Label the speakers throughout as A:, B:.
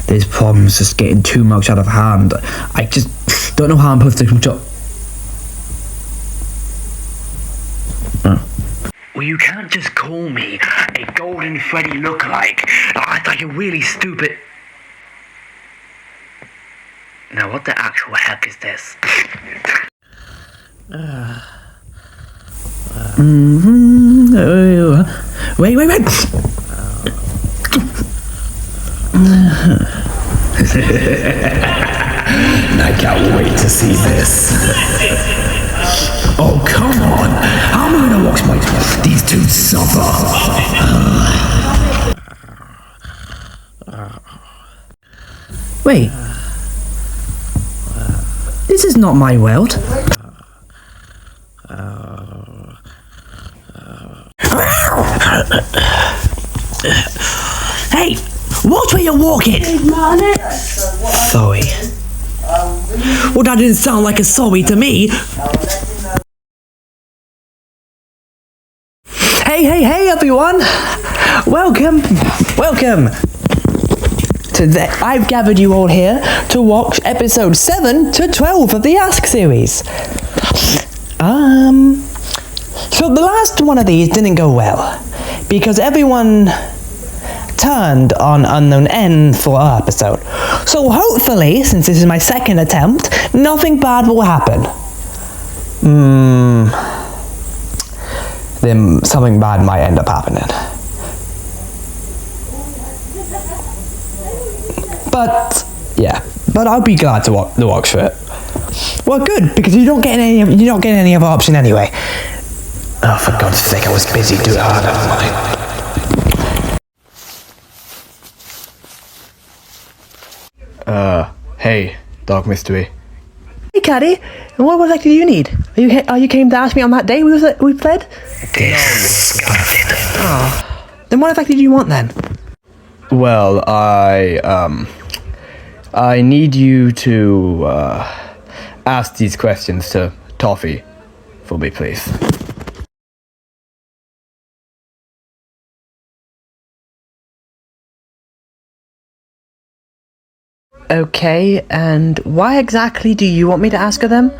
A: This problem's just getting too much out of hand. I just don't know how I'm supposed to control. Well, you can't just call me a Golden Freddy lookalike. I thought you're really stupid. Now, what the actual heck is this? Wait. I can't wait to see this. Oh, come on. How am I gonna watch these two suffer? Wait. This is not my world. Hey! Watch where you're walking! Sorry. Well, that didn't sound like a sorry to me. Hey everyone! Welcome I've gathered you all here to watch episode 7 to 12 of the Ask series. So the last one of these didn't go well because everyone turned on Unknown N for our episode. So hopefully, since this is my second attempt, nothing bad will happen. Then something bad might end up happening. But I'll be glad to watch for it. Well, good, because you don't get any other option anyway. Oh, for God's sake, I was busy doing hard.
B: Hey, Dark Mystery.
A: Hey, Caddy, and what exactly do you need? Are you came to ask me on that day we played? Disgusting. Oh. Then what exactly do you want then?
B: Well, I need you to ask these questions to Toffee for me, please.
A: Okay, and why exactly do you want me to ask her them?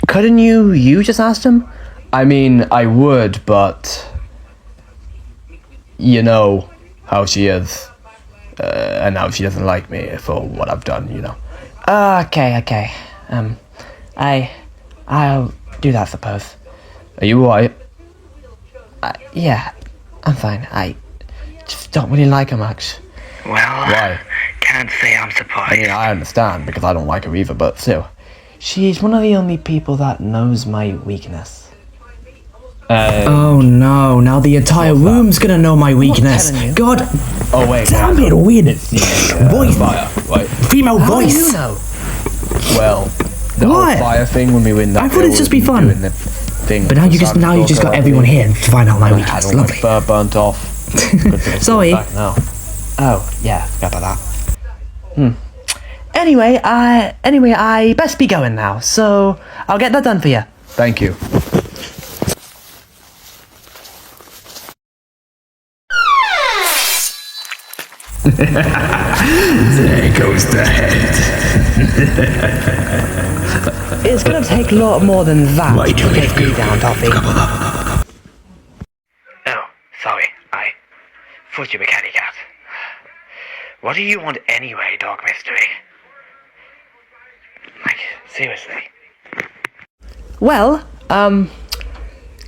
A: Couldn't you just ask them?
B: I mean, I would, but you know how she is, and how she doesn't like me for what I've done, you know.
A: Okay. I'll do that, I suppose.
B: Are you alright?
A: Yeah, I'm fine. I just don't really like her much.
C: Well,
B: Why?
C: Can't say I'm surprised.
B: I mean, I understand, because I don't like her either, but still.
A: She's one of the only people that knows my weakness. Oh no, now the entire room's gonna know my weakness. God.
B: Oh, wait.
A: Damn it, weird voice.
B: Fire. Wait.
A: Female voice. How do you know?
B: Well, the
A: What?
B: whole fire thing when we win that.
A: I thought it'd just be fun.
B: Doing the thing
A: But now you just got everyone here to find out my weakness.
B: Had all my
A: Lovely.
B: fur burnt off. Good thing it's
A: Sorry.
B: back now.
A: Oh, yeah, forgot about that. Anyway, I best be going now, so I'll get that done for you.
B: Thank you.
A: There goes the head. It's gonna take a lot more than that to take me down, Toffee.
C: Oh, sorry. I thought you were Catty Cat. What do you want anyway, Dark Mystery? Like, seriously.
A: Well,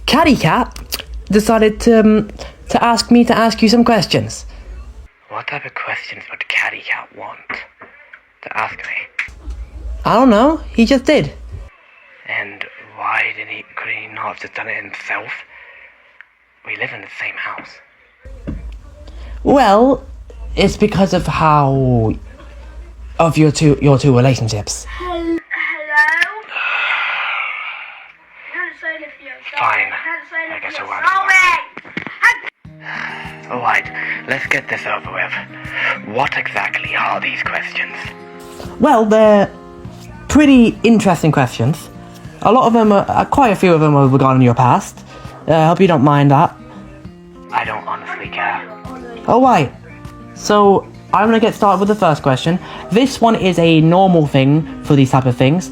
A: Caddy Cat decided to ask me to ask you some questions.
C: What type of questions would Catty Cat want to ask me?
A: I don't know, he just did.
C: And why couldn't he not have just done it himself? We live in the same house.
A: Well, it's because of your two relationships.
D: Hello?
C: Fine. I guess I won't. Alright, let's get this over with. What exactly are these questions?
A: Well, they're pretty interesting questions. A lot of them quite a few of them are regarding your past. I hope you don't mind that.
C: I don't honestly care.
A: Oh, why? So,
D: I'm gonna get started with the first question. This one is a normal thing for these type of things.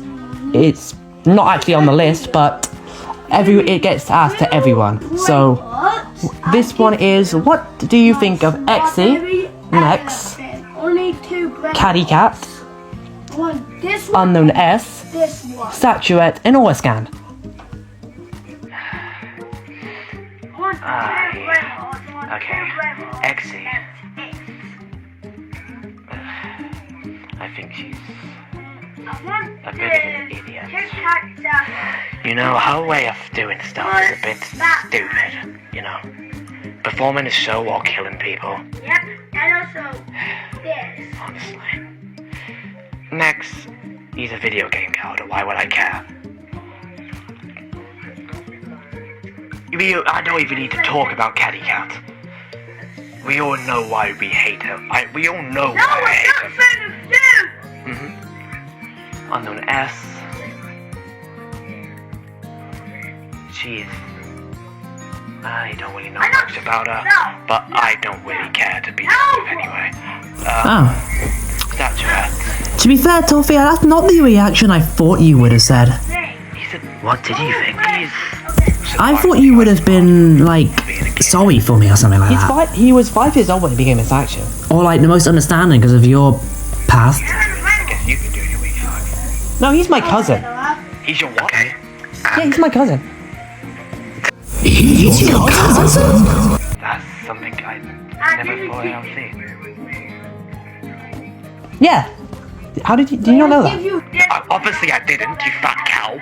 D: It's not actually on the list, but it gets asked to everyone. So this one is, what do you think of Exy, Nex, Caddy Cat, Unknown S, Statuette, and Orscan?
C: Okay, Exy. I think she's a bit of an idiot. You know, her way of doing stuff is a bit stupid, you know. Performing a show while killing people.
E: Yep, and also this.
C: Honestly. Next, he's a video game character, why would I care? I don't even need to talk about Caddy Cat. We all know why we hate him. We all know why I hate him. Unknown S. She is... I don't really know much about her, but I don't really care to be honest anyway. Statuette.
A: To be fair, Toffee, that's not the reaction I thought you would have said.
C: He said, what did you think?
A: I thought you would have been, like, sorry for me or something like that.
D: He was 5 years old when he became a faction.
A: Or, like, the most understanding because of your past.
C: I guess you can do your research.
D: No, he's my cousin.
C: He's your what? Okay.
D: Yeah, he's my cousin.
A: He's your cousin?
C: That's something I never thought I'd see.
D: Yeah. How did you not know that?
C: Obviously I didn't, you fat cow.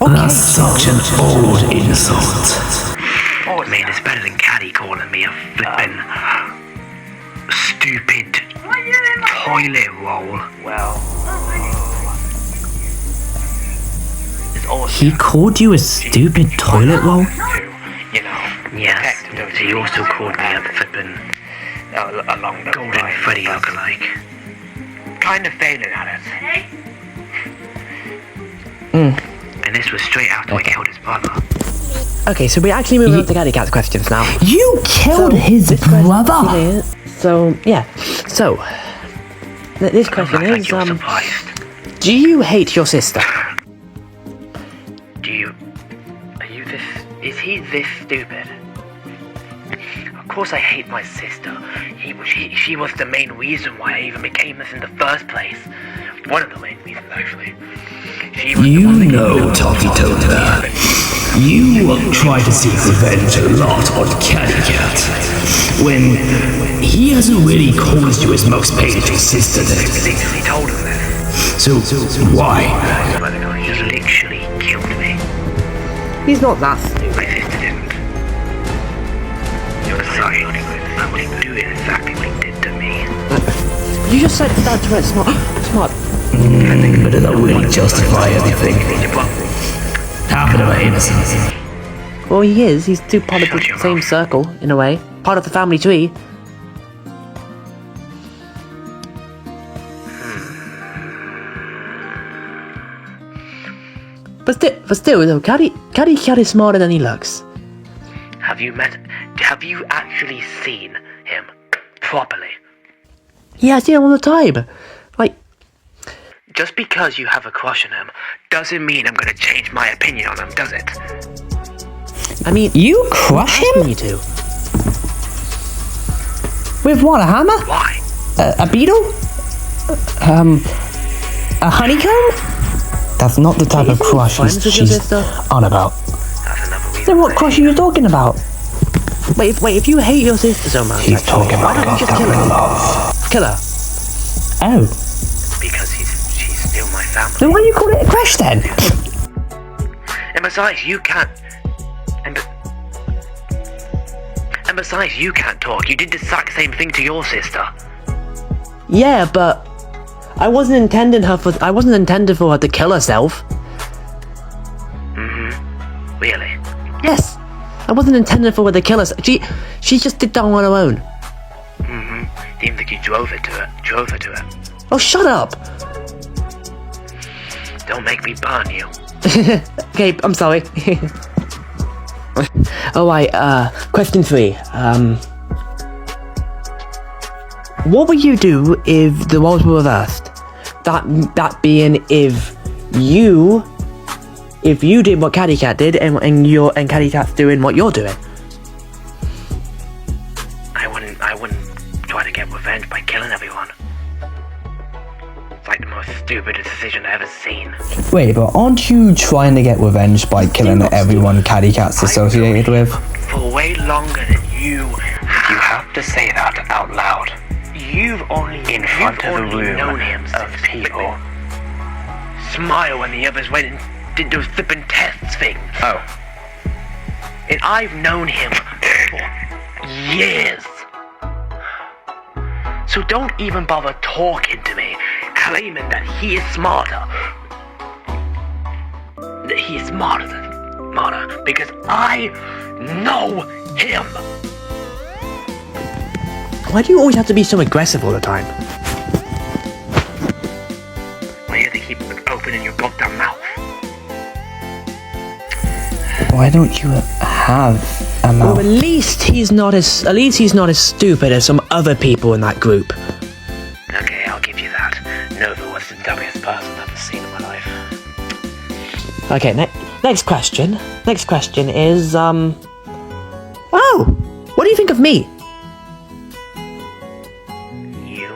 A: That's such an old insult.
C: Oh, I mean, it's better than Caddy calling me a flippin' stupid toilet roll. Well, it's awesome.
A: He called you a stupid toilet roll?
C: You know, yes, he also called me a flippin' along the Golden Freddy lookalike. Kind of failing at it. And this was straight after I killed his brother.
D: Okay, so we actually move on to Caddy Cat's questions now.
A: You killed his brother?
D: So, yeah. So, this question is,
C: You're surprised.
D: do you hate your sister?
C: Is he this stupid? Of course I hate my sister. She was the main reason why I even became this in the first place. One of the main reasons, actually. She was
F: You know, Toffee Toad, you try to seek revenge a lot on Caddy Cat, when he hasn't really caused you his most painful sister then.
C: literally told him this.
F: So why?
C: He just literally killed me.
D: He's not that stupid.
C: My sister didn't. You're sorry. I would do exactly what he did to me.
D: You just said Statuette's smart.
F: But does that really justify everything? Half of my innocence.
D: Well, he is. He's still part of the same circle, in a way. Part of the family tree. But still, though, Caddy Cat is smarter than he looks.
C: Have you actually seen him properly?
D: Yeah, I see him all the time. Like,
C: Just because you have a crush on him doesn't mean I'm gonna change my opinion on him, does it?
D: I mean,
A: You crush him?
D: me too.
A: With what, a hammer?
C: Why?
A: A beetle? A honeycomb? That's not the type of crush
D: friends with your
A: she's
D: sister?
A: on about.
C: That's another reason.
A: Then what crush are you talking about?
D: Wait, if you hate your sister so much,
F: He's talking
D: why don't you just kill her?
F: love.
D: Kill her.
A: Oh.
C: Because she's still my family.
A: Then why do you call it a crush then?
C: And besides, you can't. And besides, you can't talk. You did the exact same thing to your sister.
D: Yeah, but I wasn't intended for her to kill herself.
C: Really?
D: Yes, I wasn't intended for her to kill herself. She just did that on her own.
C: Seems like you drove her to it.
D: Oh, shut up.
C: Don't make me burn you.
D: Okay, I'm sorry. Alright, question 3. What would you do if the roles were reversed? That being if you did what Caddy Cat did and Caddy Cat's doing what you're doing.
C: I wouldn't try to get revenge by killing everyone. It's like the most stupidest decision I've ever seen.
B: Wait, but aren't you trying to get revenge by killing everyone Caddy Cat's associated with?
C: For way longer than you. You have to say that out loud. You've only in front of a room of people. Smile when the others went and did those flippin' tests things.
B: Oh.
C: And I've known him for years. So don't even bother talking to me, claiming that he is smarter. That he is smarter, because I know him.
D: Why do you always have to be so aggressive all the time?
C: Why do you keep opening your goddamn mouth?
B: Why don't you have a mouth?
D: Well, at least he's not as stupid as some other people in that group.
C: Okay, I'll give you that. Nova was the dumbest person I've ever seen in my life.
D: Okay, next question. Next question is oh, what do you think of me?
C: You?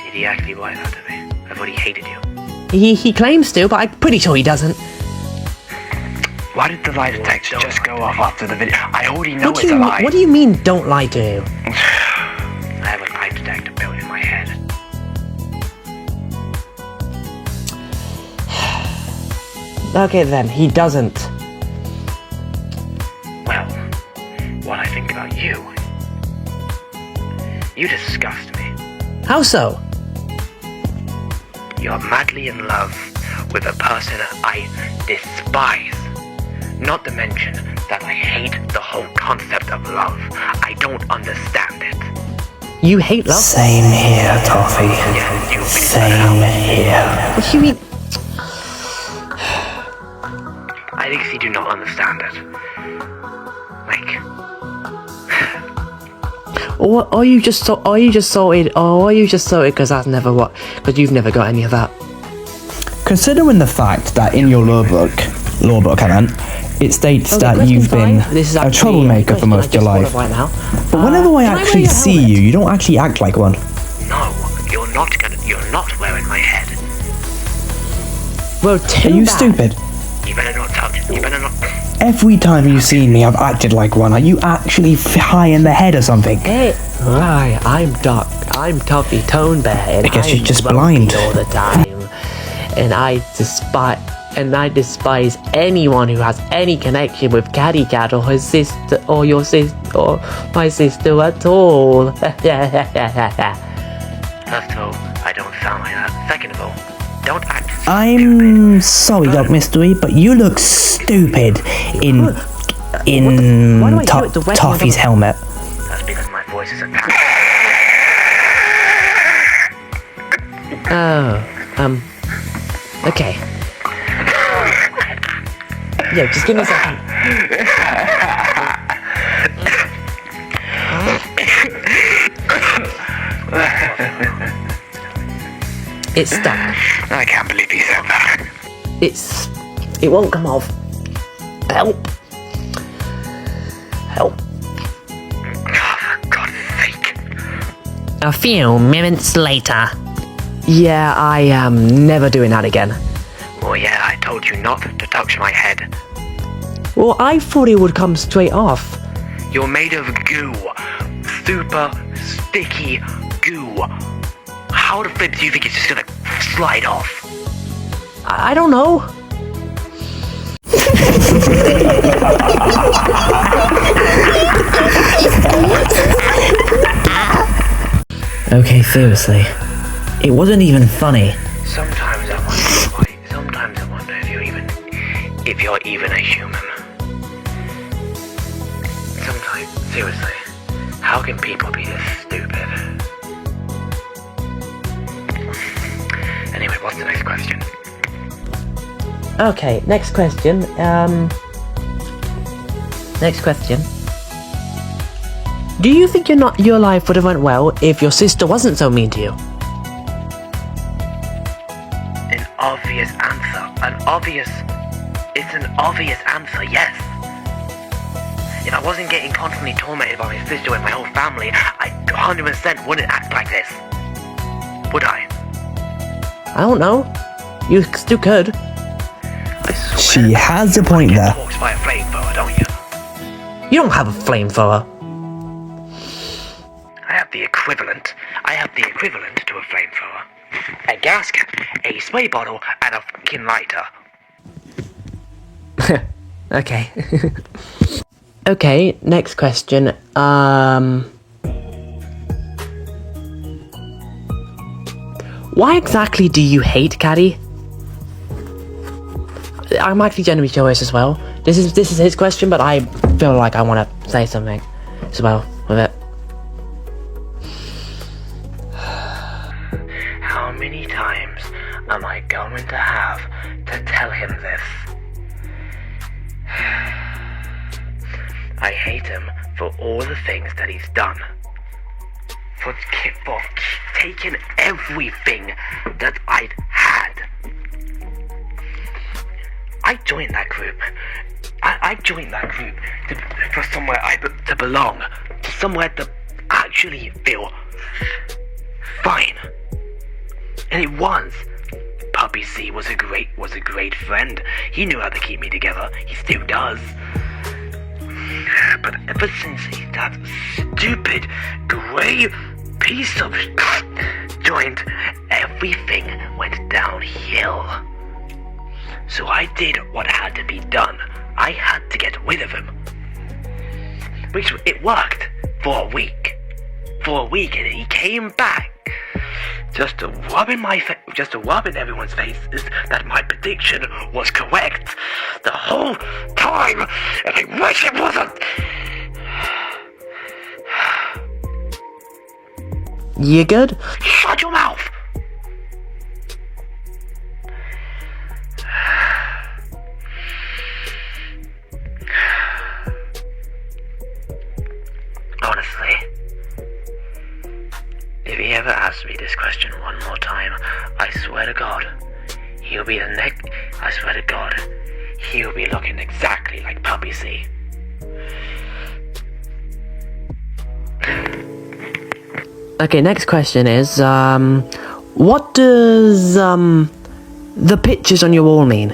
C: Did he actually write that to me? I thought he hated you.
D: He claims to, but I'm pretty sure he doesn't.
C: Why did the lie detector just go off after the video? I already know it's a lie.
D: What do you mean, don't lie to you?
C: I have a lie detector built in my head.
D: Okay then, he doesn't.
C: Well, what I think about you. You disgust me.
D: How so?
C: You're madly in love with a person I despise. Not to mention that I hate the whole concept of love. I don't understand it.
D: You hate love?
A: Same here, Toffee.
C: Yeah, you
A: Same here.
D: What do you mean?
C: I think you do not understand it. Like,
D: Or are you just salted because that's never what? Because you've never got any of that.
B: Considering the fact that in your law book, I meant, it states
D: Okay,
B: that
D: question
B: you've been
D: five. This is
B: a
D: actually
B: troublemaker
D: a
B: for most of your
D: question I
B: life.
D: just thought of right now.
B: But whenever I
D: Can I wear
B: actually
D: your
B: see
D: helmet?
B: you, you don't actually act like one.
C: no, you're not wearing my head.
D: Well, too
B: Are you
D: bad.
B: stupid?
C: You better not touch it. You better not.
B: Every time you've seen me, I've acted like one. Are you actually high in the head or something?
D: Hey, right, I'm Tuffy Tone Bear, and
B: I guess
D: I'm
B: you're just
D: grumpy
B: blind.
D: all the time. And I despise anyone who has any connection with Caddy Cat or her sister or your sister or my sister at all.
C: First of all, I don't sound like that. Second of all, don't act stupid.
A: I'm sorry, Dog Mystery, but you look stupid in
D: Why do I do it the way
A: Toffee's
D: I'm-
A: helmet.
C: That's because my voice is a
D: Okay. Yeah, just give me a second. It's stuck.
C: I can't believe he said that.
D: It won't come off. Help. Help.
C: For God's sake.
D: A few minutes later. Yeah, I am never doing that again.
C: Well, yeah, I told you not to touch my head.
D: Well, I thought it would come straight off.
C: You're made of goo. Super sticky goo. How the flip do you think it's just gonna slide off?
D: I don't know.
A: Okay, seriously. It wasn't even funny.
C: Sometimes I wonder if you're even a human. Sometimes, seriously, how can people be this stupid? Anyway, what's the next question?
D: Okay, next question. Next question. Do you think your life would have went well if your sister wasn't so mean to you?
C: An obvious answer. It's an obvious answer, yes. If I wasn't getting constantly tormented by my sister and my whole family, I 100% wouldn't act like this. Would I?
D: I don't know. You still could.
C: I swear
A: She has a point there.
C: Talks by a flamethrower, don't you?
D: You don't have a flamethrower.
C: I have the equivalent to a flamethrower. A gas can, a spray bottle, and a fucking lighter.
D: Okay. Okay, next question. Why exactly do you hate Caddy? I'm actually genuinely curious as well. This is his question, but I feel like I want to say something as well with it.
C: How many times am I going to have to tell him this? I hate him for all the things that he's done. For taking everything that I'd had. I joined that group. I joined that group for somewhere to belong. To somewhere to actually feel fine. And it was. Puppy C was a great friend. He knew how to keep me together. He still does. But ever since that stupid grey piece of joint, everything went downhill. So I did what had to be done. I had to get rid of him. Which it worked for a week. And he came back. Just to rub in everyone's faces that my prediction was correct the whole time, and I wish it wasn't.
D: You good?
C: Shut your mouth! Honestly, if he ever asks me this question one more time, I swear to God, he'll be looking exactly like Puppy C.
D: Okay, next question is, what does, the pictures on your wall mean?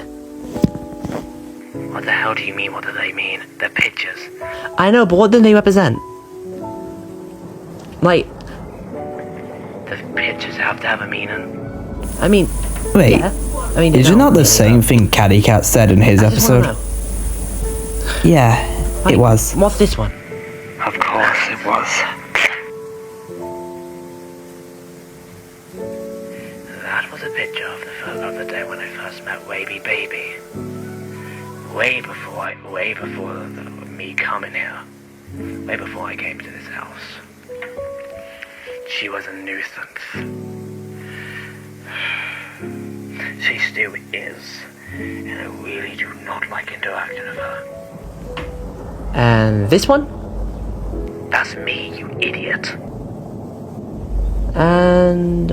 C: What the hell do you mean? What do they mean? The pictures.
D: I know, but what do they represent? Like,
C: The pictures have to have a meaning.
D: I mean,
A: Wait,
D: yeah. I mean,
A: is
D: no,
A: it not the
D: really,
A: same thing Caddy Cat said in his
D: I just wanna
A: episode?
D: know.
A: Yeah,
D: Like,
A: it was.
D: What's this one?
C: Of course it was. That was a picture of the day when I first met Wavy Baby. Way before me coming here. Way before I came to this house. She was a nuisance. She still is. And I really do not like interacting with her.
D: And this one?
C: That's me, you idiot.
D: And,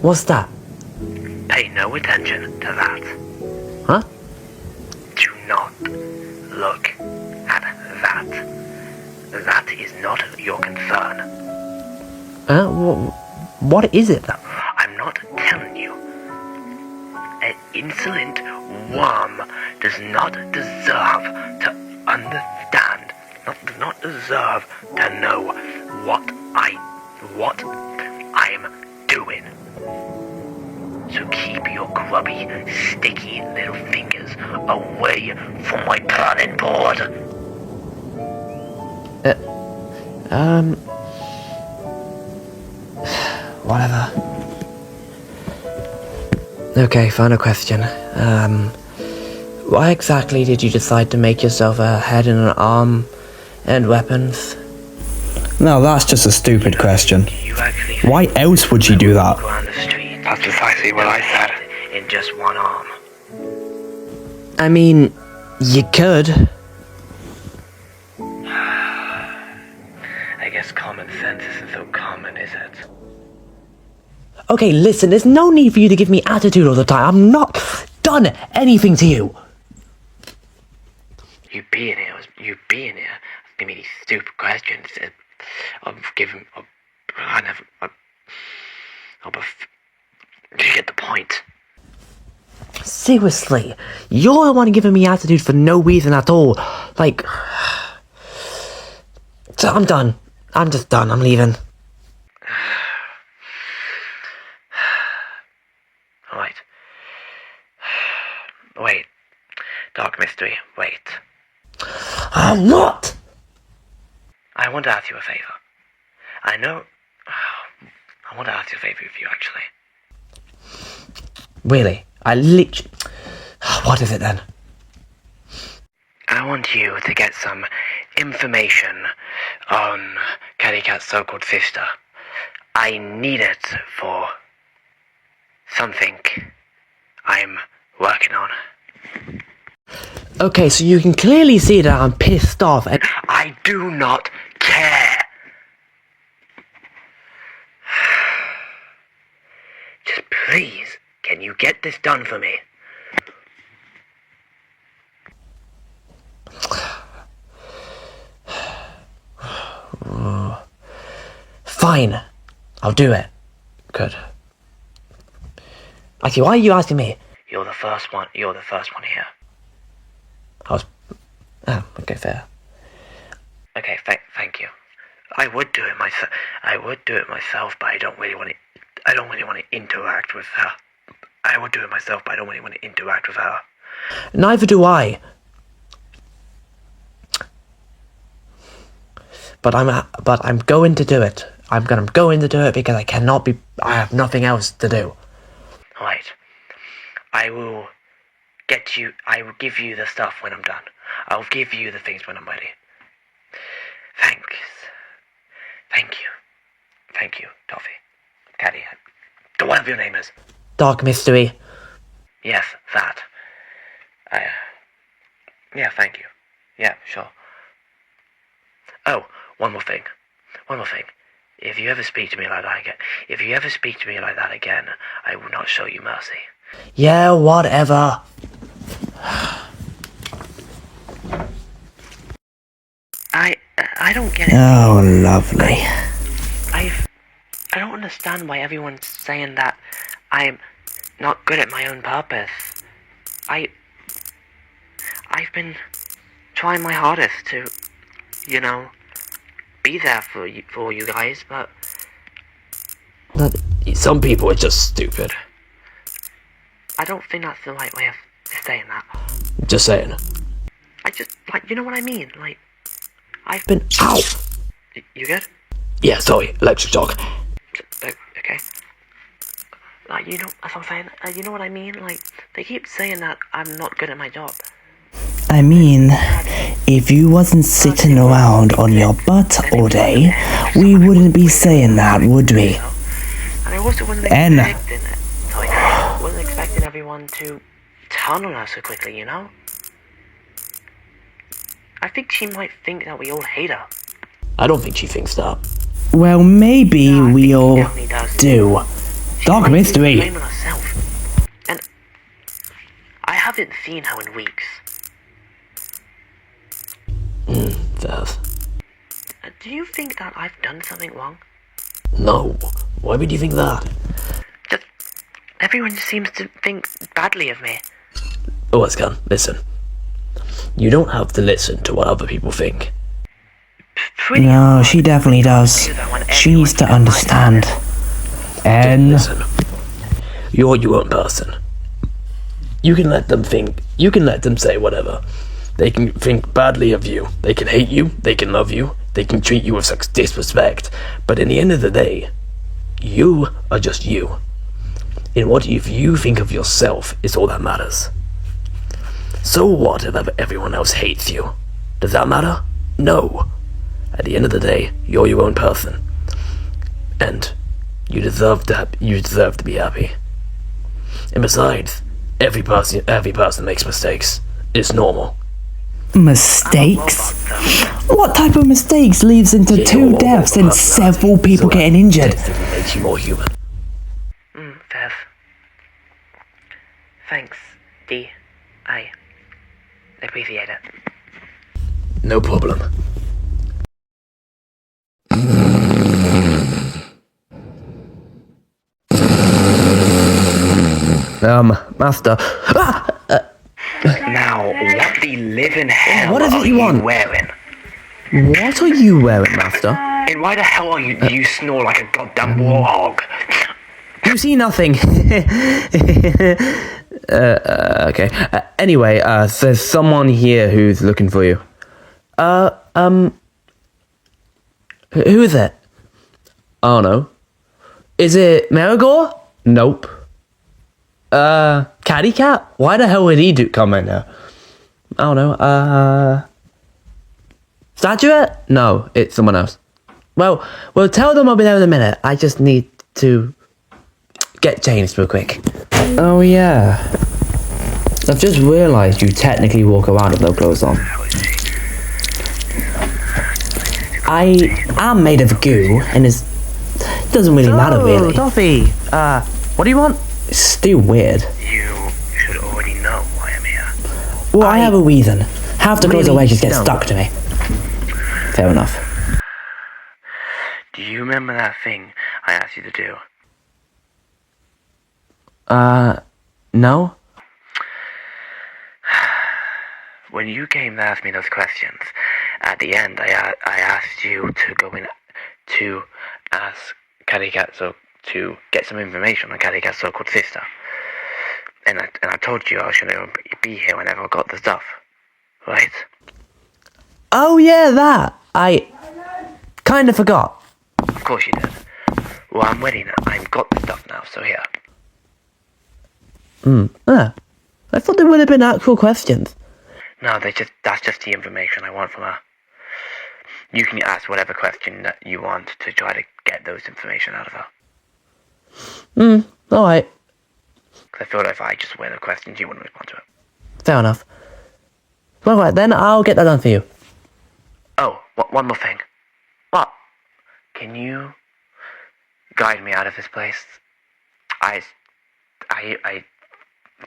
D: what's that?
C: Pay no attention to that.
D: Huh?
C: Do not look at that. That is not your concern.
D: What is it?
C: I'm not telling you. An insolent worm does not deserve to understand, does not deserve to know what I'm doing. So keep your grubby, sticky little fingers away from my planning board.
D: Whatever. Okay, final question. Why exactly did you decide to make yourself a head and an arm and weapons?
A: No, that's just a stupid question.
C: You actually
A: Why else would she do that?
C: go on the street? That's precisely what I said. In just one arm.
D: I mean, you could.
C: guess common sense isn't so common, is it?
D: Okay, listen, there's no need for you to give me attitude all the time. I'm not done anything to you.
C: You being here, asking me these stupid questions. You get the point.
D: Seriously, you're the one giving me attitude for no reason at all. Like, so I'm done. I'm just done. I'm leaving.
C: Alright. Wait. Dark Mystery, wait.
D: What?
C: I want to ask you a favor. I want to ask you a favor of you, actually.
D: Really? I literally... What is it then?
C: I want you to get some information on Caddy Cat's so-called sister. I need it for something I'm working on.
D: Okay, so you can clearly see that I'm pissed off and...
C: I do not care. Just please, can you get this done for me?
D: Fine. I'll do it. Good. Actually, why are you asking me?
C: You're the first one here.
D: I was... Oh, okay, fair.
C: Okay, thank you. I would do it myself, but I don't really want to interact with her. I would do it myself, but I don't really want to interact with her.
D: Neither do I. But I'm going to do it. I'm going to do it because I have nothing else to do.
C: Right. I will give you the stuff when I'm done. I'll give you the things when I'm ready. Thanks. Thank you, Toffee. Caddy. Whatever your name is.
D: Dark Mystery.
C: Yes, that. Yeah, thank you. Yeah, sure. Oh, one more thing. If you ever speak to me like that again, I will not show you mercy.
D: Yeah, whatever.
C: I don't get it.
A: Oh, lovely.
C: I don't understand why everyone's saying that I'm not good at my own purpose. I've been trying my hardest to, be there for you guys, but
F: Some people are just stupid.
C: I don't think that's the right way of saying that.
F: Just saying.
C: I just, you know what I mean? I've
D: Been out.
C: You good?
F: Yeah, sorry, electric shock.
C: Okay. That's what I'm saying. You know what I mean? They keep saying that I'm not good at my job.
A: I mean, if you wasn't sitting around on your butt all day, we wouldn't be saying that, would we?
C: And I also wasn't expecting everyone to turn on us so quickly, I think she might think that we all hate her.
F: I don't think she thinks that.
A: Well, maybe
C: I
A: we
C: think she
A: all
C: definitely does.
A: do. Dark
C: She might be
A: Mystery.
C: blaming herself. And I haven't seen her in weeks.
F: Fair.
C: Do you think that I've done something wrong?
F: No. Why would you think that?
C: Just everyone just seems to think badly of me.
F: Oh, Ascan, listen. You don't have to listen to what other people think.
C: Pretty
A: No,
C: hard
A: she definitely does.
C: to do that when
A: She needs to
C: everyone is on my
A: understand. And
F: Listen. You're your own person. You can let them think. You can let them say whatever. They can think badly of you. They can hate you. They can love you. They can treat you with such disrespect. But in the end of the day, you are just you. And what if you think of yourself is all that matters. So what if everyone else hates you? Does that matter? No. At the end of the day, you're your own person. And you deserve to be happy. And besides, every person makes mistakes. It's normal.
A: mistakes? What type of mistakes leads into 2 deaths and several people getting injured?
F: Makes you more human.
C: Fev. Thanks, D. I appreciate it.
F: No problem.
B: Master.
C: Now, what the living hell
B: What is it
C: are
B: you want?
C: wearing?
B: What are you wearing, Master?
C: And why the hell do you snore like a goddamn warhog?
B: You see nothing. Okay. Anyway, there's someone here who's looking for you. Who is it? Oh no. Is it Marigore? Nope. Caddy Cat? Why the hell would he come in there? I don't know. Statuette? No, it's someone else. Well, tell them I'll be there in a minute. I just need to get changed real quick. Oh yeah. I've just realised you technically walk around with no clothes on. I am made of goo, and it doesn't really matter really.
D: Toffee, what do you want?
B: It's still weird.
C: You should already know why I'm here.
B: Well, I have a reason. Half the clothes I wear just get
D: don't.
B: stuck to me. Fair enough.
C: Do you remember that thing I asked you to do?
B: No?
C: When you came to ask me those questions, at the end I asked you to go in to ask Caddy Cat to get some information on Caddy Cat's so-called sister. And I told you I was going to be here whenever I got the stuff, right?
B: Oh yeah, that. I kind of forgot.
C: Of course you did. Well, I'm ready now. I've got the stuff now, so here.
B: I thought there would have been actual questions.
C: No, that's just the information I want from her. You can ask whatever question that you want to try to get those information out of her.
B: Alright.
C: Because I feel like if I just wear the questions, you wouldn't respond to it.
B: Fair enough. Well, right, then I'll get that done for you.
C: Oh, one more thing. What? Can you guide me out of this place? I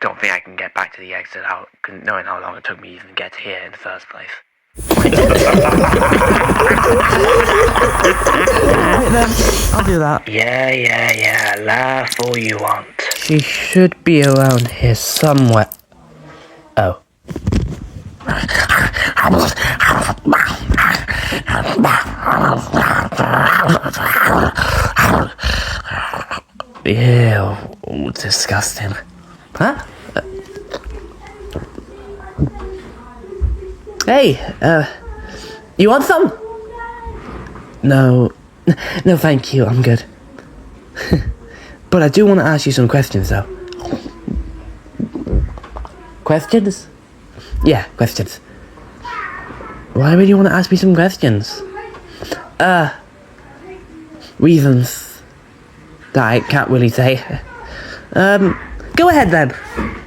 C: don't think I can get back to the exit out, knowing how long it took me to even get here in the first place.
B: I'll do that.
C: Yeah, laugh all you want.
B: She should be around here somewhere. Oh. Ew, disgusting. Huh? Hey, you want some? No, thank you, I'm good. But I do want to ask you some questions, though. Questions? Yeah, questions. Why would you want to ask me some questions? Reasons that I can't really say. Go ahead then.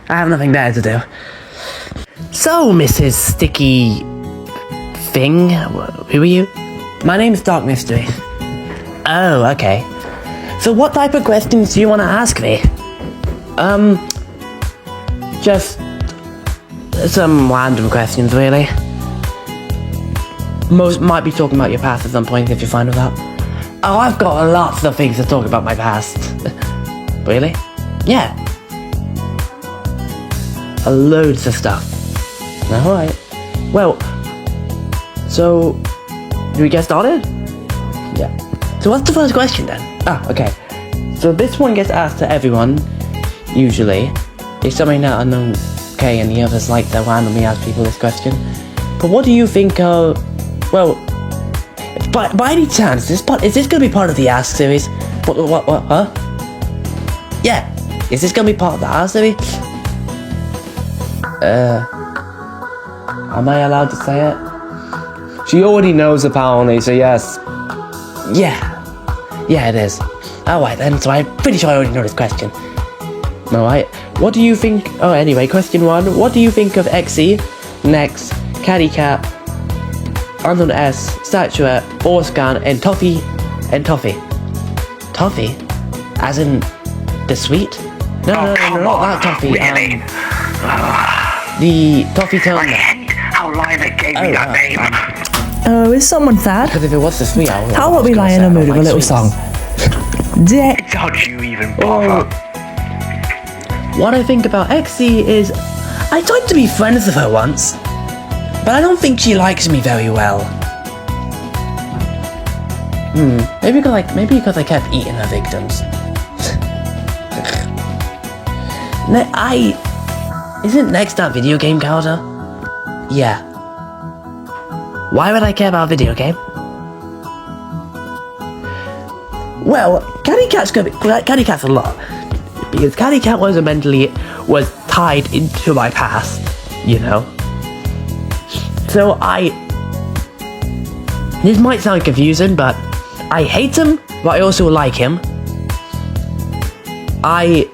B: I have nothing better to do. So, Mrs. Sticky Thing, who are you? My name's Dark Mystery. Oh, okay. So what type of questions do you want to ask me? Just some random questions, really. Most might be talking about your past at some point, if you're fine with that. Oh, I've got lots of things to talk about my past. Really? Yeah. Loads of stuff. Alright. Well, so, do we get started? Yeah. So what's the first question then? Okay. So this one gets asked to everyone, usually. It's something that unknown K and the others like to randomly ask people this question. But what do you think of... Well, by any chance, is this going to be part of the Ask series? What, huh? Yeah. Is this going to be part of the Ask series? Am I allowed to say it? She already knows apparently, so yes. Yeah, it is. Alright then, so I'm pretty sure I already know this question. Alright, what do you think... Oh, anyway, question 1. What do you think of Exy, Nex, Caddy Cat, Unknown S, Statuette, Orscan, and Toffee. Toffee? As in the sweet? No, not that Toffee.
C: Really?
B: The Toffee Tone.
C: I hate how Lila gave me that name.
A: Oh, is someone sad?
B: Because if it was the sweet,
A: How about we lie in a mood of a little song?
C: Don't you even bother?
B: What I think about Exie is, I tried to be friends with her once, but I don't think she likes me very well. Maybe because I kept eating her victims. Isn't next that video game, Calder? Yeah. Why would I care about a video game? Well, Catty Cat's a lot. Because Catty Cat was tied into my past, you know? So this might sound confusing, but I hate him, but I also like him. I'm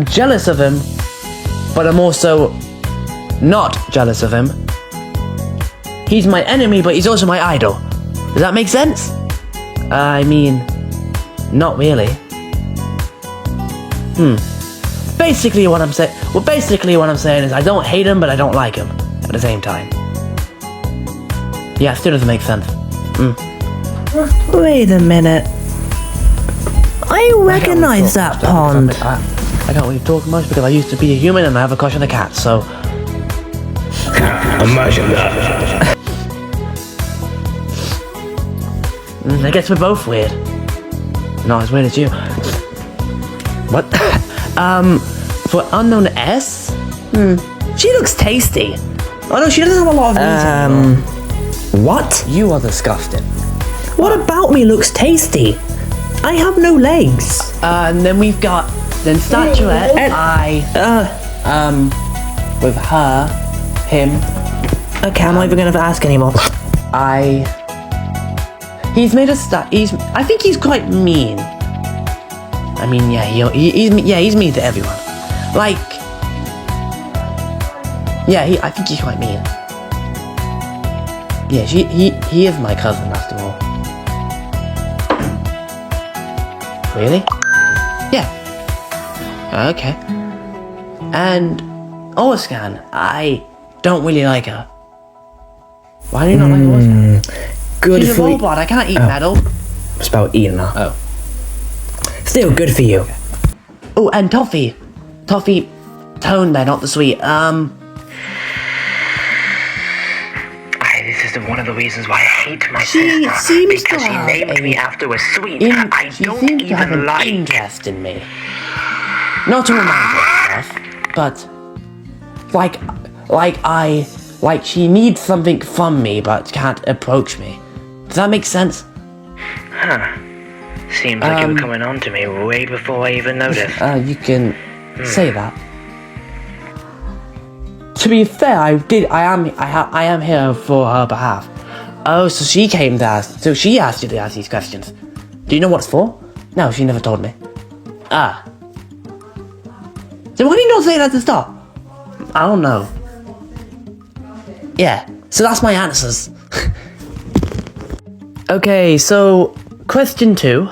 B: jealous of him, but I'm also not jealous of him. He's my enemy, but he's also my idol. Does that make sense? I mean, not really. Basically what I'm saying is I don't hate him, but I don't like him at the same time. Yeah, it still doesn't make sense.
A: Wait a minute. I recognize that pond.
B: I can't really talk much because I used to be a human and I have a crush on a cat, so...
F: Imagine that.
B: I guess we're both weird. Not as weird as you. What? For Unknown S? She looks tasty. Oh no, she doesn't have a lot of meat.
A: What?
B: You are disgusting.
A: What about me looks tasty? I have no legs.
B: And then we've got Statuette, with her, him.
A: Okay, I'm not even gonna ask anymore.
B: He's made a I think he's quite mean. I mean, yeah, he's mean to everyone. Like, yeah, I think he's quite mean. Yeah, he is my cousin after all. Really? Yeah. Okay. And Orscan, I don't really like her. Why do you not like Orscan?
A: Good
B: She's a
A: for you.
B: robot, I can't eat metal.
A: It's about eating her.
B: Oh.
A: Still good for you.
B: Oh, and Toffee. Toffee Tone there, not the sweet.
C: This is one of the reasons why I hate my
B: She
C: sister.
B: seems to
C: because she
B: have
C: named me after a sweet. I
B: she
C: don't
B: seems to have
C: even
B: an
C: like.
B: interest in me. Not to romantic stuff, but like she needs something from me but can't approach me. Does that make sense?
C: Huh. Seems like you were coming on to me way before I even noticed.
B: You can say that. To be fair, I am here for her behalf. Oh, so she came to ask. So she asked you to ask these questions. Do you know what it's for? No, she never told me. Ah. So why did you not say that at the start? I don't know. Yeah. So that's my answers. Okay, so question 2.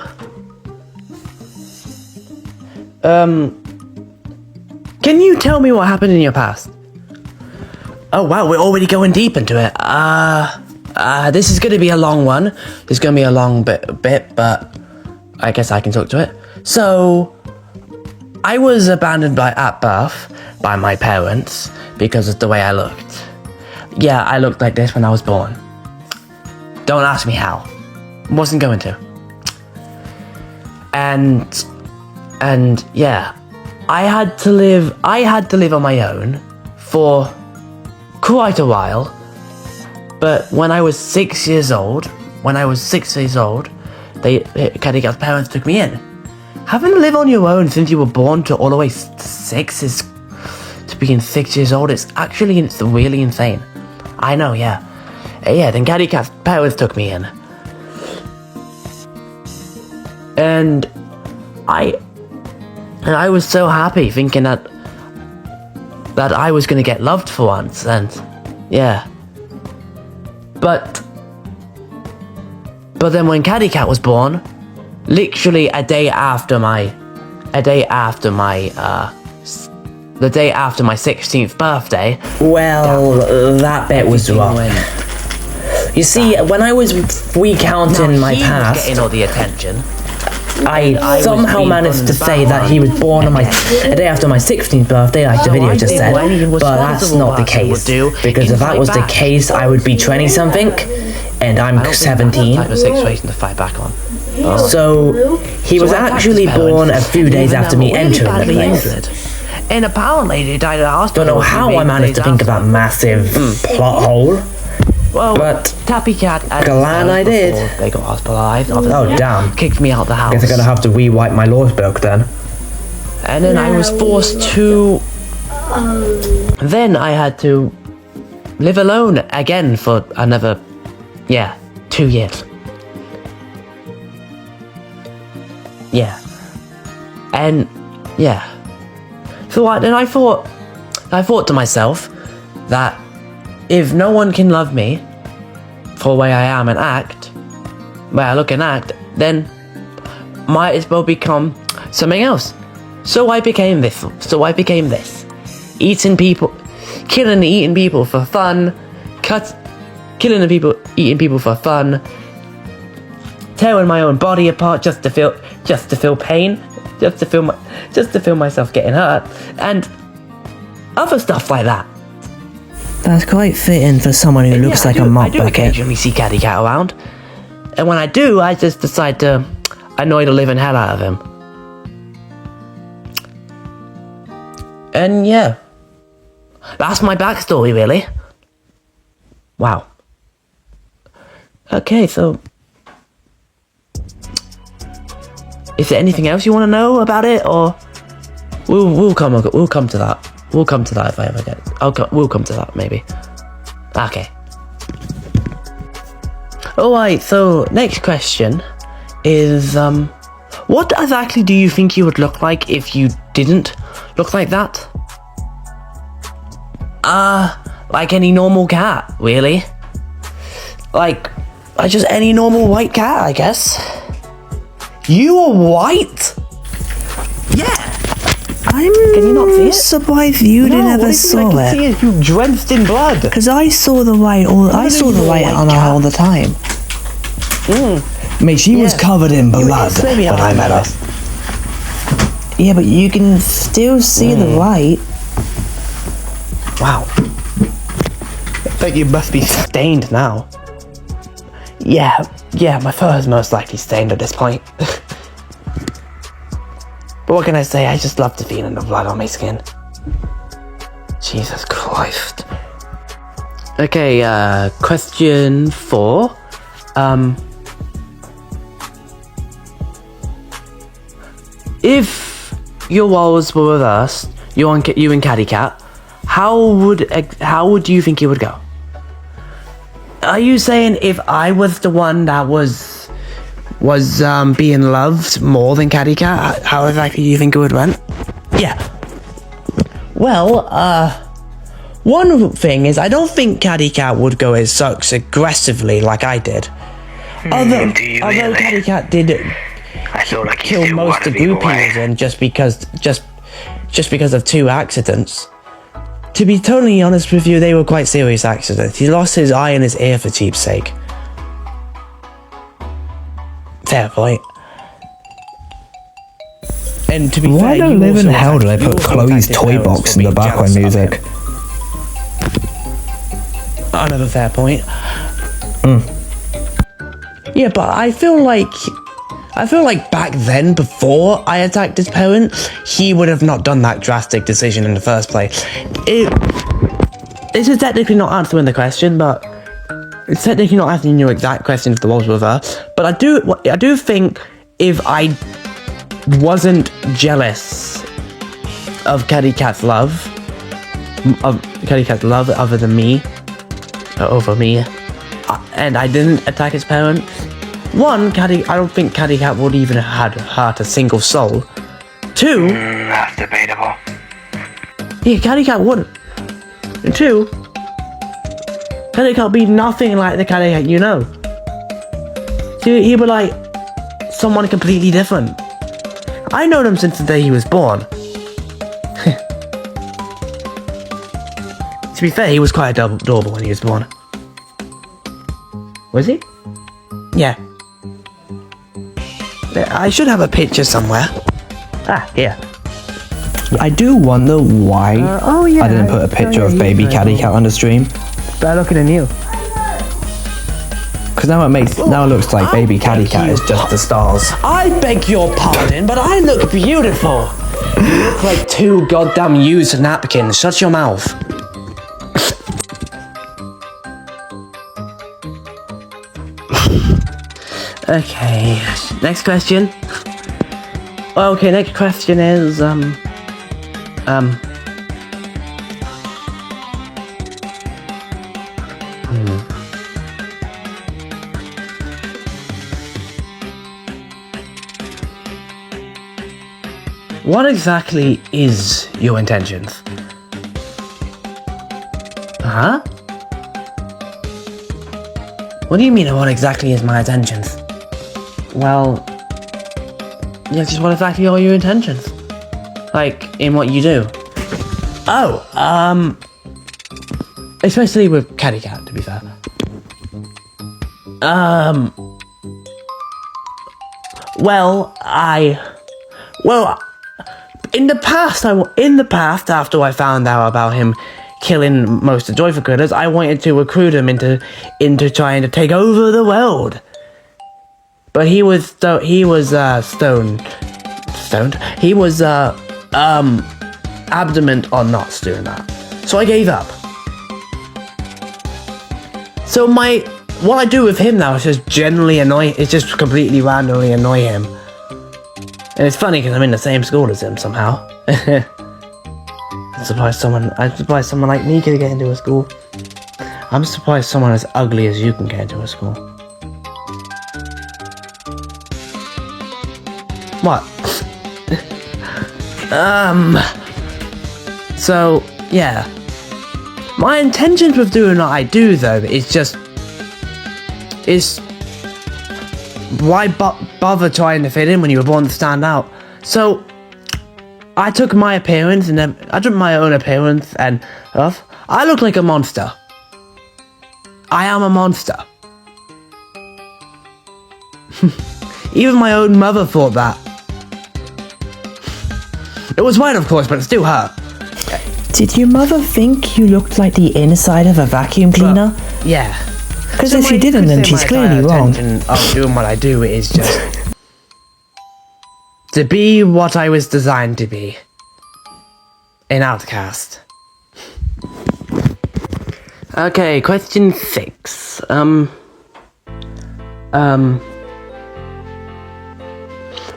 B: Can you tell me what happened in your past? Oh wow, we're already going deep into it. This is gonna be a long one. This is gonna be a long bit, but I guess I can talk to it. So, I was abandoned at birth by my parents because of the way I looked. Yeah, I looked like this when I was born. Don't ask me how. Wasn't going to. And yeah, I had to live on my own for quite a while. But when I was 6 years old, Catty Cat's parents took me in. Having to live on your own since you were born to all the way to being 6 years old, it's really insane. I know, yeah. Then Catty Cat's parents took me in. And I was so happy thinking that I was gonna get loved for once, and yeah. But then when Caddy Cat was born, literally the day after my 16th birthday.
G: Well, that bit was wrong. You see, when I was recounting my
B: he was
G: past,
B: getting all the attention.
G: I
B: was
G: somehow
B: being
G: managed
B: put
G: to
B: on the
G: say that he was born on a day after my 16th birthday, like the video
B: I
G: just
B: think
G: said.
B: what any
G: But that's
B: responsible
G: not the
B: person would
G: case.
B: do
G: Because
B: is
G: if that
B: fight
G: was the
B: back.
G: case, I would be training something, and
B: I
G: I'm
B: don't think that's the
G: 17.
B: type of situation to fight back on.
G: So he was
B: So I attacked
G: actually
B: his parents,
G: born a few days
B: leaving
G: after
B: them
G: me
B: really
G: entering the
B: badly
G: place.
B: injured. And apparently they died at the hospital.
G: Don't know
B: a few
G: how I managed to
B: days
G: think of
B: after.
G: that massive plot hole.
B: Well,
G: but
B: Tappy Cat, as
G: glad I
B: before
G: did.
B: They got hospitalized.
G: Oh, damn.
B: Kicked me out the house.
G: Guess I'm gonna have to rewipe my laws book then.
B: And then I was forced to. Then I had to live alone again for another, 2 years. Yeah. And yeah. So then I thought to myself that if no one can love me for the way I am and act, way I look and act, then might as well become something else. So I became this. Eating people, killing and eating people for fun, killing the people, eating people for fun, tearing my own body apart just to feel pain, just to feel myself getting hurt, and other stuff like that.
G: That's quite fitting for someone who looks like a mop
B: I do
G: bucket.
B: occasionally see Caddy Cat around, and when I do, I just decide to annoy the living hell out of him. And yeah, that's my backstory, really. Wow. Okay, so is there anything else you want to know about it, or we'll come to that. We'll come to that if I ever get. We'll come to that maybe. Okay. All right. So next question is what exactly do you think you would look like if you didn't look like that? Like any normal cat, really. Like just any normal white cat, I guess. You are white? Yeah.
G: I'm
B: Can you not see it?
G: surprised you never saw it.
B: See it. You drenched in blood.
G: Because I saw the white I saw the white on her all the time. Mate, she was covered in blood when I met her. Yeah, but you can still see the white.
B: Wow. I bet you must be stained now. Yeah, my fur is most likely stained at this point. But what can I say? I just love the feeling of blood on my skin. Jesus Christ. Okay, question 4. If your roles were reversed, you and Caddy Cat, how would you think it would go? Are you saying if I was the one that was being loved more than Caddy Cat, how exactly do you think it would went? Yeah. Well, one thing is I don't think Caddy Cat would go as such aggressively like I did. Although Caddy Cat did
C: I feel like
B: kill most of the group he was in just because of 2 accidents. To be totally honest with you, they were quite serious accidents. He lost his eye and his ear for cheap's sake. Fair point. And to be fair,
G: Why the
B: you
G: living
B: also
G: hell did I
B: attacked-
G: put
B: you also
G: Chloe's
B: attacked
G: toy
B: his parents
G: box
B: for
G: in the
B: being
G: background
B: jealous of
G: music?
B: him. Another fair point. Yeah, but I feel like back then, before I attacked his parents, he would have not done that drastic decision in the first place. This is technically not answering the question, but it's technically not answering your exact question if the roles were reversed. But I do think if I wasn't jealous of Caddy Cat's love, other than me, over me, and I didn't attack his parents. One, I don't think Caddy Cat would even have hurt a single soul. 2,
C: That's debatable.
B: yeah, Caddy Cat wouldn't. And 2, Catty Cat be nothing like the Catty Cat you know. He was like someone completely different. I known him since the day he was born. To be fair, he was quite adorable when he was born. Was he? Yeah. I should have a picture somewhere. Ah, here.
G: I do wonder why
B: oh yeah.
G: I didn't put a picture of baby Catty Cat on the stream.
B: Better looking than you.
G: Because now it looks like baby Catty Cat is just the stars.
B: I beg your pardon, but I look beautiful. You look like 2 goddamn used napkins. Shut your mouth. Okay, next question. Okay, next question is, what exactly is your intentions? Huh? What do you mean, what exactly is my intentions? Well, yeah, just what exactly are your intentions? Like, in what you do? Oh, especially with Catty Cat, to be fair. Well, in the past, after I found out about him killing most of the Joyful Critters, I wanted to recruit him into trying to take over the world. But he was stoned. He was adamant on not doing that. So I gave up. So what I do with him now is just generally just completely randomly annoy him. And it's funny because I'm in the same school as him somehow. I'm surprised someone like me can get into a school. I'm surprised someone as ugly as you can get into a school. What? So, yeah. My intentions with doing what I do, though, is why bother trying to fit in when you were born to stand out? So, I took my appearance, and then I took my own appearance, and stuff. I look like a monster. I am a monster. Even my own mother thought that. It was right, of course, but it still hurt.
G: Did your mother think you looked like the inside of a vacuum cleaner?
B: Well, yeah.
G: Because if she didn't, then she's clearly wrong.
B: Of doing what I do is just to be what I was designed to be. An outcast. Okay, question 6.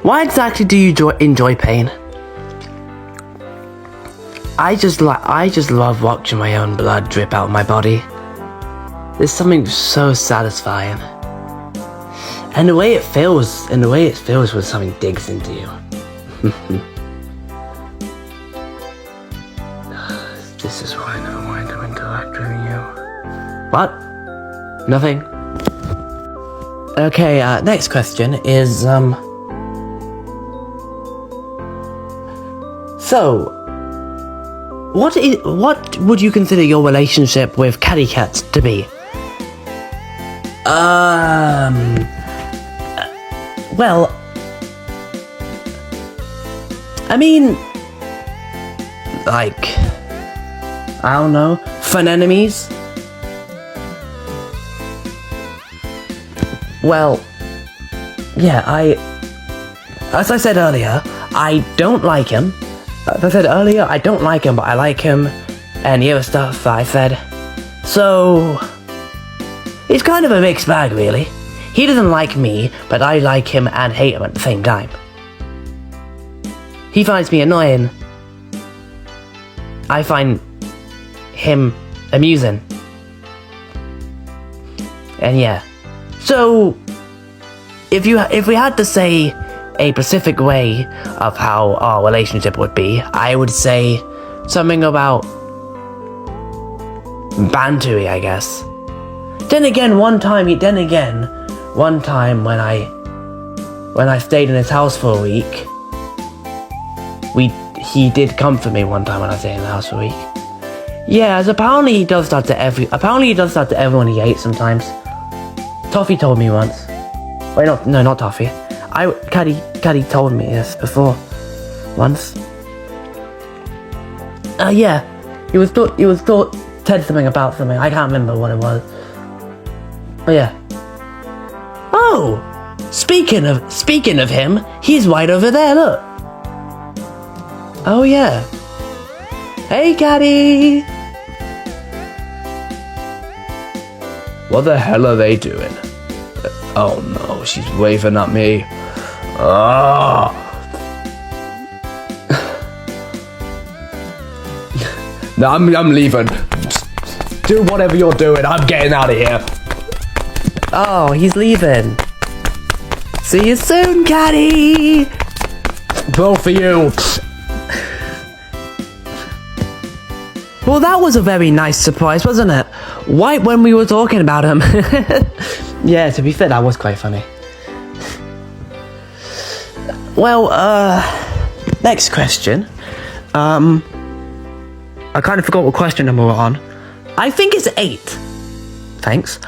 B: Why exactly do you enjoy pain? I just love watching my own blood drip out of my body. There's something so satisfying. And the way it feels when something digs into you. This is why I know why to interact with you. What? Nothing. Okay, next question is, so, what would you consider your relationship with Catty Cat to be? Well, I mean, like, I don't know, fun enemies? Well, yeah, as I said earlier, I don't like him. As I said earlier, I don't like him, but I like him, and the other stuff that I said. So, it's kind of a mixed bag, really. He doesn't like me, but I like him and hate him at the same time. He finds me annoying. I find him amusing. And yeah. So, if we had to say a specific way of how our relationship would be, I would say something about Bantu-y, I guess. Then again, one time when I stayed in his house for a week, he did comfort me one time when I stayed in the house for a week. Yeah, as apparently he does that to everyone he hates sometimes. Toffee told me once. Wait, not Toffee. Caddy told me this before. Once. Yeah. He was said something about something. I can't remember what it was. But yeah. Oh! Speaking of him, he's right over there, look. Oh yeah. Hey, Caddy!
F: What the hell are they doing? Oh no, she's waving at me. Ah! No, I'm leaving. Do whatever you're doing. I'm getting out of here.
B: Oh, he's leaving. See you soon, Caddy!
F: Both of you.
B: Well, that was a very nice surprise, wasn't it? Right when we were talking about him. Yeah, to be fair, that was quite funny. Well, next question. I kind of forgot what question number we're on. I think it's 8. Thanks.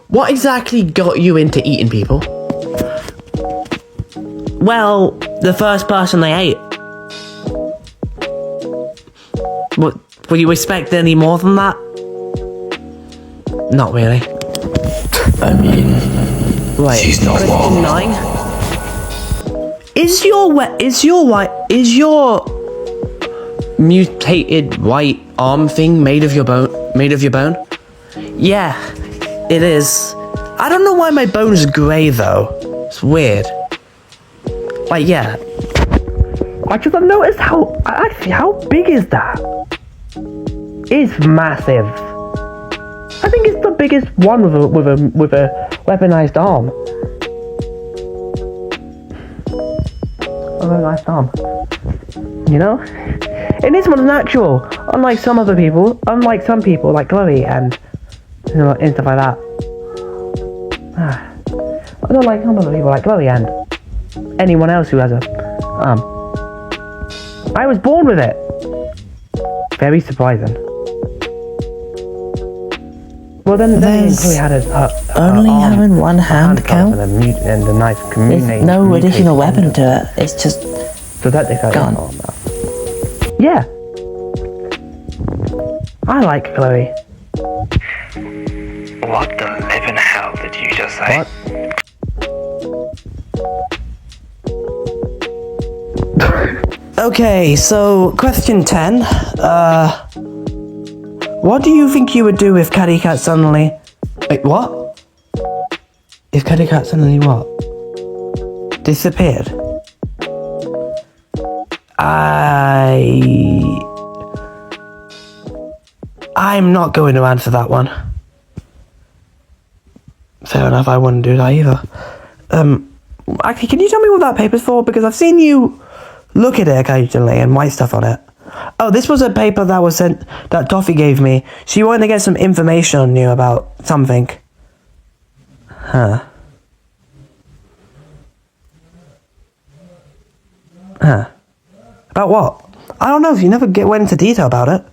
B: What exactly got you into eating people? Well, the first person they ate. What, would you expect any more than that? Not really.
F: I mean,
B: Wait,
F: she's not
B: question
F: wrong.
B: 9? Is your mutated white arm thing made of your bone? Yeah, it is. I don't know why my bone is grey though. It's weird. Like, yeah. I just noticed how big is that? It's massive. I think it's the biggest one with a weaponized arm. A weaponized arm. You know? And this one's natural. Unlike some people like Chloe and stuff like that. I don't like some other people like Chloe and anyone else who has a arm. I was born with it. Very surprising. Well, then Chloe had
G: Only having one hand count.
B: and the nice
G: There's no additional weapon to it. It's just
B: So that they got
G: gone.
B: Yeah. I like Chloe.
C: What the living hell did you just say?
B: What? Okay, so question 10. What do you think you would do if Caddy Cat suddenly... Wait, what? If Caddy Cat suddenly what? Disappeared? I'm not going to answer that one. Fair enough, I wouldn't do that either. Actually, can you tell me what that paper's for? Because I've seen you look at it occasionally and write stuff on it. Oh, this was a paper that was sent, that Toffee gave me. She wanted to get some information on you about something. Huh. About what? I don't know, if you never went into detail about it.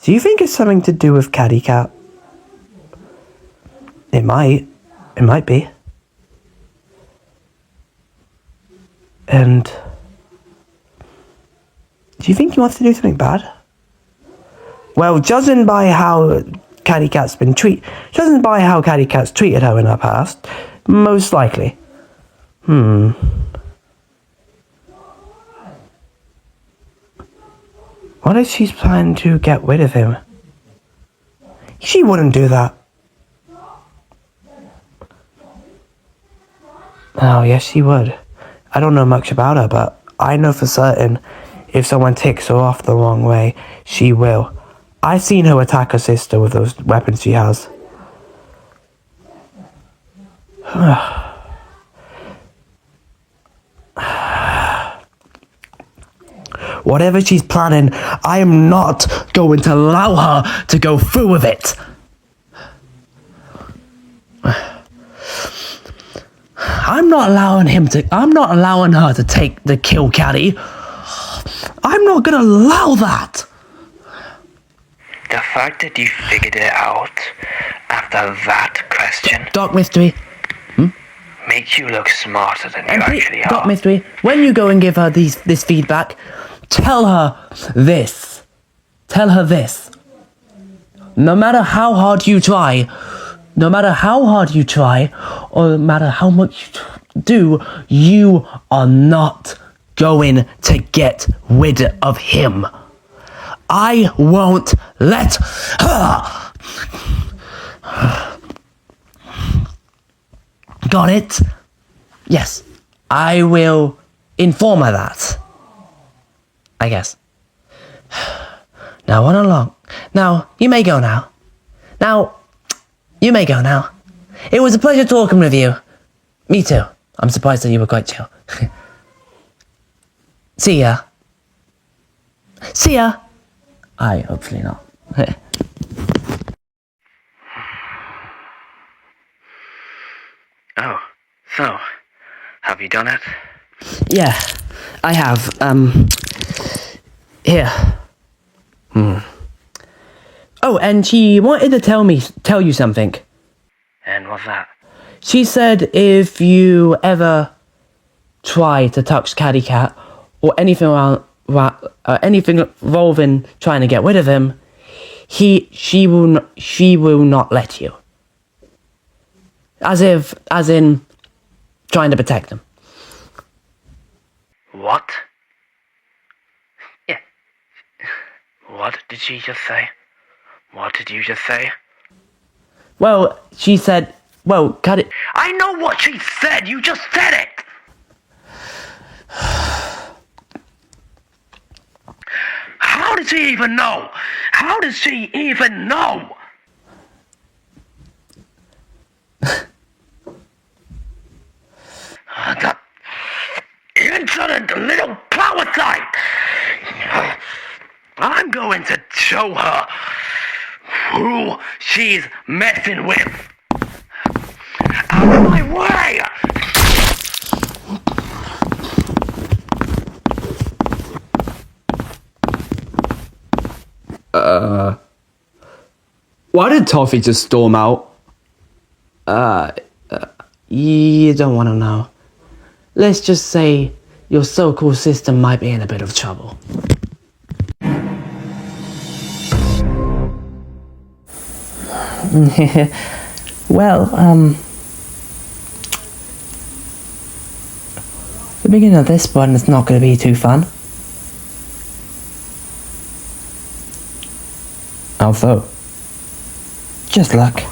B: Do you think it's something to do with Caddy Cat? It might. It might be. And do you think he wants to do something bad? Well, judging by how Caddy Cat's treated her in her past, most likely. What if she's planning to get rid of him? She wouldn't do that. Oh, yes, she would. I don't know much about her, but I know for certain if someone ticks her off the wrong way, she will. I've seen her attack her sister with those weapons she has. Whatever she's planning, I am not going to allow her to go through with it. I'm not allowing her to take the kill caddy. I'm not gonna allow that.
C: The fact that you figured it out after that question
B: Doc Mystery.
C: makes you look smarter than you actually are.
B: Doc Mystery, when you go and give her this feedback, tell her this. Tell her this. No matter how hard you try, or no matter how much you do, you are not going to get rid of him. I won't let her. Got it? Yes, I will inform her that. I guess. Now run along. Now, you may go now. It was a pleasure talking with you. Me too. I'm surprised that you were quite chill. See ya. Hopefully not.
C: Oh, so, have you done it?
B: Yeah, I have. Here. Oh, and she wanted to tell you something.
C: And what's that?
B: She said if you ever try to touch Caddy Cat or anything anything involving trying to get rid of him, she will not let you. As in trying to protect him.
C: What? Yeah. What did she just say? What did you just say?
B: Well, she said, Caddy...
C: I know what she said! You just said it! How did she even know? How does she even know? That insolent little parasite! I'm going to show her who she's messing with. Out of my way!
B: Why did Toffee just storm out? You don't want to know. Let's just say your so-called system might be in a bit of trouble.
G: Well, the beginning of this one is not going to be too fun. Although, just luck.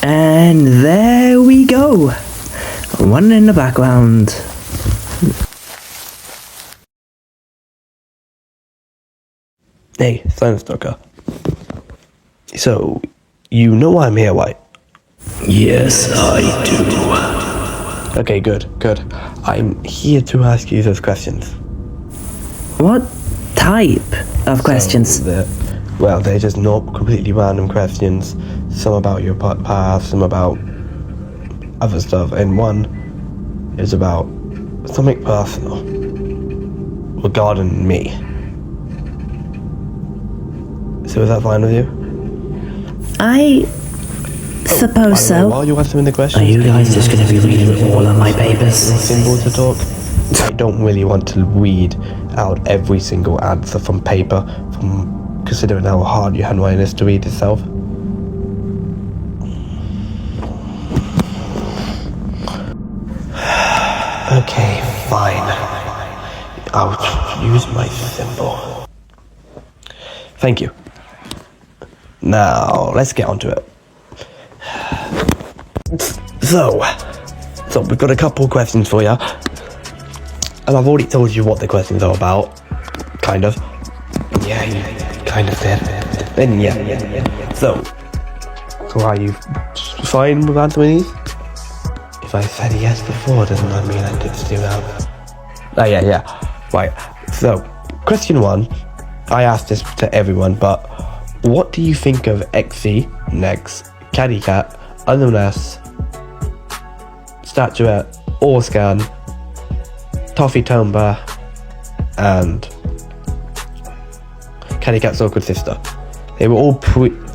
G: And there we go. One in the background.
F: Hey, Science Stalker. So, you know I'm here, right?
H: Yes, I do.
F: Okay, good. I'm here to ask you those questions.
G: What type of questions?
F: They're just not completely random questions. Some about your past, some about other stuff, and one is about something personal regarding me. So is that fine with you?
G: I suppose so.
F: While you answering the questions,
H: Are you guys just going to be reading all of my papers?
F: symbol to talk? I don't really want to read out every single answer from paper, from considering how hard your handwriting is to read itself. Okay, fine. I'll use my symbol. Thank you. Now, let's get on to it. So we've got a couple questions for you. And I've already told you what the questions are about. Kind of. Yeah, you kind of did. And yeah. So are you fine with answering these? If
B: If I said yes before, doesn't that mean I did still now? Oh, yeah. Right. So, question 1. I asked this to everyone, but what do you think of Exy, Nex, Caddy Cat, Unknown-S, Statuette, Orscan, Toffee Tomba, and Caddy Cat's awkward sister? They were all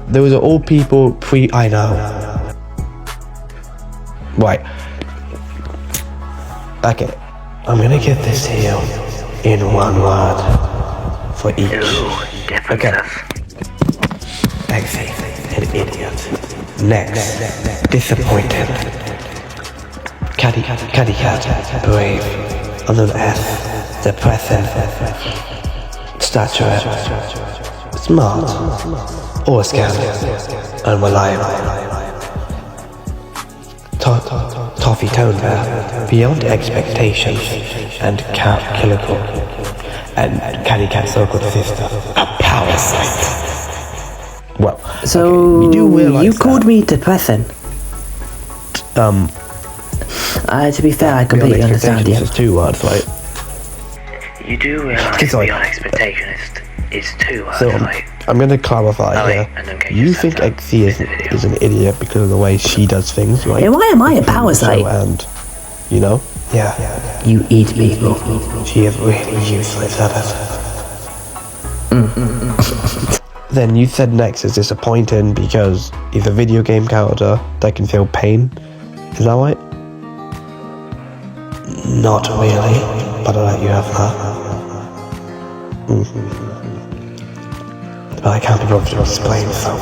B: those are all people I know. Right. Okay. I'm gonna give this to you in one word for each. Okay. Exy, an idiot. Next, disappointed. Caddy Cat, brave. Unknown-S, depressing. Statuette, smart. Orscan, unreliable. Toffee Tomba, beyond expectations, and calculable. And Caddy Cat's awkward sister, a parasite. Well,
G: So,
B: okay, you do realise
G: you called me depressing. To be fair, I completely understand you.
B: It's 2 words, right?
C: You do realise
B: Sorry.
C: beyond expectation is 2 words,
B: So
C: right?
B: I'm going to clarify
C: Oh,
B: here.
C: wait, and don't get
B: You
C: yourself
B: think
C: up
B: Exy
C: in the video.
B: is an idiot because of the way she does things, right?
G: And why am I a parasite?
B: And, you know? Yeah.
G: You eat people.
B: She is really useless at it. Then you said Nex is disappointing because he's a video game character that can feel pain. Is that right? Not really, but I'll let you have that. But I can't be bothered to explain, so...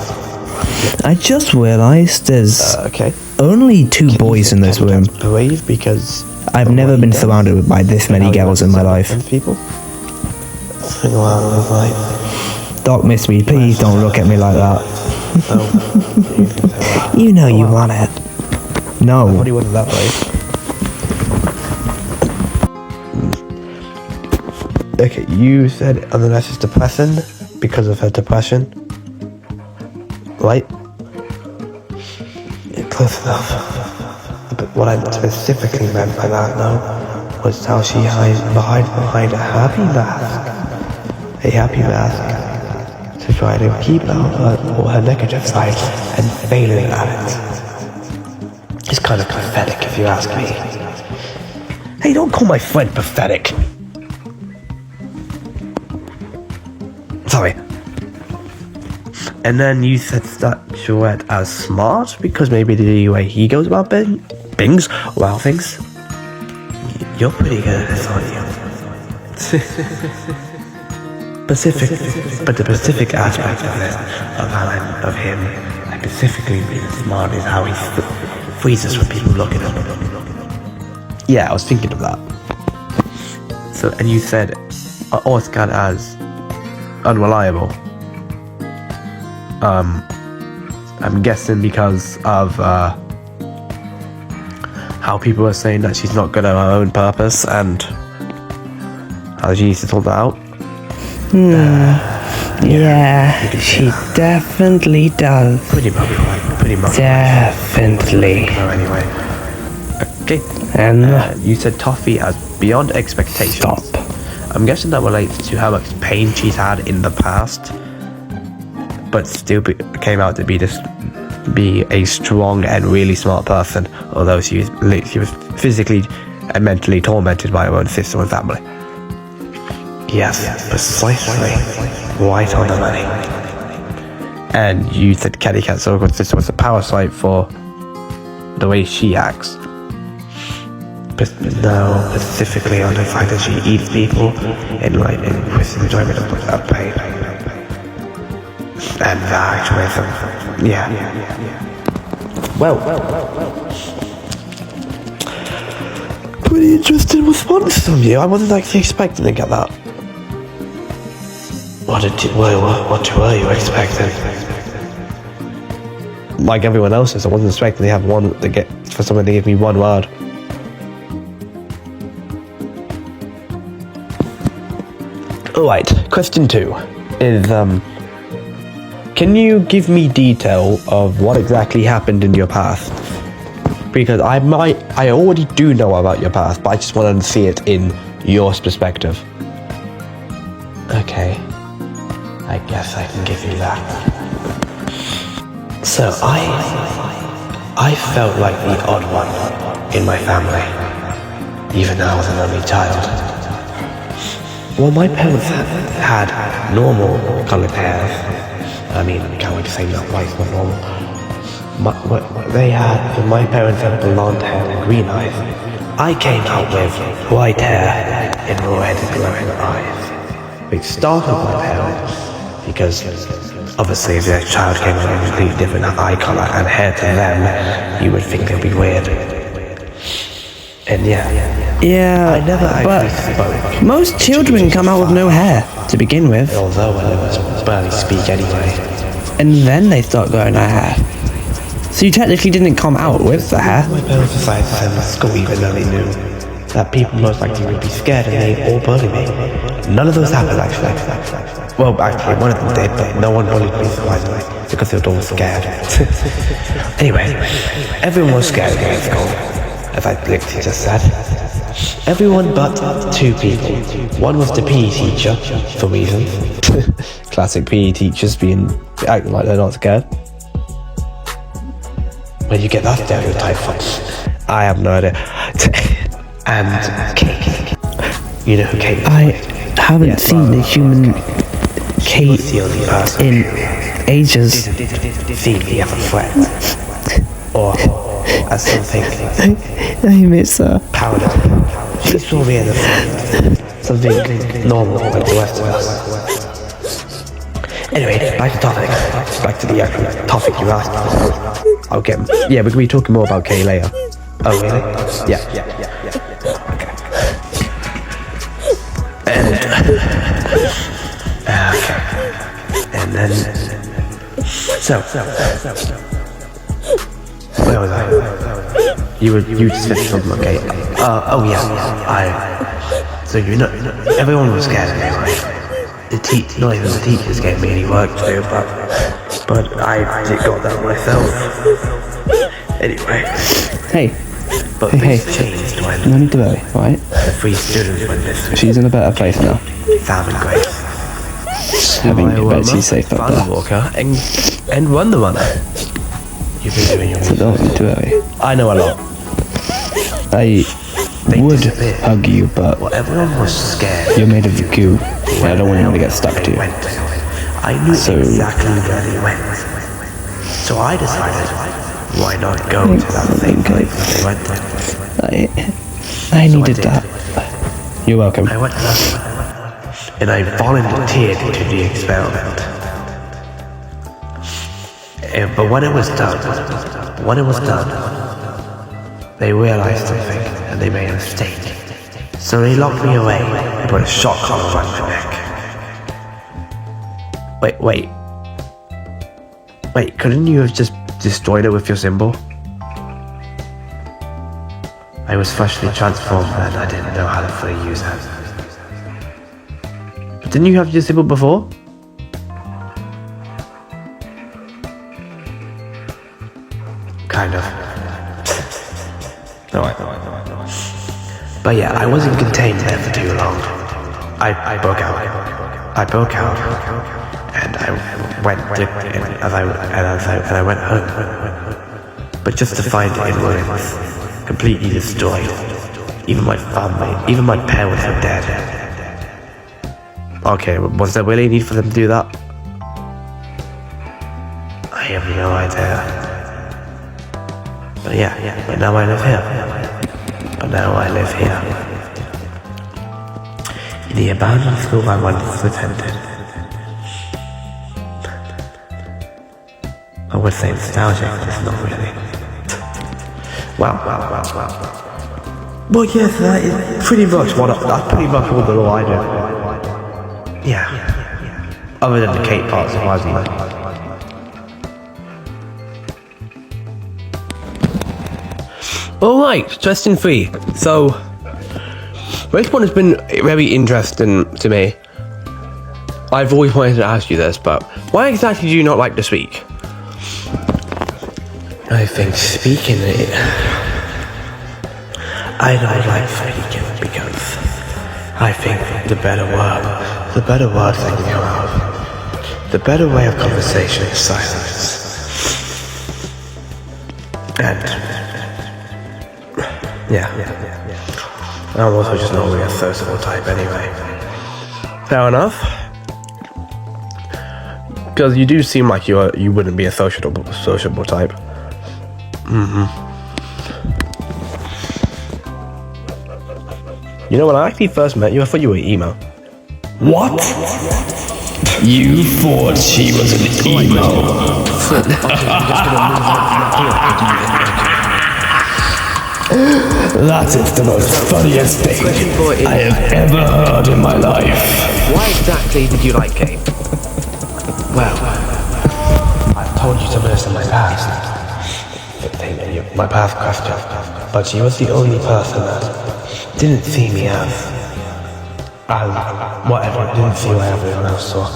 G: I just realised there's
B: Okay.
G: only 2 boys in this room.
B: Brave because...
G: I've never been surrounded by this many girls in my life.
B: People? Like,
G: Doc Miss Me, please don't look at me like that. You know you want it. No.
B: What do you want that way? Okay, you said Unknown-S is depressing because of her depression, right? Yeah, close enough. But what I specifically meant by that, though, was how she hides behind a happy mask. A happy mask to try to keep out all her negative side and failing at it. It's kind of pathetic if you ask me. Hey, don't call my friend pathetic. Sorry. And then you said Statuette as smart because maybe the way he goes about things. You're pretty good at this, aren't you? But the specific aspect of this, of him, specifically being smart, is how he freezes when people look at him. Yeah, I was thinking of that. So, and you said Orscan as unreliable. I'm guessing because of how people are saying that she's not good at her own purpose and how she needs to sort that out.
G: Yeah, she definitely does.
B: Pretty much.
G: Definitely.
B: No, anyway. Okay.
G: And
B: You said Toffee as beyond expectations.
G: stop.
B: I'm guessing that relates to how much pain she's had in the past, but still came out to be a strong and really smart person, although she was physically and mentally tormented by her own sister and family. Yes, precisely. Right on the money. And you said Caddy Cat's awkward sister was a parasite for the way she acts. No, specifically on the fact that she eats people with enjoyment of pain. And altruism. Yeah. Well. Pretty interesting response from you. I wasn't actually expecting to get that. What were you expecting? Like everyone else's, I wasn't expecting to have for someone to give me one word. Alright, question 2 is, can you give me detail of what exactly happened in your past? because I already do know about your past, but I just wanted to see it in your perspective. Okay, I guess I can give you that. So I felt like the odd one in my family, even though I was an only child. Well, my parents had normal coloured hair. I mean, I can't wait to say not white, but normal. My parents had blonde hair and green eyes. I came out with white hair and red glowing eyes. It startled my parents because obviously if their child came with a completely different eye colour and hair to them, you would think they'd be weird. And yeah, I never actually spoke.
G: Most children come out with no hair to begin with,
B: Although I never barely speak anyway.
G: and then they start growing their hair. So you technically didn't come out with the hair.
B: My parents decided to send me to school even though they knew that people most likely would be scared and they'd all bully me. None of those happened actually. Well, actually, one of them did, but no one bullied me surprisingly because they were all scared. Anyway, everyone was scared of me at school, as I literally just said. Everyone but 2 people. One was the PE teacher, for reasons. Classic PE teachers acting like they're not scared. Where do you get that stereotype from? I have no idea. And Kate. You know who Kate is?
G: I haven't seen a human Kate
B: the only person
G: in ages.
B: see me as a threat. Or as something
G: I miss her.
B: powerless. She saw me as a friend. Something normal like the rest of us. Anyway, back to topic. Back to the actual topic you asked. I'll get. Yeah, we're gonna be talking more about Kay later. Oh really? Yeah. Okay. And then. So. Where was I? You just said something, okay? Oh yeah. So you know, everyone was scared of me, right? Not even the teachers gave me any work to do, but I got that myself. Anyway.
G: Hey.
B: But
G: Hey.
B: things changed when
G: No need to worry, alright?
B: the 3 students went missing.
G: She's in a better place now.
B: Sam and Grace.
G: Having Betsy safe up there.
B: Walker and Wonder Runner. You've been doing your
G: So don't need to worry.
B: I know a lot.
G: I
B: They
G: would
B: disappeared.
G: hug you, but
B: Well, everyone was scared.
G: you're made of goo, and I don't want you to get stuck to you.
B: I knew
G: So-
B: exactly where they went. So I decided, why not go to that same place that they went to?
G: I needed that. You're welcome.
B: I went to that and I volunteered to the experiment. But when it was done, they realized something and they made a mistake. So they locked me away and put a shock collar around my neck. Wait, couldn't you have just destroyed it with your symbol? I was freshly transformed and I didn't know how to fully use it. But didn't you have your symbol before? Kind of. No. But yeah, I wasn't contained there for too long. I broke out. And I went and I went home. But just to find it in ruins, completely destroyed. Even my family, even my parents were dead. Okay, was there really a need for them to do that? I have no idea. But but now I live here. In the abandoned school I once attended. I would say nostalgic, but it's not really. Wow. Well, yes, that is pretty much that's pretty much all the law I do. Yeah. Other than the Kate part, surprisingly. Alright, question 3. So, this one has been very interesting to me. I've always wanted to ask you this, but why exactly do you not like to speak? I think speaking
C: I don't like speaking because I think the better word that can come out, the better way of conversation is silence. And yeah. I'm also just not really a sociable type anyway. Fair enough. Because you do seem like you wouldn't be a sociable type. You know, when I actually first met you, I thought you were emo.
F: What? You thought she was an emo? That is the most funniest thing I have ever heard in my life.
B: Why exactly did you like Kate?
C: Well, I've told you some of this in my past. My past question. But she was the only person that didn't see me as whatever, didn't see what everyone else saw.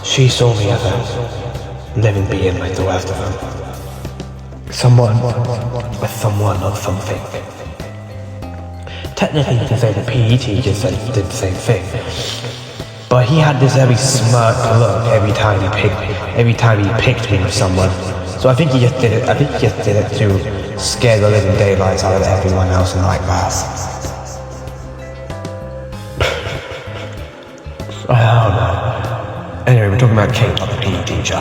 C: She saw me as a living being like the rest of them. Someone, not something. Technically, you can say the PE teacher did the same thing. But he had this very smirk look every time he picked me with someone. So I think he just did it to scare the living daylights out of everyone else in my class. I don't know. Anyway, we're talking about Kate, not the PE teacher.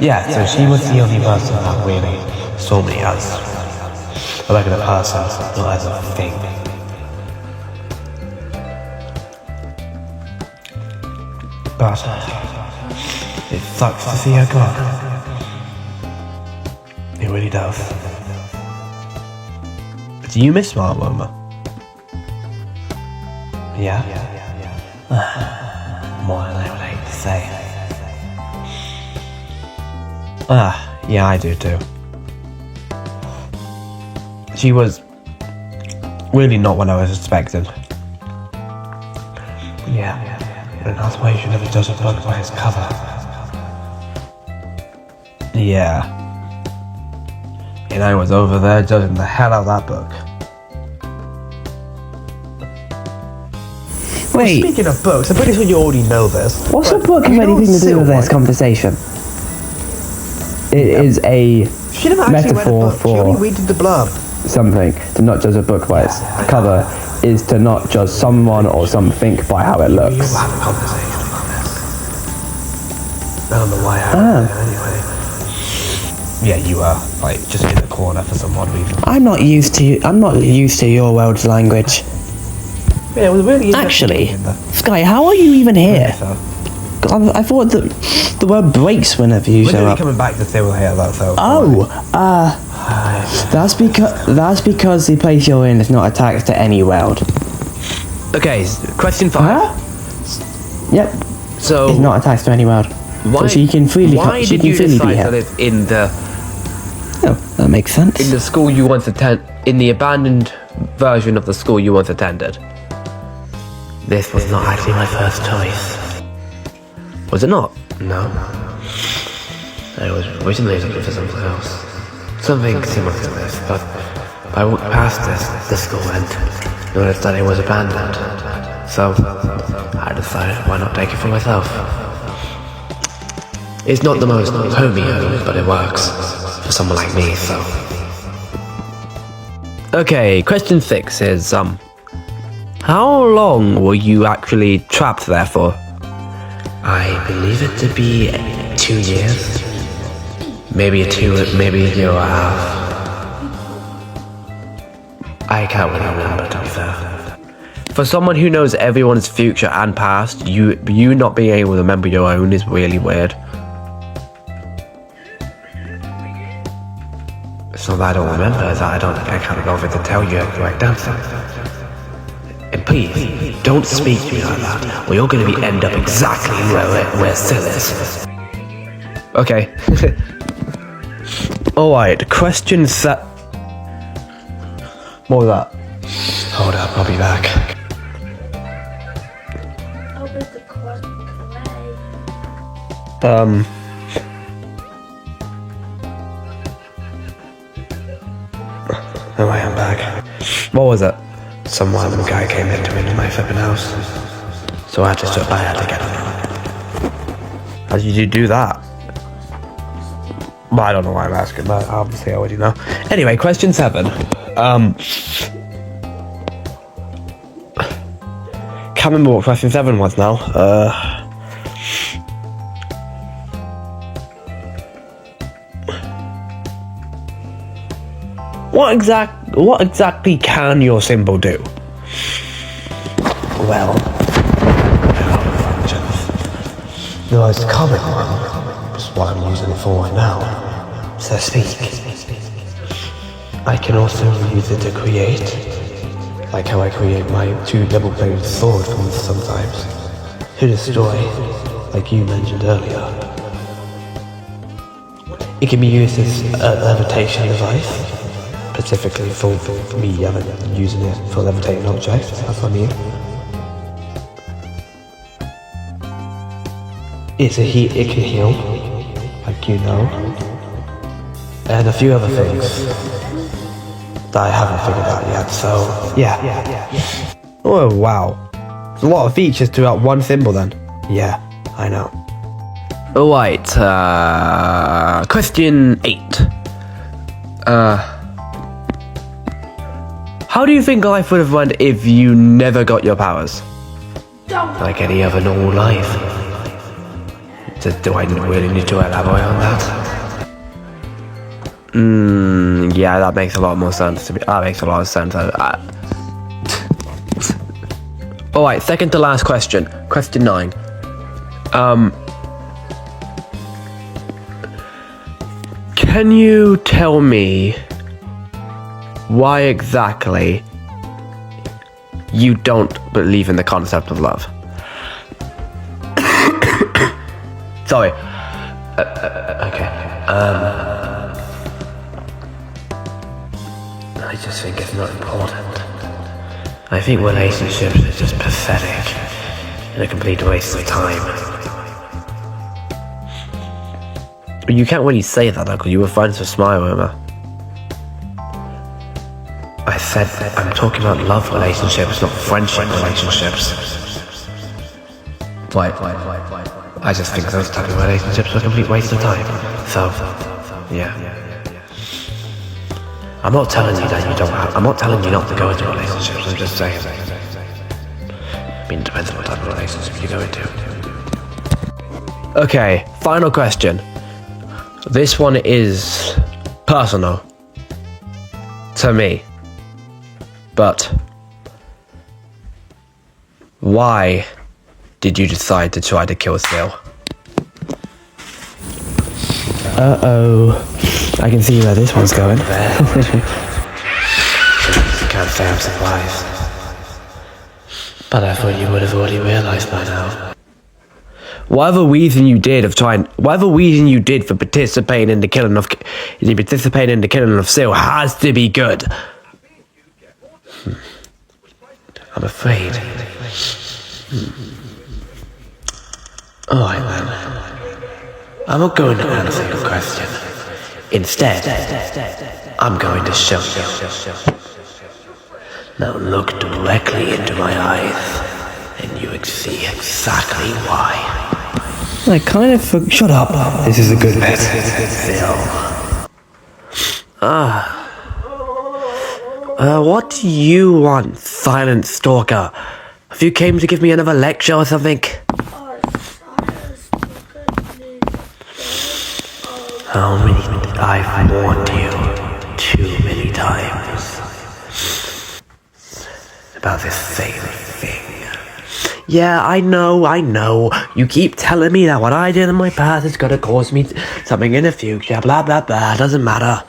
C: Yeah, so she was the only person that really saw me as a regular person, not as a thing. But it sucks to see her go. It really does. Do you miss Mama Woma? Yeah? More than I would hate to say. Yeah, I do too. She was really not what I was expecting. Yeah, and that's why you should never judge a book by its cover. Yeah. And I was over there judging the hell out of that book.
G: Wait,
C: Speaking of books, I'm pretty sure you already know this.
G: what's the
C: but
G: book have
C: you know
G: anything to do with this
C: Silverwood?
G: conversation? It is a
C: She never actually read a
G: metaphor
C: book. She only
G: for
C: read the blurb.
G: something. To not judge a book by its cover is to not judge someone or something by how it
C: We
G: looks.
C: will have a conversation on this. I don't know why I have it anyway. Yeah, you are like just in the corner for some odd reason.
G: I'm not used to your world's language.
C: Yeah, it was really
G: Actually, Sky, how are you even here? I thought that the word breaks whenever you
C: We're
G: show
C: gonna be
G: up.
C: coming back to Cyril here though, so.
G: That's because the place you're in is not attached to any world.
B: Okay, question 5.
G: Huh? Yep,
B: So
G: it's not attached to any world.
B: why,
G: So she can freely
B: why
G: she
B: did
G: can
B: you
G: freely be
B: decide
G: here.
B: to live in
G: Oh, that makes sense.
B: the school you once in the abandoned version of the school you once attended?
C: This was not actually my first choice.
B: Was it not?
C: No. I was originally looking for something else. Something similar to this, but I walked past the school and noticed that it was abandoned. So I decided why not take it for myself. It's not the most homey home, but it works for someone like me, so.
B: Okay, question 6 is how long were you actually trapped there for?
C: I believe it to be 2 years. Maybe a year and a half. I can't really remember, to be fair.
B: For someone who knows everyone's future and past, you not being able to remember your own is really weird.
C: It's not that I don't remember, it's that I can't bother to tell you the correct answer. And please, don't speak to me like that, or you're going to end up exactly where Sil is.
B: Okay. Alright, question set. What was that?
C: Hold up, I'll be back.
E: Oh, there's the cosmic ray.
C: Oh, I am back.
B: What was it?
F: Some random guy came into my flipping house. So I had to get him.
B: How did you do that? Well, I don't know why I'm asking that. Obviously, I already know. Anyway, question 7. Can't remember what question 7 was now. What exactly can your symbol do?
F: Well, the most common one is what I'm using it for right now, so to speak. I can also use it to create, like how I create my 2 double-bladed sword from sometimes, to destroy, like you mentioned earlier. It can be used as a levitation device, specifically for me using it for levitating objects, that's what I mean. It can heal, like you know, and a few other things that I haven't figured out yet, so yeah.
B: Oh, wow. There's a lot of features to that one symbol then.
F: Yeah, I know.
B: Alright, question 8. How do you think life would have went if you never got your powers?
F: Like any other normal life. Do I really need to elaborate on that?
B: Yeah, that makes a lot more sense to me. That makes a lot of sense. Alright, second to last question. Question 9. Can you tell me why exactly you don't believe in the concept of love? Sorry.
F: Okay. I just think it's not important. I think relationships are just pathetic and a complete waste of time.
B: You can't really say that, Uncle. You were friends with Smile, remember?
F: I said that I'm talking about love relationships, not friendship relationships.
B: Right.
F: I just think those type of relationships are a complete waste of time. So, yeah. I'm not telling you that you don't have... I'm not telling you not to go into relationships, I'm just saying. I mean, it depends on what type of relationship you go into.
B: Okay, final question. This one is personal to me. But why did you decide to try to kill Sil?
G: Uh-oh. I can see where this one's going.
F: Can't say I'm surprised. But I thought you would have already realized by now.
B: Whatever reason you did for participating in the killing of Sil has to be good.
F: I'm afraid. Alright then. I'm not going to answer your question. Instead, I'm going to show you. Now look directly into my eyes, and you will see exactly why.
G: I kind of shut up.
F: This is a good bit.
B: What do you want, silent stalker? Have you came to give me another lecture or something?
F: How many? I've warned you too many times about this same thing.
B: Yeah, I know. You keep telling me that what I did in my past is gonna cause me something in the future, blah, blah, blah, doesn't matter.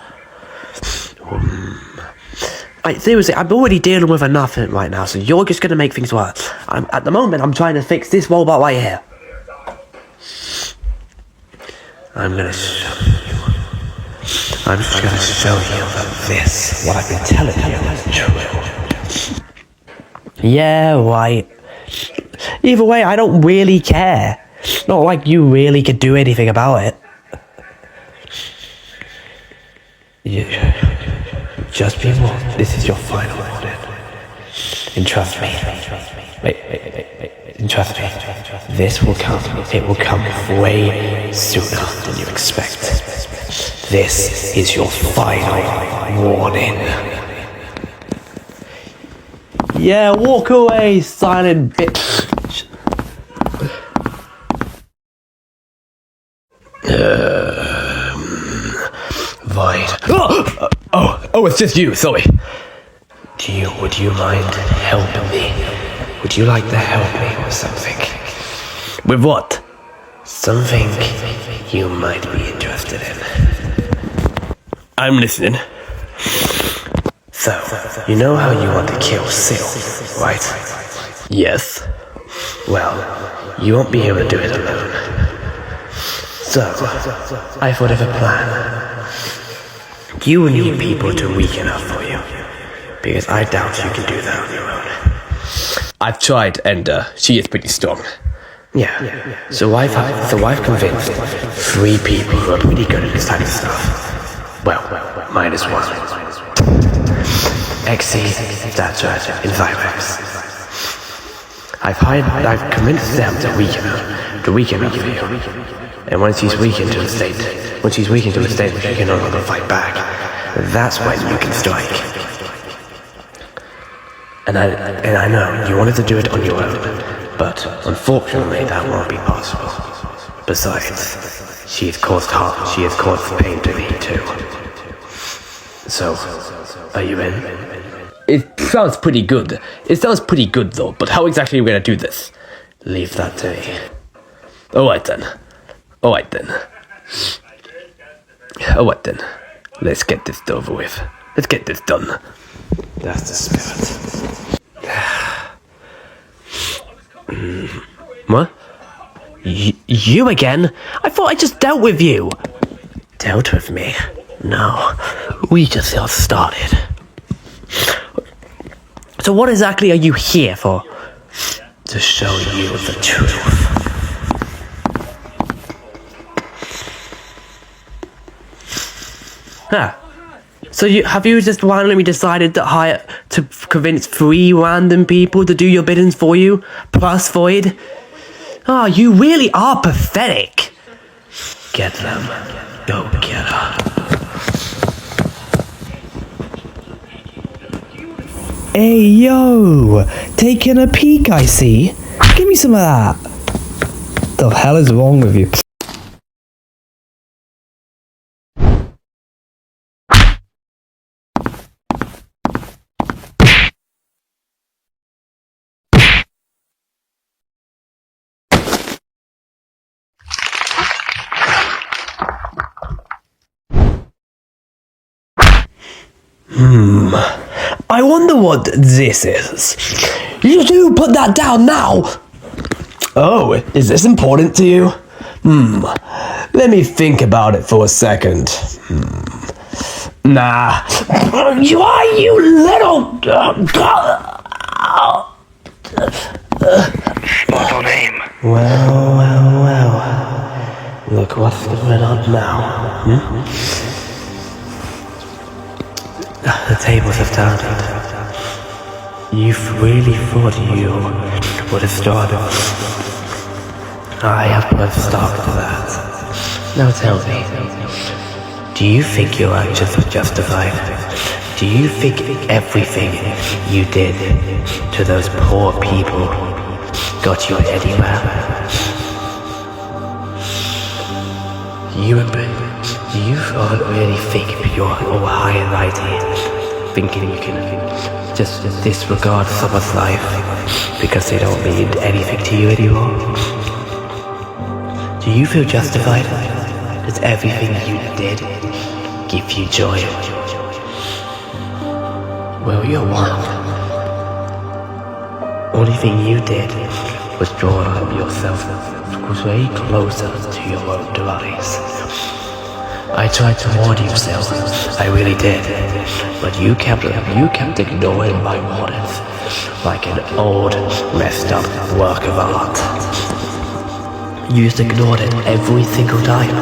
B: Seriously, I'm already dealing with enough right now, so you're just gonna make things worse. At the moment, I'm trying to fix this robot right here.
F: I'm gonna show you. I'm just gonna show you that this, what I've been telling you, is true.
B: Yeah, right. Either way, I don't really care. Not like you really could do anything about it.
F: Just be warned, this is your final warning. And trust me. Wait. And trust me. This will come. It will come way sooner than you expect. This is your final warning.
B: Yeah, walk away, silent bitch.
F: Void. Oh, it's just you, sorry. Would you mind helping me? Would you like to help me with something? With what? Something you might be interested in. I'm listening. So, you know how you want to kill Sil, right? Yes. Well, you won't be able to do it alone. So, I thought of a plan. You need people to weak enough for you, because I doubt you can do that on your own. I've tried, and she is pretty strong. Yeah. So I've convinced 3 people who are pretty good at this type of stuff. Well, minus 1. Exceed, Thatcher, and Zyrex. I've convinced them to weaken up for you. And once he's weakened to a state where he can no longer fight back, that's when you can strike. And I know you wanted to do it on your own, but unfortunately that won't be possible. Besides, she has caused pain to me too. So, are you in? It sounds pretty good. It sounds pretty good though, but how exactly are we gonna do this? Leave that to me. Alright then. Let's get this over with. Let's get this done. That's the spirit. What? You again? I thought I just dealt with you. Dealt with me? No. We just got started. So what exactly are you here for? To show you the truth. Huh. So have you just randomly decided to convince 3 random people to do your biddings for you, plus Void? Oh, you really are pathetic. Get them. Go get her.
A: Hey, yo! Taking a peek, I see. Give me some of that. The hell is wrong with you?
F: I wonder what this is. You do put that down now! Oh, is this important to you? Let me think about it for a second. Nah. You little...
C: What's your name?
F: Well. Look what's going on now. The tables have turned. You've really thought you would have started. I have put a stop to that. Now tell me, do you think your actions were justified? Do you think everything you did to those poor people got you anywhere? Do you really think you're all high and mighty, thinking you can just disregard someone's life because they don't mean anything to you anymore? Do you feel justified? Does everything you did give you joy? Well, you're wrong. Only thing you did was draw yourself way closer to your own demise. I tried to warn you, Sil. I really did. But you kept ignoring my warnings like an old, messed up work of art. You just ignored it every single time.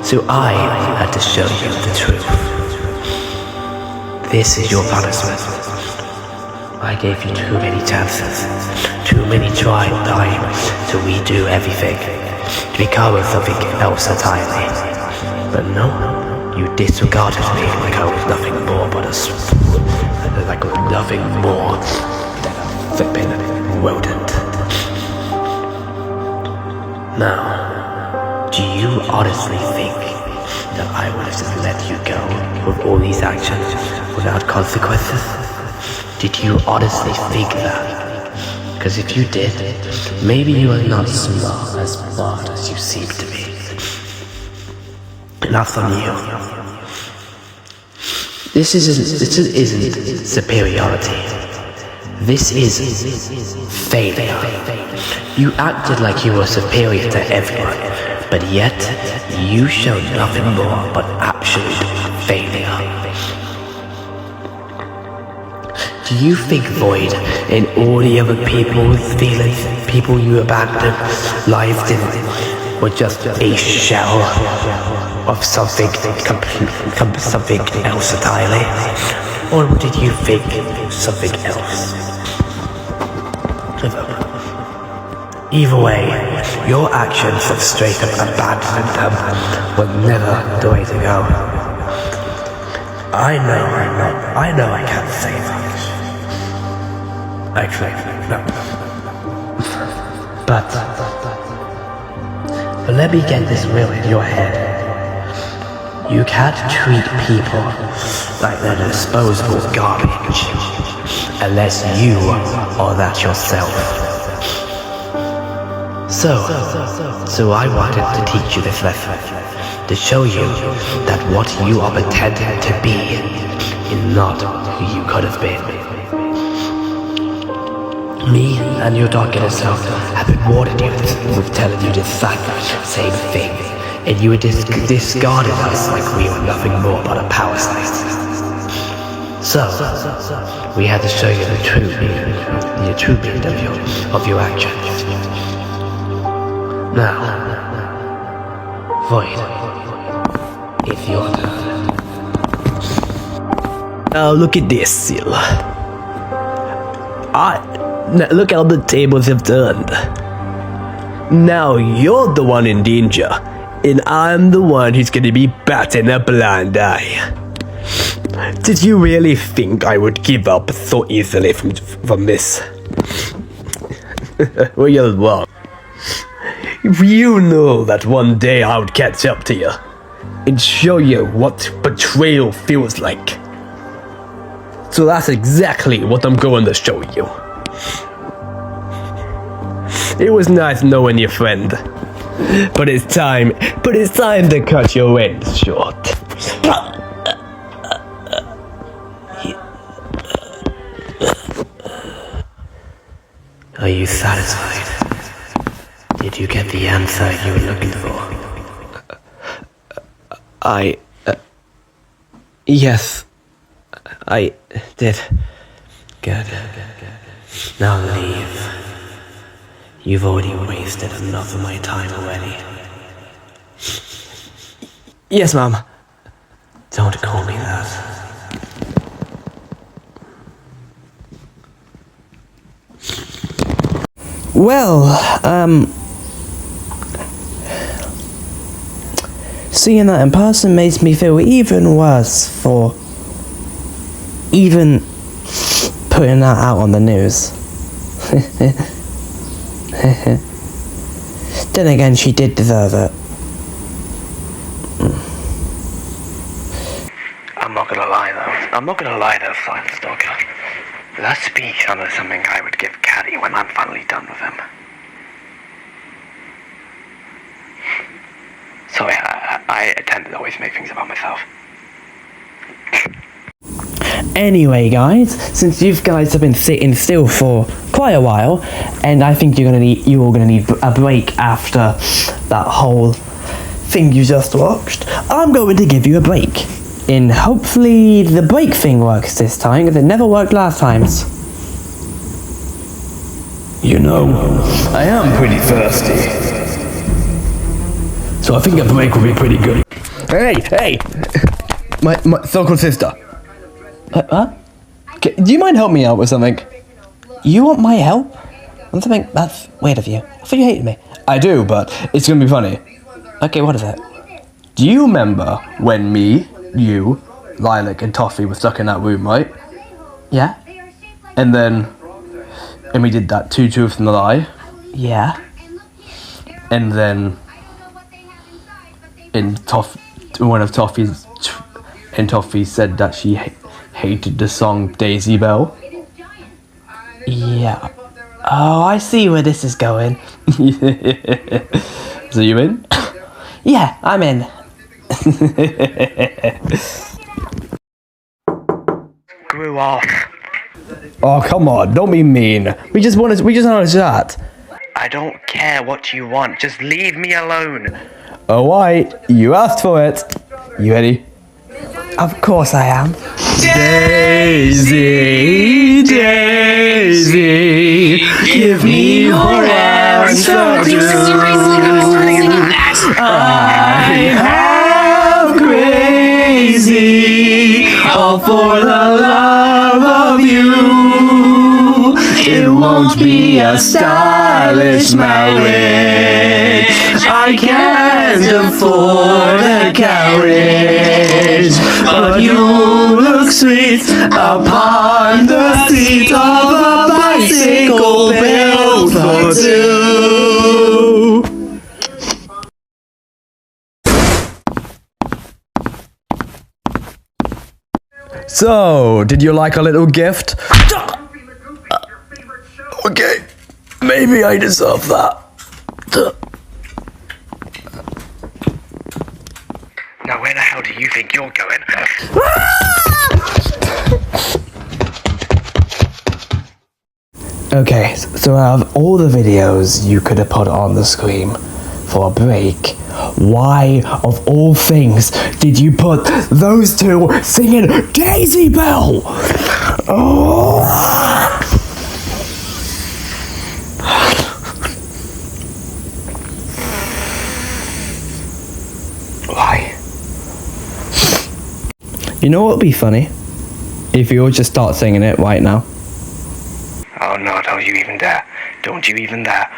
F: So I had to show you the truth. This is your punishment.
C: I gave you too many chances, too many times to redo everything, to become something else entirely. But no, you disregarded me like I was nothing more but nothing more than a flipping rodent. Now, do you honestly think that I would have just let you go with all these actions without consequences? Did you honestly think that? Because if you did, maybe you are not as smart as you seem to be. And that's on you. This isn't superiority. This is failure. You acted like you were superior to everyone, but yet you showed nothing more but absolute failure. Do you think Void and all the other people's feelings, people you abandoned, lives in, were just a shell of something else entirely? Or did you think something else? Either way, your actions of straight up abandoning them were never the way to go. I know I can't say much. Actually, no. But let me get this real in your head. You can't treat people like they're disposable garbage unless you are that yourself. So I wanted to teach you this lesson, to show you that what you are pretending to be is not who you could have been. Me and your dark inner self have been warning you with telling you the exact same thing, and you discarded us like we were nothing more but a parasite. So, we had to show you the true meaning of your actions. Now, Void, it's your turn.
F: Now look at this, Seal. Now look how the tables have turned. Now you're the one in danger, and I'm the one who's gonna be batting a blind eye. Did you really think I would give up so easily from this? Well, you're wrong. You know that one day I would catch up to you and show you what betrayal feels like. So that's exactly what I'm going to show you. It was nice knowing your friend, but it's time to cut your ends short.
C: Are you satisfied? Did you get the answer you were looking for?
F: Yes, I did.
C: Good. Now leave. You've already wasted enough of my time already.
F: Yes, Mom.
C: Don't call me that.
A: Well, seeing that in person makes me feel even worse for even putting that out on the news. Then again, she did deserve it.
C: I'm not gonna lie though, Silent Stalker. That speech sounded something I would give Caddy when I'm finally done with him. Sorry, I tend to always make things about myself.
A: Anyway, guys, since you guys have been sitting still for quite a while, and I think you're all gonna need a break after that whole thing you just watched, I'm going to give you a break. And hopefully the break thing works this time, because it never worked last times.
F: You know, I am pretty thirsty. So I think a break will be pretty good. Hey! My so-called sister.
A: What?
B: Okay, do you mind helping me out with something?
D: You want my help? On something that's weird of you. I thought you hated me.
B: I do, but it's gonna be funny.
D: Okay, what is it?
B: Do you remember when me, you, Lilac, and Toffee were stuck in that room, right?
D: Yeah?
B: And we did that 2 truths and a lie.
D: Yeah.
B: And then one of Toffee said that she hated the song Daisy Bell.
D: Yeah. Oh, I see where this is going.
B: So you in?
D: Yeah, I'm in.
C: Screw off.
B: Oh, come on, don't be mean. We just want to chat.
C: I don't care what you want. Just leave me alone.
B: Alright, you asked for it. You ready?
D: Of course I am.
F: Daisy, Daisy, give me your answer to. I'm crazy, all for the love of you. It won't be a stylish marriage. I can't afford a carriage, but you look sweet upon the seat of a bicycle built for two.
B: So, did you like a little gift? Okay, maybe I deserve that.
C: Now where the hell do you think you're going?
A: Okay, so out of all the videos you could have put on the screen for a break, why, of all things, did you put those two singing Daisy Bell? Oh. Why? You know what would be funny? If you all just start singing it right now.
C: Oh no, don't you even dare. Don't you even dare.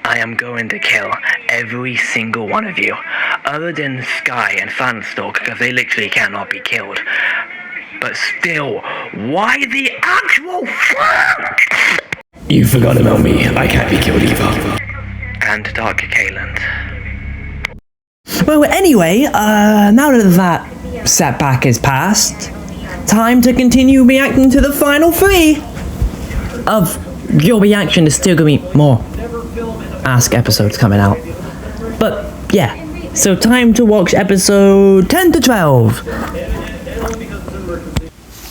C: I am going to kill every single one of you, other than Sky and Fanstalk, because they literally cannot be killed. But still, why the actual fuck?
F: You forgot about me. I can't be killed either.
C: And Dark Kaeland.
A: Well, anyway, now that that setback is past, time to continue reacting to the final 3 of your reaction. Is still gonna be more Ask episodes coming out. But, yeah. So, time to watch episode 10 to 12.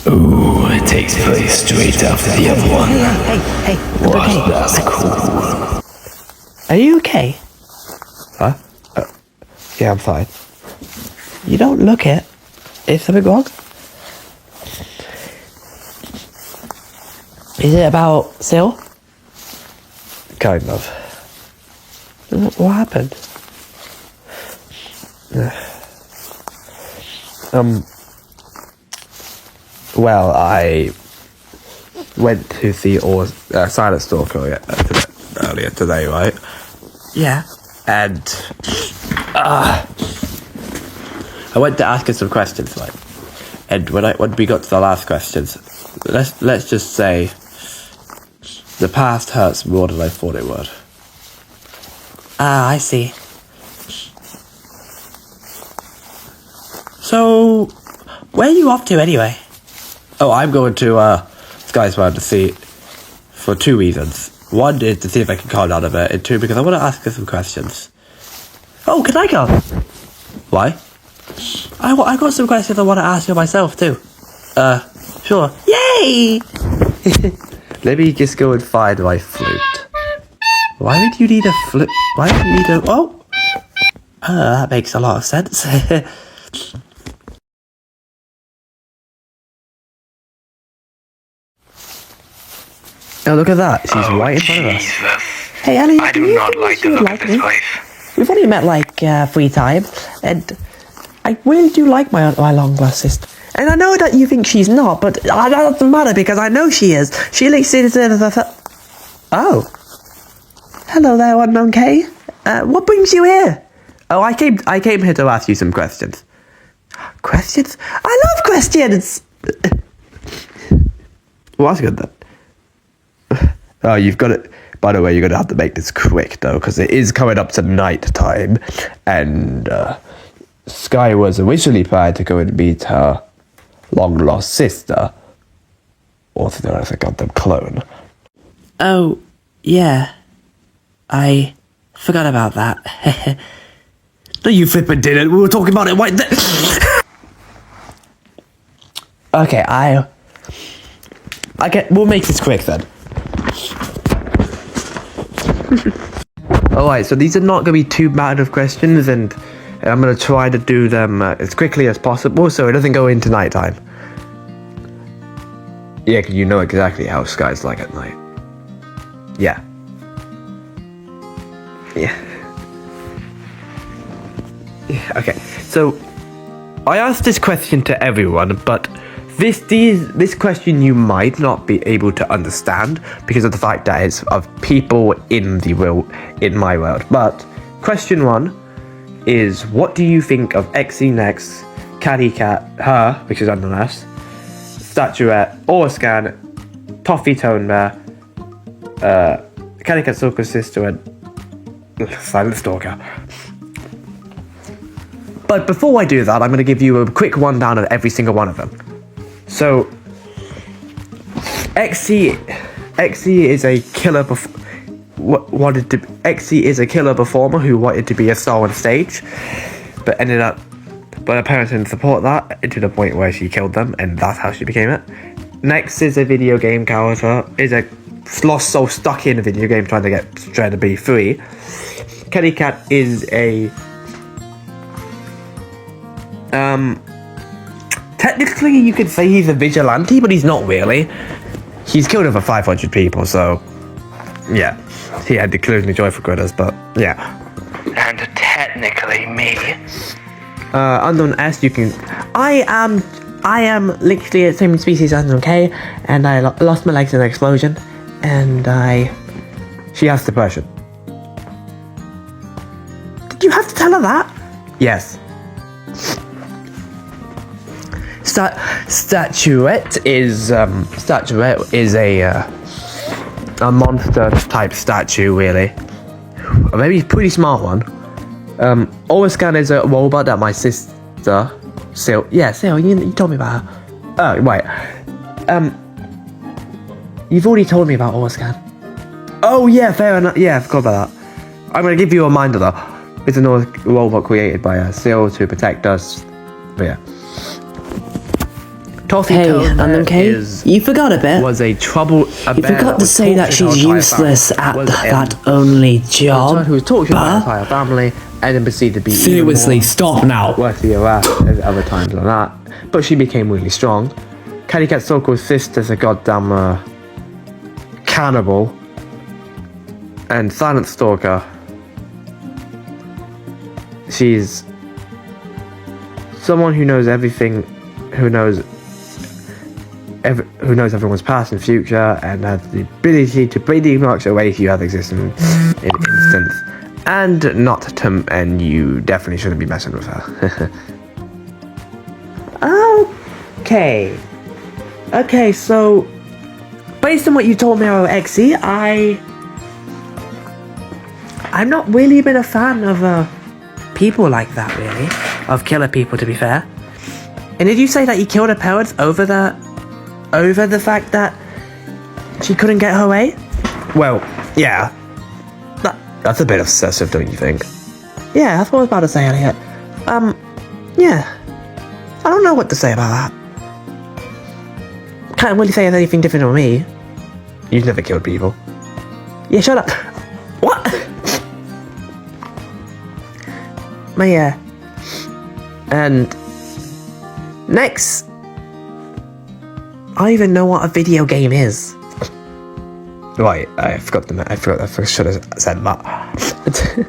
F: Ooh, it takes place straight after the other one.
A: Hey,
F: Wow, that's cool.
A: are you okay?
B: Huh? Yeah, I'm fine.
A: You don't look it. Is something wrong? Is it about Sil?
B: Kind of.
A: What happened?
B: Well, I went to see Silent Stalker earlier today, right?
A: Yeah.
B: And I went to ask her some questions, right? And when we got to the last questions, let's just say the past hurts more than I thought it would.
A: Ah, I see.
B: So, where are you off to anyway? Oh, I'm going to Sky's World to see for 2 reasons. One is to see if I can calm down a bit, and 2 because I want to ask her some questions.
A: Oh, can I come?
B: Why? I got some questions I want to ask you myself too. Sure. Yay! Let me just go and find my flute. Why would you need a flute? Why would you need a... Oh! That makes a lot of sense. Oh, look at that. She's right in front of us.
C: Jesus.
B: Hey, Ellie,
C: I do not like the look of this place.
B: We've only met like 3 times, and I really do like my long lost sister. And I know that you think she's not, but that doesn't matter because I know she is. She likes it. Oh, hello there, unknown K. What brings you here? Oh, I came here to ask you some questions. Questions? I love questions. Well, that's good then. Oh, you've got it. By the way, you're going to have to make this quick, though, because it is coming up to night time. And Sky was originally planned to go and meet her long-lost sister. Also known as a goddamn clone. Oh, yeah. I forgot about that. No, you flippin' didn't. We were talking about it right there. Okay, we'll make this quick, then. Alright, so these are not going to be too bad of questions, and I'm going to try to do them as quickly as possible so it doesn't go into nighttime. Yeah, because you know exactly how Sky's like at night. Yeah. Okay, so I asked this question to everyone, but this question you might not be able to understand because of the fact that it's of people in my world. But question 1 is, what do you think of Exy Next, Catty Cat, her, which is unknown as, Statuette, Orscan, Toffee Tone Bear, Catty Cat Stalker's sister, and Silent Stalker. But before I do that, I'm going to give you a quick rundown of every single one of them. So, Exy is a killer. Exy is a killer performer who wanted to be a star on stage, but her parents didn't support that to the point where she killed them, and that's how she became it. Next is a video game character. Is a lost soul stuck in a video game trying to be free. Kitty Cat is a technically, you could say he's a vigilante, but he's not really. He's killed over 500 people, so yeah. He had declared joyful critters, but yeah.
C: And technically me.
B: Unknown S, you can. I am literally the same species as Unknown K, and I lost my legs in an explosion, and she has depression. Did you have to tell her that? Yes. Statuette is a monster type statue, really. Or maybe a pretty smart one. Orscan is a robot that my sister Sil, you told me about her. Oh, right. You've already told me about Orscan. Oh yeah, fair enough. Yeah, I forgot about that. I'm gonna give you a reminder though. It's a robot created by Sil to protect us. But yeah.
G: Hey, Unknown K, you forgot a bit.
B: Was a trouble.
G: You forgot to say that she's useless at that only job.
B: Who was tortured by her entire family and then proceeded to be
G: seriously, stop now.
B: Worthy of wrath as other times like that. But she became really strong. Catty Cat Stalker's sister's a goddamn cannibal. And Silent Stalker, she's someone who knows everything, who knows everyone's past and future, and has the ability to pretty much erase you as existing in instance, and you definitely shouldn't be messing with her. Okay, so based on what you told me about Exy, I'm not really been a fan of people like that, really, of killer people, to be fair. And did you say that you killed her parents over the fact that she couldn't get her way? Well, yeah. That's a bit obsessive, don't you think? Yeah, that's what I was about to say, Elliot. Yeah. I don't know what to say about that. Can't really say anything different from me. You've never killed people. Yeah, shut up. What? But yeah. And next, I don't even know what a video game is. Right, I should have said that.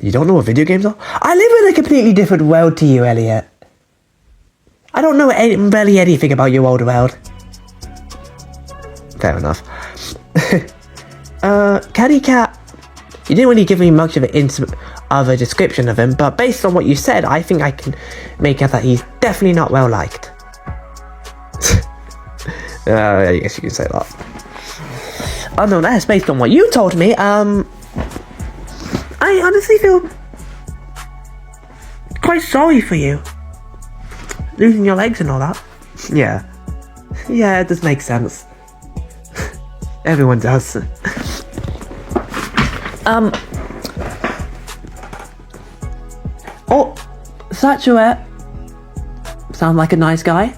B: You don't know what video games are? I live in a completely different world to you, Elliot. I don't know barely anything about your old world. Fair enough. Caddy Cat, you didn't really give me much of a description of him, but based on what you said, I think I can make out that he's definitely not well liked. I guess you can say that. Nonetheless, based on what you told me, I honestly feel quite sorry for you. Losing your legs and all that. Yeah. Yeah, it does make sense. Everyone does. Oh, Statuette. Sound like a nice guy?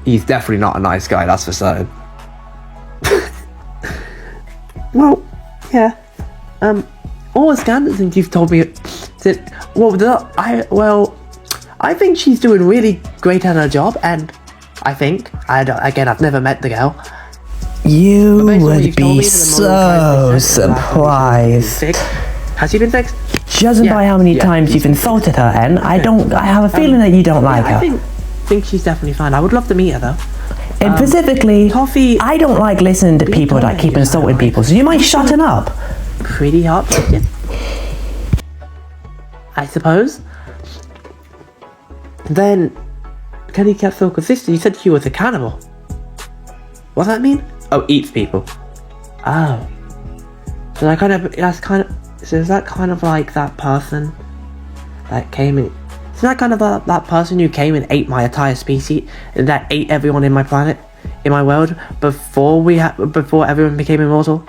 B: He's definitely not a nice guy, that's for certain. Well, yeah. All the scandals things you've told me that, I think she's doing really great at her job, and I think, I've never met the girl.
G: You would be so surprised.
B: Has she been fixed?
G: Judging by how many times you've insulted her, and I have a feeling that you don't like her.
B: I think she's definitely fine. I would love to meet her though.
G: And specifically,
B: Toffee,
G: I don't like listening to people that keep insulting people, so you mind shutting up?
B: Pretty heartbroken, I suppose. Then, Caddy Cat so consistent, you said she was a cannibal. What does that mean? Oh, eats people. Oh. So is that kind of like that person that came in? Is that kind of that person who came and ate my entire species, that ate everyone in my planet, in my world, before everyone became immortal?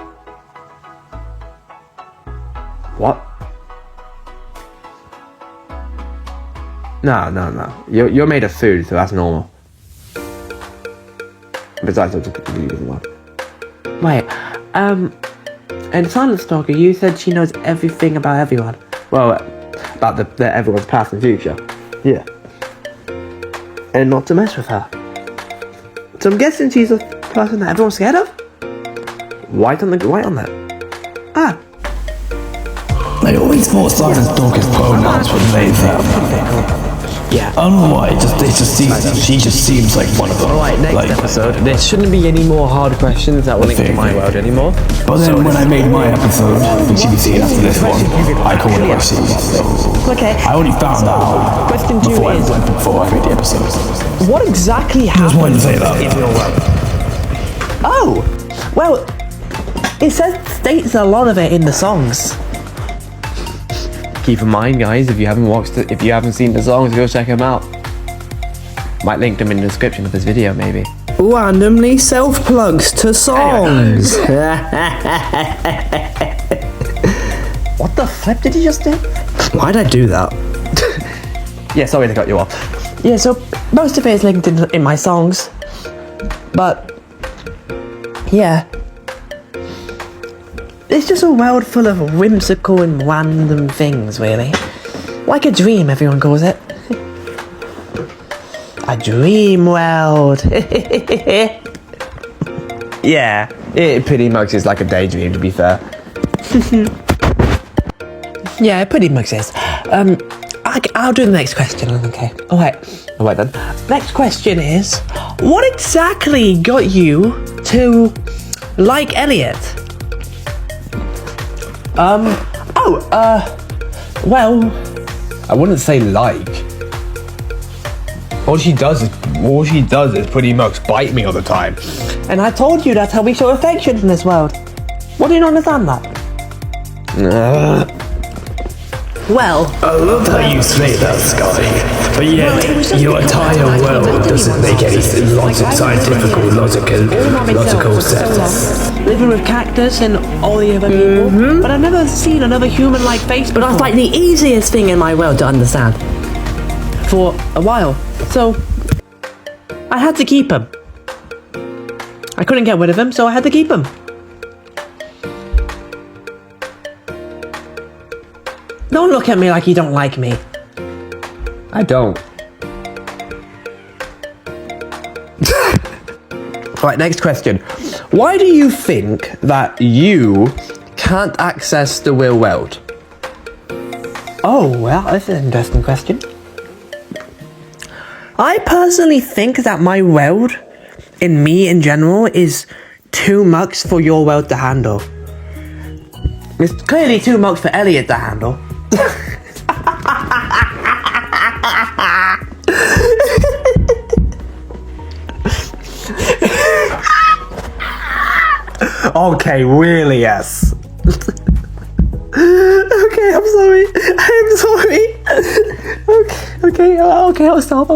B: What? No. You're made of food, so that's normal. Besides, that's a completely different one. Wait, and Silent Stalker, you said she knows everything about everyone. Well, about everyone's past and future. Yeah. And not to mess with her. So I'm guessing she's a person that everyone's scared of? White on that. Ah.
F: I always thought Silent Stalker's pronouns were they, them.
B: Yeah.
F: I don't know why, she just seems like one of them.
B: Alright, next episode, there shouldn't be any more hard questions that will link to my world anymore.
F: But then when I made my episode, which you can see after this one, I called it RC.
B: Okay.
F: I only found out
B: Question 2
F: before
B: is,
F: I made the episode.
B: what exactly happened
F: wanted to say that.
B: in your world? Oh! Well, it states a lot of it in the songs. Keep in mind, guys, if you haven't seen the songs, go check them out. Might link them in the description of this video, maybe.
G: Randomly self-plugs to songs.
B: What the flip did you just do?
G: Why'd I do that?
B: Yeah, sorry to cut you off. Yeah, so most of it is linked in my songs. But, yeah. It's just a world full of whimsical and random things, really. Like a dream, everyone calls it. A dream world. Yeah, it pretty much is like a daydream, to be fair. Yeah, it pretty much is. I'll do the next question, okay? Alright then. Next question is, what exactly got you to like Elliot? Well,
I: I wouldn't say like. All she does is pretty much bite me all the time.
B: and I told you that's how we show affection in this world. What do you not understand that? Well,
F: I love how you say that, Scotty. But yet, your entire world doesn't make any scientific or logical sense.
B: living with cactus and all the other people, but I've never seen another human-like face before. But that's like the easiest thing in my world to understand. For a while. So, I had to keep him. I couldn't get rid of him, so I had to keep him. Don't look at me like you don't like me.
I: I don't.
B: Right, next question. Why do you think that you can't access the real world? Oh, well, that's an interesting question. I personally think that my world, in me in general, is too much for your world to handle. It's clearly too much for Elliot to handle. Okay, really, yes. Okay, I'm sorry. I'm sorry. Okay, I'll stop.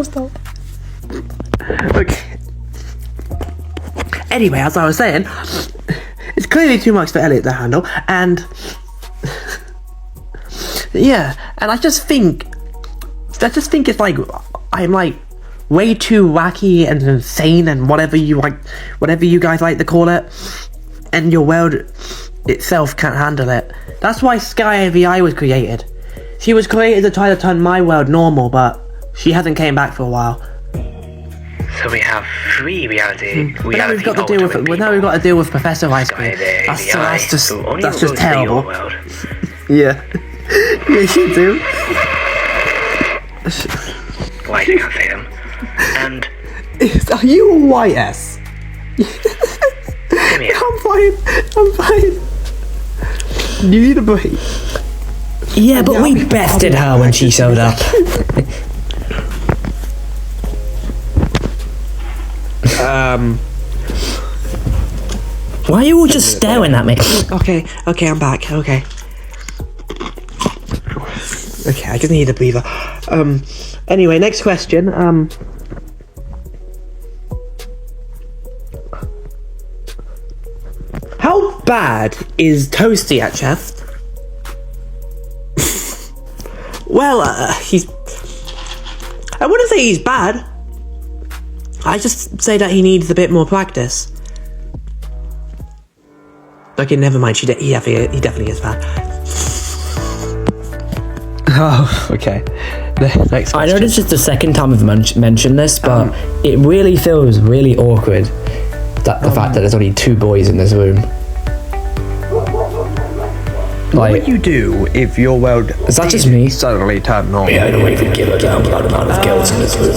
B: Okay. Anyway, as I was saying, it's clearly too much for Elliot to handle, and yeah, and I just think it's like I'm like way too wacky and insane and whatever you guys like to call it, and your world itself can't handle it. That's why Sky AVI was created. She was created to try to turn my world normal, but she hasn't came back for a while.
C: So we have 3 reality.
B: But now we've got to deal with Professor Ice Cream. That's just terrible. Yeah. Yes, you do.
C: Why you can't say them? And
B: are you a YS?
C: come here.
B: I'm fine. You need a break.
G: Yeah, but we bested her when she showed up. Why are you all just staring at me?
B: Okay, I'm back. Okay, I just need a breather. Anyway, next question. How bad is Toasty at chess? Well, I wouldn't say he's bad. I just say that he needs a bit more practice. Okay, never mind. He definitely is bad. Oh, okay. The next question.
G: I know this is the second time I've mentioned this, but it really feels really awkward that the fact that there's only 2 boys in this room.
I: What would you do if your world
G: Is that just me?
I: suddenly turned normal?
H: I don't even give a damn about the amount of girls in this room.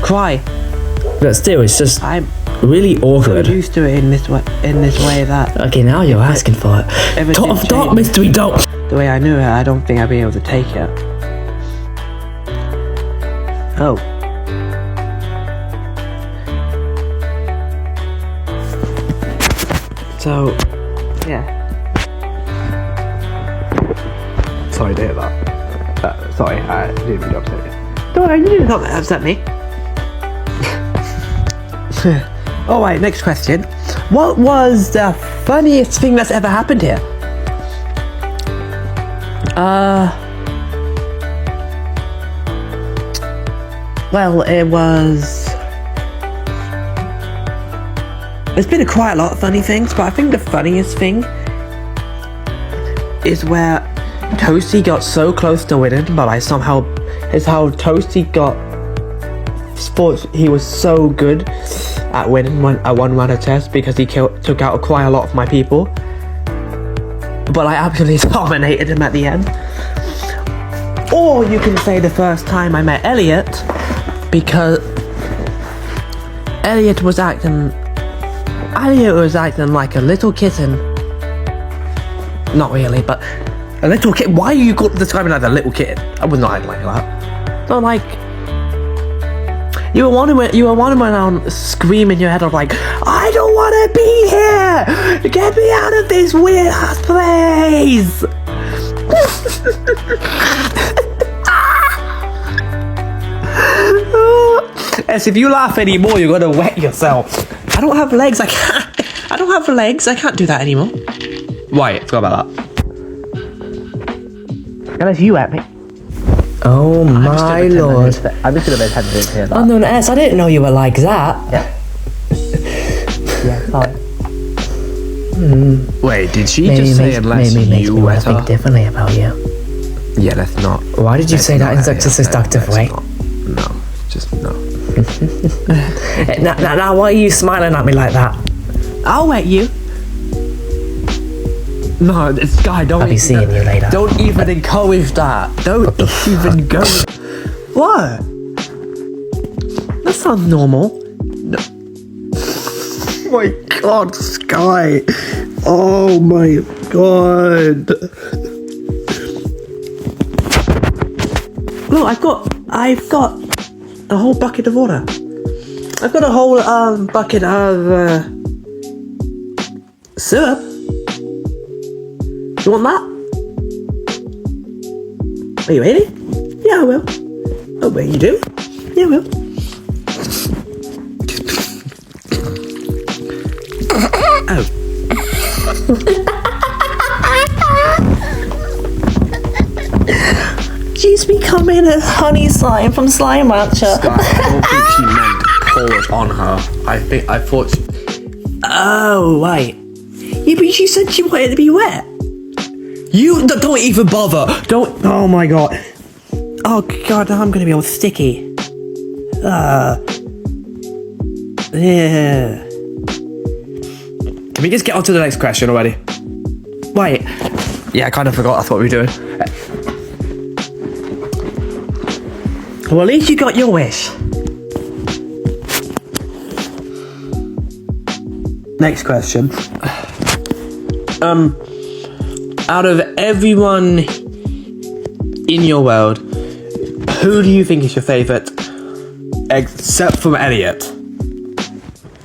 B: Cry.
G: But still, it's just
B: I'm
G: really awkward.
B: used to it in this way that
G: Okay, now you're asking for it.
B: everything
G: Stop,
B: changed.
G: mystery, don't.
B: The way I knew it, I don't think I'd be able to take it. Oh. So, yeah.
I: Sorry to hear that. Sorry, I didn't mean to upset you.
B: Don't worry, you didn't upset me. Alright, next question. What was the funniest thing that's ever happened here? Well, it was... There's been quite a lot of funny things, but I think the funniest thing is where Toasty got so close to winning, but how Toasty he was so good at winning one round of chess because he took out quite a lot of my people, but I absolutely dominated him at the end. Or you can say the first time I met Elliot, because Elliot was acting like a little kitten. Not really, but a little kitten. Why are you describing like a little kitten? I was not acting like that. Not like you were wandering around screaming your head off like, I don't want to be here. Get me out of this weird ass place. Yes, if you laugh anymore, you're gonna wet yourself. I don't have legs. I don't have legs. I can't do that anymore. Right, forgot about that. Unless you wet me.
G: Oh my lord.
B: I'm just gonna be hesitant to hear that.
G: Unknown S, I didn't know you were like that.
B: Yeah, sorry.
I: Wait, did she just say unless you wet her?
G: think differently about you.
I: Yeah, that's not.
G: Why did you say that in such a seductive way?
I: No, just no.
G: Now, why are you smiling at me like that?
B: I'll wet you.
I: No, this guy, don't.
G: I'll be seeing you later.
B: Don't even encourage that. Don't even go. What? That sounds normal. No.
I: Oh my god, Sky. Oh my god.
B: Look, I've got a whole bucket of water. I've got a whole bucket of syrup. You want that? Are you ready? Yeah, I will. Oh, wait, you do? Yeah, I will. Oh.
G: She's becoming a honey slime from Slime Rancher.
I: Sky, I don't think she meant pour it on her. I thought.
B: Oh, right. Yeah, but she said she wanted it to be wet. You don't even bother. Don't. Oh my god. Oh god, now I'm gonna be all sticky. Yeah.
I: Can we just get on to the next question already?
B: Wait.
I: Yeah, I kind of forgot that's what we were doing.
B: Well, at least you got your wish. Next question. Out of everyone in your world, who do you think is your favourite?
I: Except from Elliot.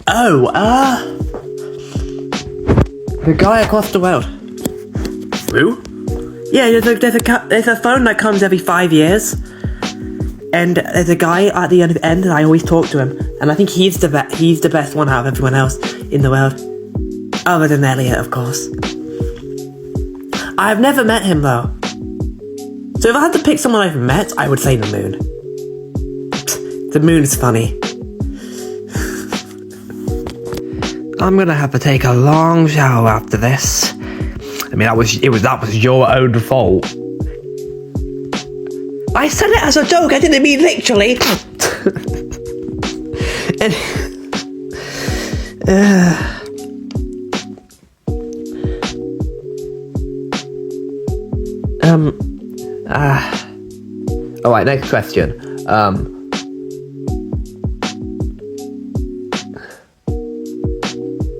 B: Oh, the guy across the world.
I: Who?
B: Yeah, there's a phone that comes every 5 years, and there's a guy at the end, and I always talk to him, and I think he's the best one out of everyone else in the world, other than Elliot, of course. I've never met him though, so if I had to pick someone I've met, I would say the moon. The moon's funny. I'm gonna have to take a long shower after this.
I: I mean, that was your own fault.
B: I said it as a joke, I didn't mean literally.
I: Alright, next question.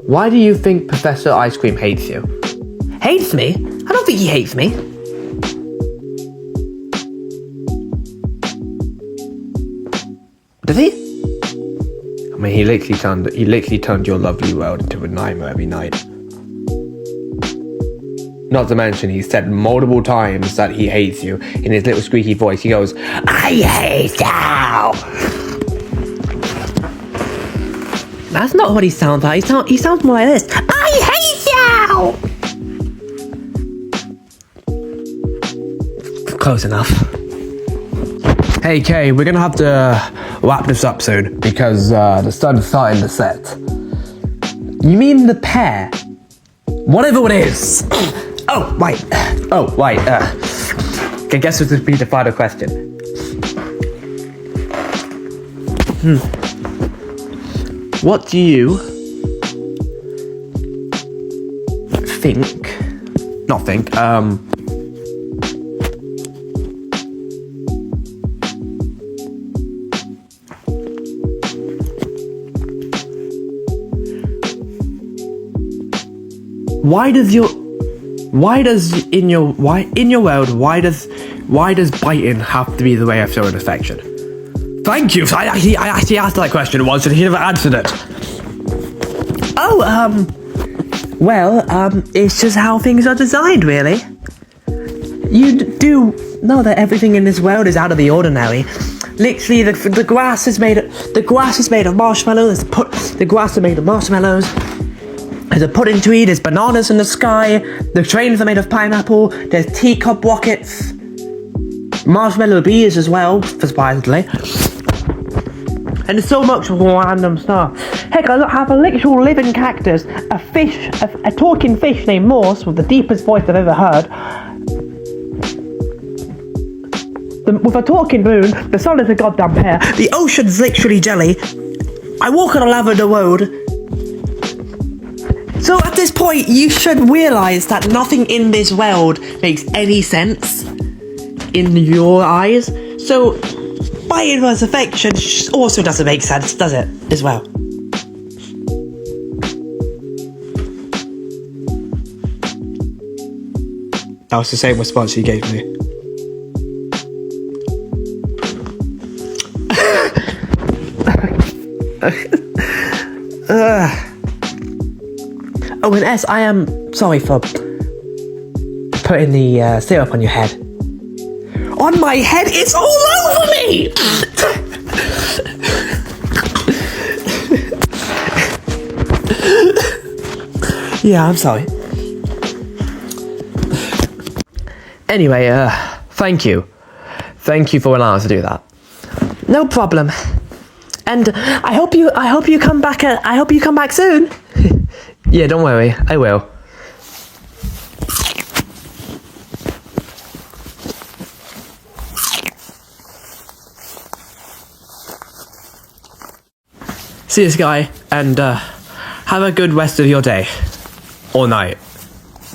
I: Why do you think Professor Ice Cream hates you?
B: Hates me? I don't think he hates me. Does he?
I: I mean, he literally turned your lovely world into a nightmare every night. Not to mention, he said multiple times that he hates you in his little squeaky voice. He goes, "I hate you."
B: That's not what he sounds like. He sounds more like this. I hate you! Close enough.
I: Hey Kay, we're gonna have to wrap this up soon because the sun's starting to set.
B: You mean the pear? Whatever it is. Oh, right.
I: I guess this would be the final question.
B: What do you think?
I: Not think.
B: Why does in your world biting have to be the way of showing affection?
I: Thank you. I actually asked that question once and he never answered it.
B: Well, it's just how things are designed, really. You do know that everything in this world is out of the ordinary. Literally, the grass is made of marshmallows. The grass is made of marshmallows. There's a pudding tree. There's bananas in the sky. The trains are made of pineapple. There's teacup rockets. Marshmallow bees as well, surprisingly. And there's so much random stuff. Heck, I have a literal living cactus, a fish, a talking fish named Morse with the deepest voice I've ever heard. With a talking moon, the sun is a goddamn pear, the ocean's literally jelly. I walk on a lavender road. So at this point, you should realise that nothing in this world makes any sense in your eyes. So by inverse affection also doesn't make sense, does it, as well? That was the same response you gave me. Oh, and S, I am sorry for putting the syrup on your head. On my head? It's all over me! Yeah, I'm sorry. Anyway, thank you. Thank you for allowing us to do that. No problem. And I hope you come back. I hope you come back soon. Yeah, don't worry. I will. See this guy, and have a good rest of your day. Or night.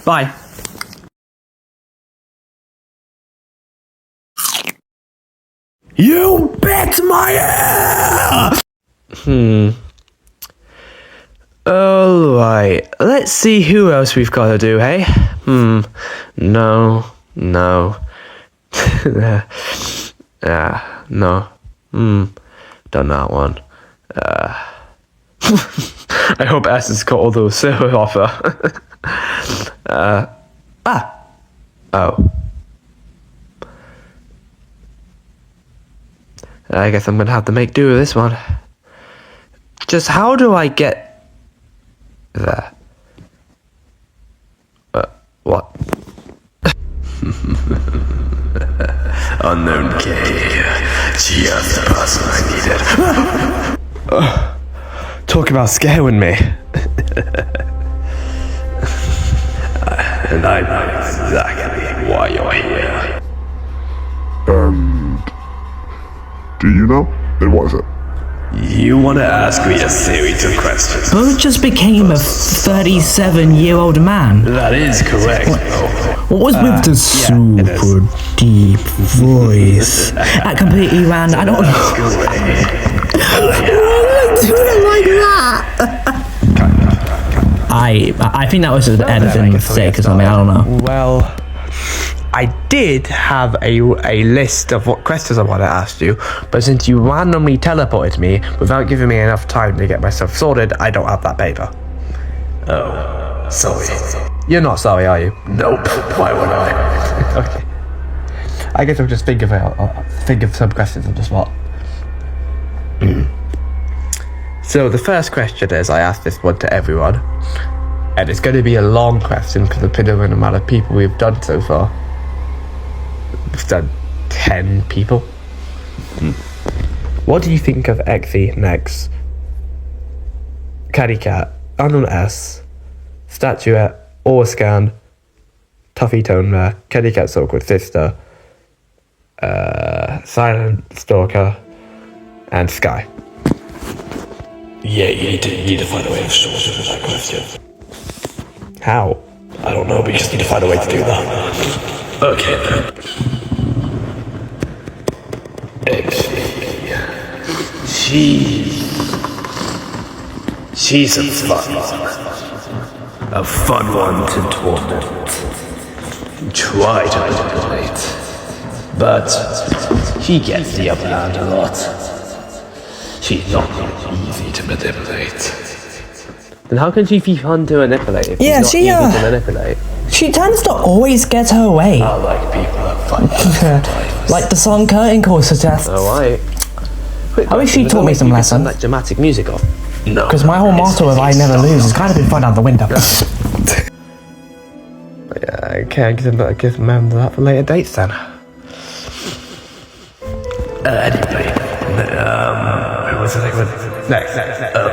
B: Bye. You bit my ear! Alright, let's see who else we've got to do, hey? No. No. Done that one. I hope S has got all those silver off her. Oh. I guess I'm gonna have to make do with this one. Just how do I get there? What?
F: Unknown K. Just the person I needed.
I: Talk about scaring me.
F: And I know exactly why you're here.
J: Do you know? And what is it?
F: You want to ask me a series of questions?
G: Bo just became a 37-year-old man.
F: That is correct.
G: What was with the super deep voice? That completely ran. I don't know. Like that. I think that was just an editing mistake or something. I don't know.
I: Well, I did have a list of what questions I want to ask you, but since you randomly teleported me without giving me enough time to get myself sorted, I don't have that paper.
F: Oh, sorry.
I: You're not sorry, are you?
F: Nope. Why would I?
I: Okay. I guess I'll just think of some questions on the spot. So the first question is, I asked this one to everyone, and it's going to be a long question because of the amount of people we've done so far. We've done 10 people. What do you think of Exy, Nex, Caddy Cat, Unknown S, Statuette, Orscan, Tuffy Tone Mare, Caddy Cat's Awkward Sister, Silent Stalker, and Sky?
F: Yeah, you need to find a way of sorting that question.
I: How?
F: I don't know, but you just need to find a way to do that. Okay then. She's a fun one to torment. Try to manipulate, but she gets the upper hand a lot. She's not easy to manipulate.
I: Then how can she be fun to manipulate if
G: Yeah,
I: she's not easy to manipulate?
A: She tends to always get her way.
H: I like people that fight sometimes.
A: Like the song Curtain Call suggests.
B: Alright.
A: I wish she taught me some lessons.
B: That dramatic music off.
H: No.
A: Because my whole motto of I never lose has kind of been thrown out the window.
I: Yeah, okay, I guess remember that for later dates then.
H: Anyway, what's the next one?
I: Next.
H: Oh,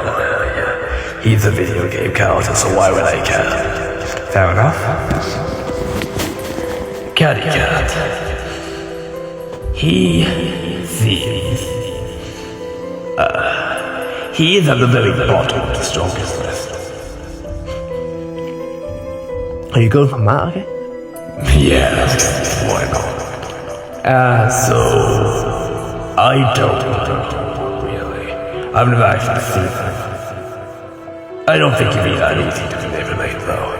H: yeah. He's a video game character, so why would I care?
I: Fair enough.
H: Catty Cat. He is at the very bottom of the strongest list.
B: Are you going from that, okay?
H: Yeah, why not? So I don't know, really. I've never actually seen him. I don't think he'd be that easy to manipulate, though.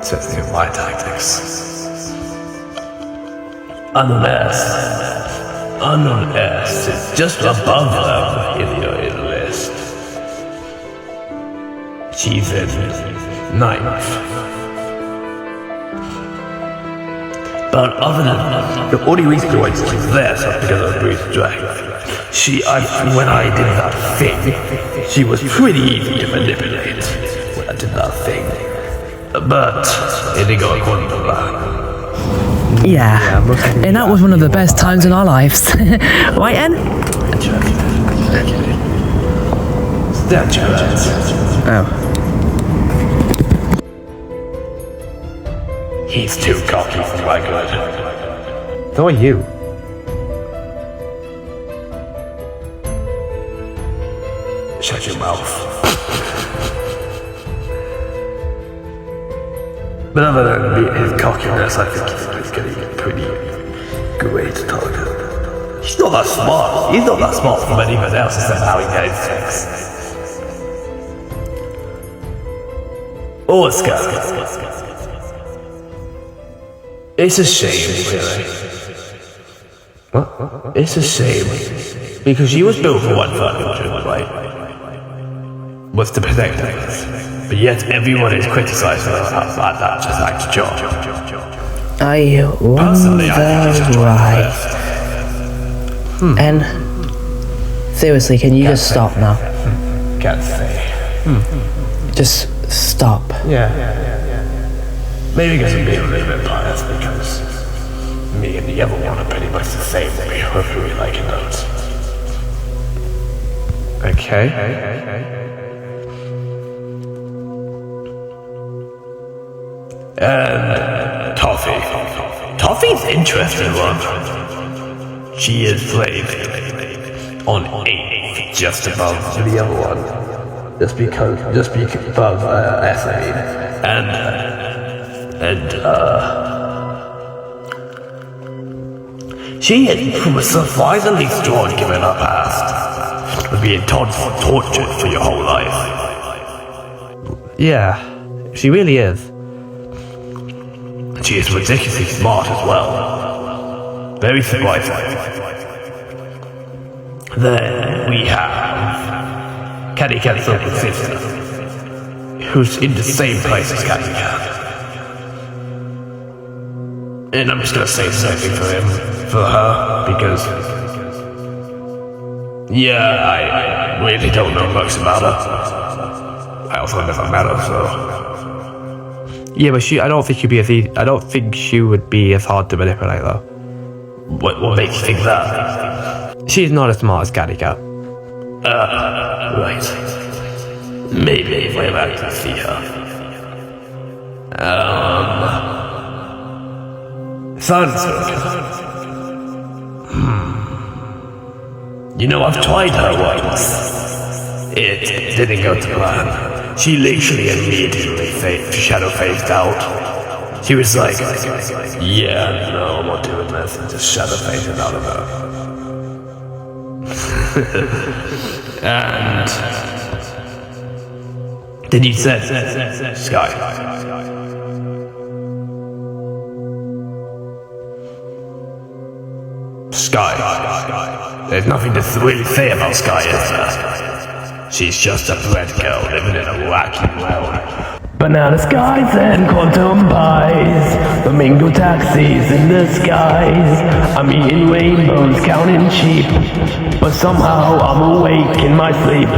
H: Certainly with my tactics. Unknown S is just above them in the list. She's in 9th. But other than that, the only reason why she's there is because of Bruce Dragon. When I did that thing, she was pretty easy to manipulate when I did that thing. But it didn't go according to plan.
A: Yeah, and that was one of the best times in our lives. Right, En?
H: Oh. He's too cocky for my good.
I: So are you.
H: Shut your mouth. But other than his cockiness, I think he's getting pretty great target. He's not that smart. He's not that smart from anyone else except how he gets sex. Oscar. It's a shame, really.
I: What?
H: It's a shame. Because she was built for one function, right? Was to protect us. But yet everyone is criticizing her about that just like the job.
G: I wonder why. And seriously, can you just stop now?
H: Can't say.
G: Just stop.
H: Yeah. Maybe because I'm being a little bit biased because me and the other one are pretty much the same. We hope we like it those.
I: Okay.
H: And Toffee. Toffee's interesting one. She is placed on 8, just above the other one. Just above Ethane. She was surprisingly strong given her past. Of being tortured for your whole life.
I: Yeah, she really is.
H: She is ridiculously smart as well. Very surprising. Then we have Catty Cat's older sister, who's in the same place as Catty Cat. And I'm just gonna say something for her, because I really don't know much about her. I also never met her, so.
I: Yeah, but I don't think she'd be as easy. I don't think she would be as hard to manipulate, though.
H: What makes you think that?
I: She's not as smart as Catty Cat.
H: Right. Maybe if I ever actually see her. Sunstroke. You know, I've tried her once. It didn't go to plan. She literally immediately shadow phased out. She was like, yeah, no, I'm not doing this, and just shadow phased out of her. And then you said, Sky. Sky. There's nothing to really say about Sky, is there? She's just a bred girl living in a wacky world. Banana skies and quantum pies, flamingo taxis in the skies. I'm eating rainbows, counting sheep, but somehow I'm awake in my sleep.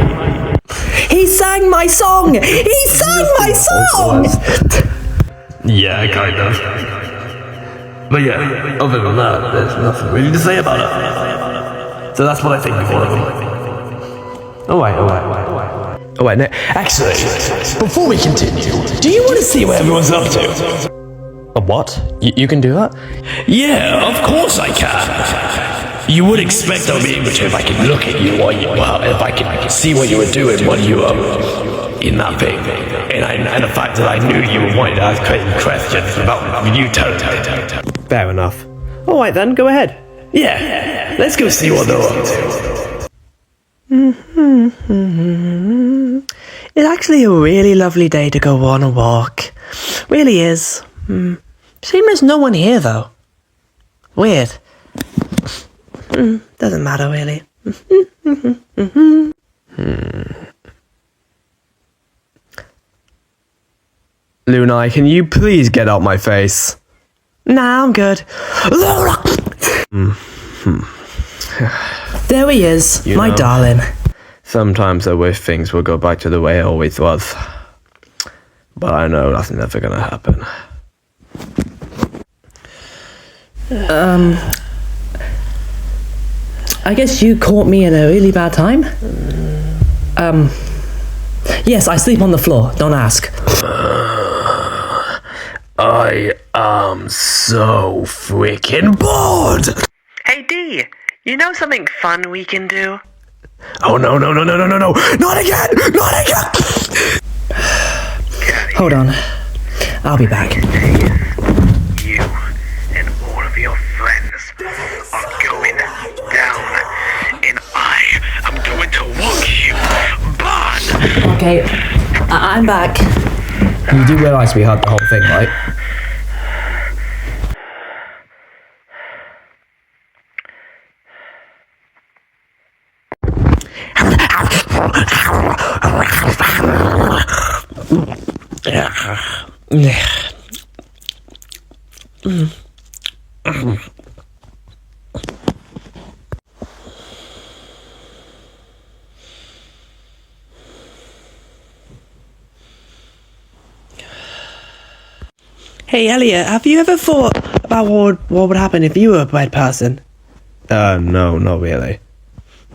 G: He sang my song! He sang my song!
H: Yeah, kind of. But yeah, other than that, there's nothing really to say about it. So that's what I think of all of them. Alright.
I: Oh wait, no.
H: Actually, before we continue, do you want to see what everyone's up to?
I: A what? You can do that?
H: Yeah, of course I can. You would expect I'll be able to if I could look at you while if I could see what you were doing while you were in that thing. And the fact that I knew you were wanting to ask questions about you totally.
I: Fair enough. Alright then, go ahead.
H: Yeah, let's go see what they're up to.
B: It's actually a really lovely day to go on a walk. Really is. Shame there's no one here though. Weird. Doesn't matter really.
I: Lunai, can you please get out my face?
B: Nah, I'm good. There he is,
I: You
B: my
I: know.
B: darling.
I: Sometimes I wish things would go back to the way it always was. But I know that's never gonna happen.
B: I guess you caught me at a really bad time. Yes, I sleep on the floor, don't ask.
H: I am so freaking bored!
C: Hey D, you know something fun we can do?
H: Oh no, not again! Not again!
B: Hold on. I'll be back.
C: You and all of your friends are going down, and I am going to watch you burn!
B: Okay, I'm back.
G: You do realise we heard the whole thing, right?
B: Hey Elliot, have you ever thought about what would happen if you were a bad person?
I: No, not really.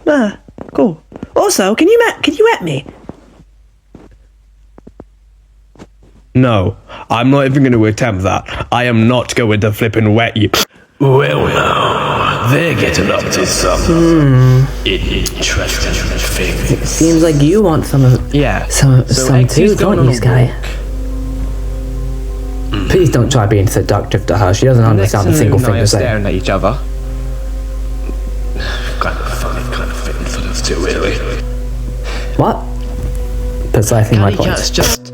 B: Ah, cool. Also, can you wet me?
I: No, I'm not even going to attempt that. I am not going to flippin' wet you.
H: Well now, they're getting up to some interesting things.
B: Seems like you want some of
I: Yeah.
B: some
I: X
B: too,
I: is going
B: don't
I: on
B: you,
I: a
B: Sky?
G: Please don't try being seductive to her. She doesn't understand a single thing you're saying.
I: staring at each other.
H: Kind of funny, kind of fitting for those two, really.
G: What? Precisely my point.
I: Cat's just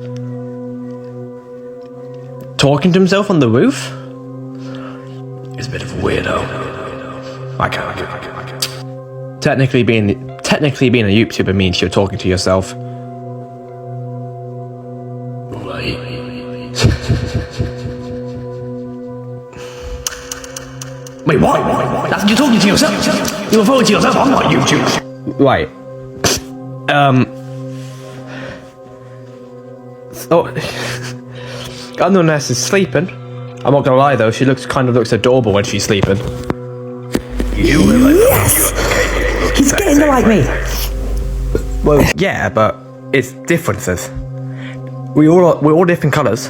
I: talking to himself on the roof.
H: He's a bit of a weirdo. I can't.
I: Technically, being a YouTuber means you're talking to yourself.
H: Right. Wait, what? That's you're talking to yourself. You're referring to yourself. I'm not YouTube.
I: Right. Oh, Unknown Ness is sleeping. I'm not gonna lie though, she kind of looks adorable when she's sleeping.
B: Yes! He's getting to like me.
I: Well, yeah, but it's differences. We're all different colours.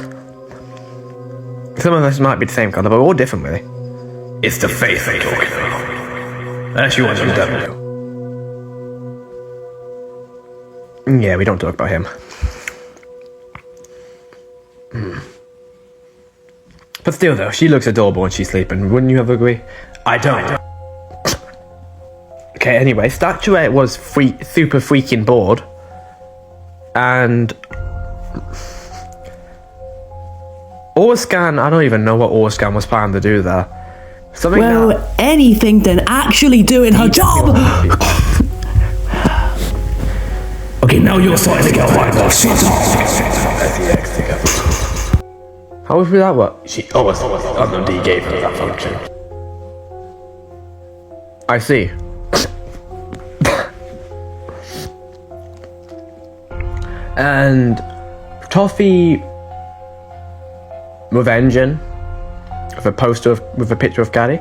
I: Some of us might be the same colour, but we're all different, really.
H: It's the face I'm talking about. Unless you want to W.
I: Yeah, we don't talk about him. But still, though, she looks adorable when she's sleeping. Wouldn't you ever agree?
H: I don't.
I: Okay, anyway, Statuette was super freaking bored. And Orscan, I don't even know what Orscan was planning to do there. Something
B: Well,
I: that
B: anything than actually doing her job.
H: Okay, now you're starting to get my boss. Shut up.
I: How would that work? She almost Unknown D gave her that function. I see. And Toffee with engine, with a poster with a picture of Caddy.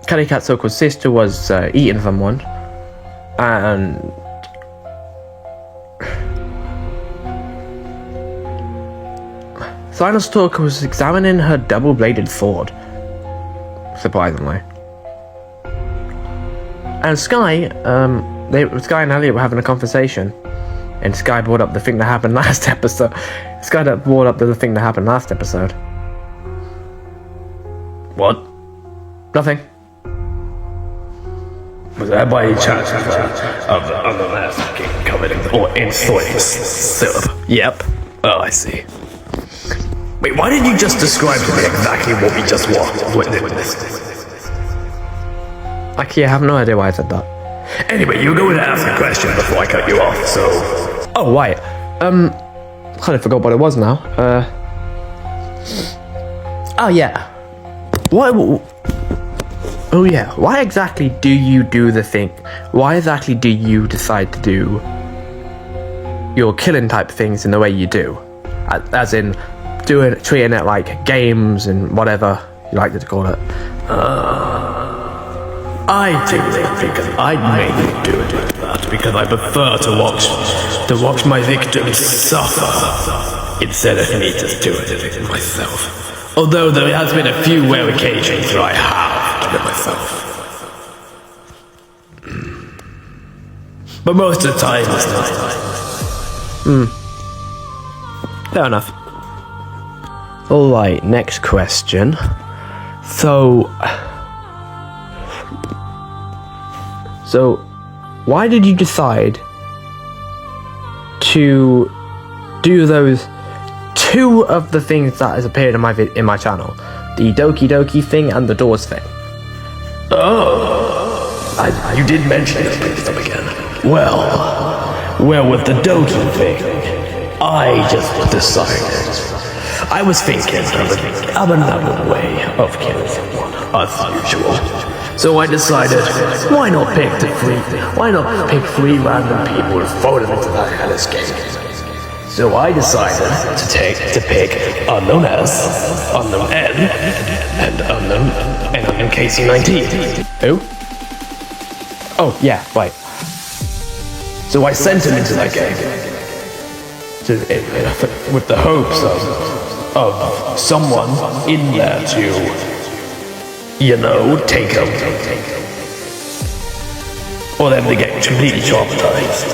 I: Caddy Cat's so-called sister was eating someone, and Sinostalker was examining her double-bladed sword, surprisingly. And Sky, Sky and Elliot were having a conversation, and Sky brought up the thing that happened last episode. Sky brought up the thing that happened last episode. What? Nothing.
H: Was that by any chance of the last covered in soy syrup?
I: Yep.
H: Oh, I see. Wait, why didn't you just describe to me exactly what we just witnessed?
I: Actually, I have no idea why I said that.
H: Anyway, you were going to ask a question before I cut you off, so...
I: Oh, right. Kind of forgot what it was now. Oh, yeah. What... Oh, yeah. Why exactly do you do the thing? Why exactly do you decide to do your killing type things in the way you do? As in, treating it like games and whatever you like to call it.
H: I do think I mainly do that because I prefer to watch my victims suffer instead of me just doing it myself. Although there has been a few rare occasions where I have done it myself. But most of the time it's not.
I: Fair enough. Alright, next question. So, why did you decide to do those two of the things that has appeared in my channel? The Doki Doki thing and the Doors thing.
H: Oh, you did mention it again. Well, with the Doki thing, I just decided. I was thinking of another way of killing someone, as usual. So I decided, why not pick three random people and throw them into that hellish game? So I decided to pick Unknown S, Unknown N, and Unknown KC-19.
I: Who? Oh, yeah, right.
H: So I sent him into that game with the hopes of someone in there to, take him. Or them to get completely traumatized.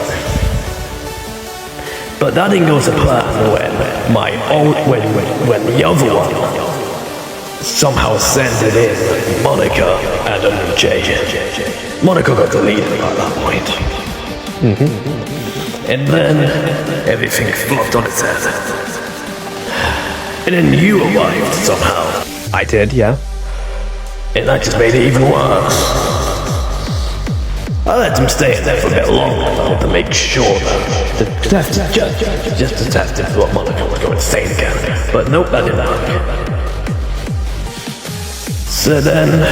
H: But that didn't go to plan when the other one somehow sent it in, Monica and Unknown J. Monica got deleted at that point. And then everything flopped on its head. And then you arrived somehow.
I: I did, yeah.
H: And that just made it even worse. I let him stay in there for a bit longer to make sure just to test if Monica would go insane again. But nope, that didn't work. So then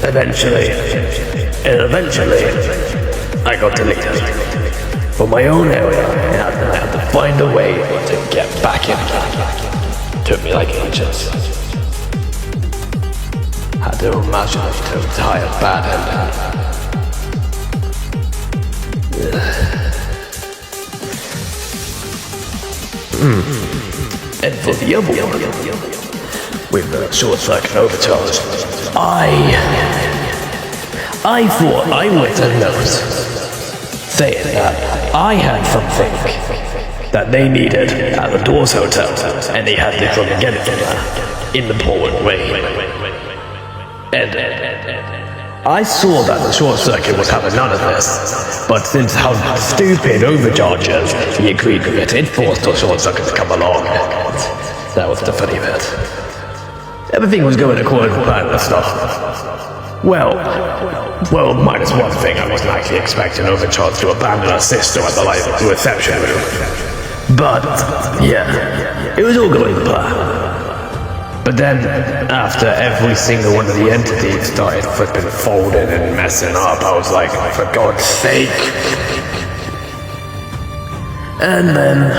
H: eventually, I got deleted. For my own area, I had to find a way to get back in. Took me like ages. Had to imagine the entire bad ending. And for the other one, with the short circuit overcharge, I thought I would a note saying that I had something that they needed at the Doors Hotel, and they had to come and get it from there in the pouring rain. And I saw that the short circuit was having none of this, but since how stupid overcharges, he agreed with it. It forced the short circuit to come along. That was the funny bit. Everything was going according to plan and stuff. Well, minus one thing. I wasn't actually expecting Overcharge to abandon her sister at the reception room. But, yeah, it was all going to plan. But then, after every single one of the entities started flipping, folding, and messing up, I was like, for God's sake. And then,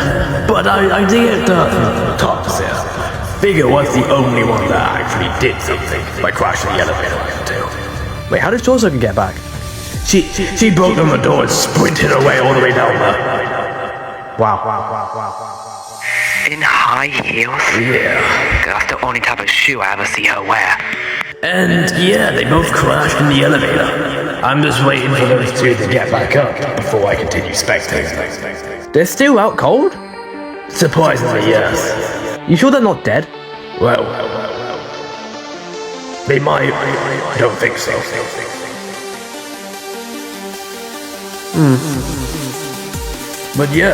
H: but I did talk to Sis. Figure was the only one that actually did something by crashing the elevator into.
I: Wait, how did Torso get back?
H: She broke down the door and sprinted away all the way down there.
I: Wow.
C: In high heels?
H: Yeah.
C: That's the only type of shoe I ever see her wear.
H: And yeah, they both crashed in the elevator. I'm just waiting for those two to get back up before I continue spectating.
I: They're still out cold?
H: Surprisingly, yes.
I: You sure they're not dead?
H: Well. They might. I don't think so. But yeah.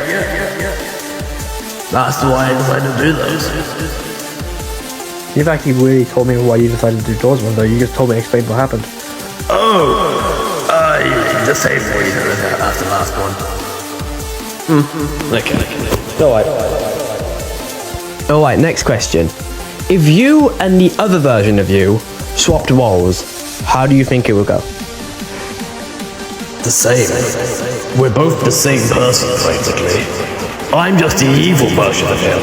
H: That's why I decided to do those.
I: You've actually really told me why you decided to do Doors one, though. You just told me, explained what happened.
H: The same reason as the last one.
I: Okay. Alright, next question. If you and the other version of you swapped roles, how do you think it would go?
H: The same. We're both the same person, practically. I'm just the evil version of him.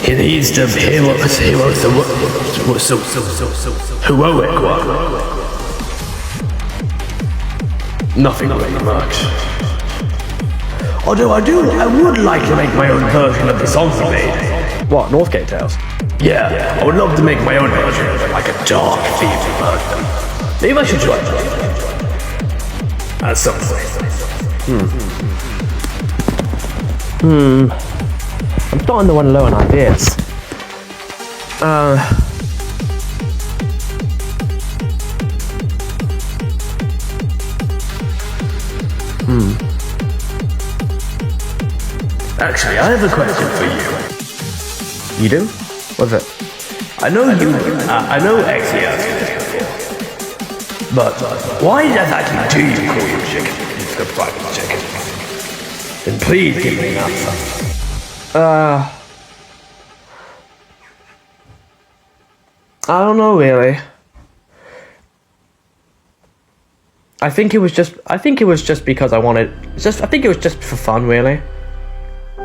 H: He's the heroic one. Nothing really much. Although I would like to make my own version of the song we made.
I: What, Northgate Tales?
H: Yeah, I would love to make my own version of it, like a dark, evil version. Maybe I should try that. At some point.
I: I'm starting to run low on ideas.
H: Actually, I have a question for you.
I: You do? What's it?
H: I know Exy asked you this before. But why exactly do you call you chicken instead of private chicken? Then please give me an answer.
I: I don't know really. I think it was just because I wanted, I think it was just for fun really.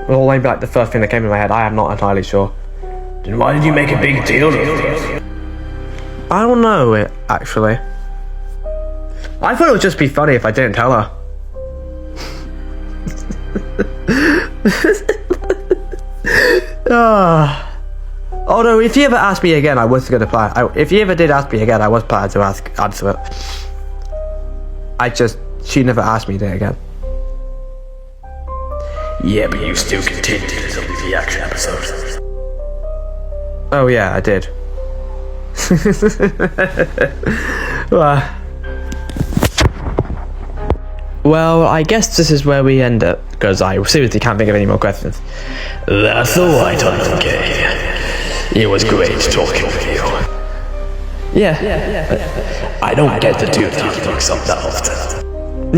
I: Or maybe like the first thing that came in my head, I am not entirely sure.
H: Then why did you make a big deal of it?
I: I don't know actually. I thought it would just be funny if I didn't tell her. Although if you ever asked me again, I was going to plan. If you ever did ask me again, I was planning to answer it. She never asked me that again.
H: Yeah, but you still continued some of the reaction episodes.
I: Oh yeah, I did. Well, I guess this is where we end it, because I seriously can't think of any more questions.
H: That's alright, okay. It was great talking with you.
I: Yeah.
H: I don't get to do these things up that often.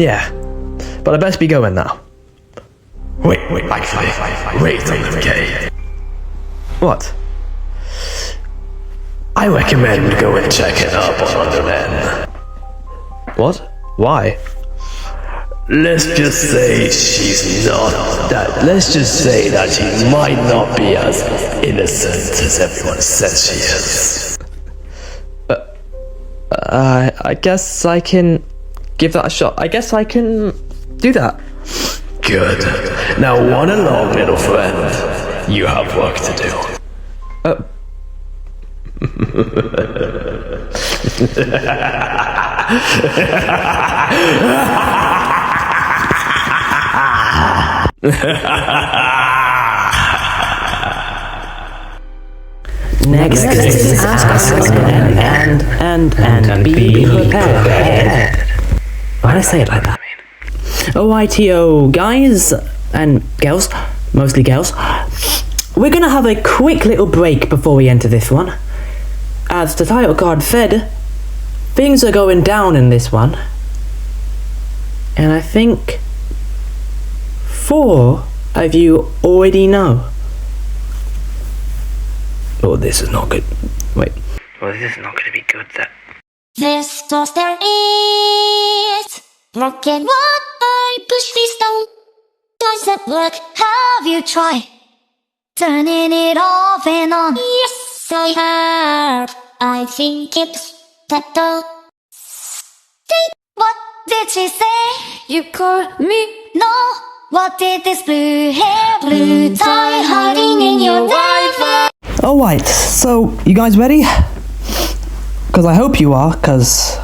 I: Yeah. But I best be going now.
H: Wait, actually, wait a minute, okay?
I: What?
H: I recommend go and check it up on Underman.
I: What? Why?
H: Let's just say she's not that. Let's just say that she might not be as innocent as everyone says she is.
I: I guess I can give that a shot. I guess I can do that.
H: Good. Now run along, little friend. You have work to do.
A: Next is ask and be prepared. Why did I say it like that? OITO guys and girls, mostly girls, we're gonna have a quick little break before we enter this one, as the title card said,
B: things are going down in this one. And I think 4 of you already know. Oh, this is not good. Wait.
C: Well, this is not going to be good, that.
K: This toaster is broken. What I push this down doesn't work. Have you tried turning it off and on? Yes, I have. I think it's better. What did she say? You called me? No. What did this blue hair, blue tie hiding in your Wi-Fi?
A: Alright, so you guys ready? Because I hope you are, because...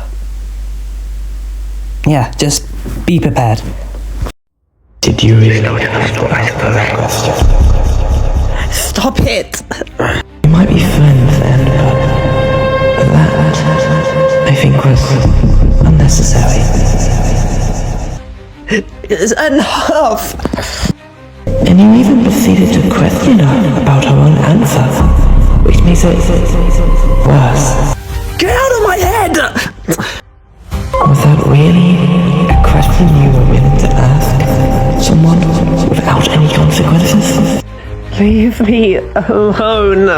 A: yeah, just be prepared.
F: Did you really know enough to answer that question?
A: Stop it!
B: We might be friends then, but that, I think, was unnecessary.
A: It's enough!
B: And you even proceeded to question her about her own answer, which makes it worse.
A: Get out of my head!
B: Was that really a question you were willing to ask someone without any consequences?
A: Leave me alone.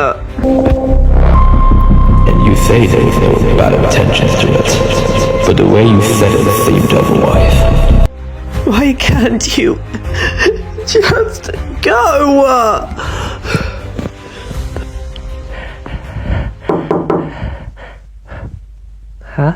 F: And you say there was no bad intentions to it, but the way you said it seemed otherwise.
A: Why can't you just go?
B: Huh?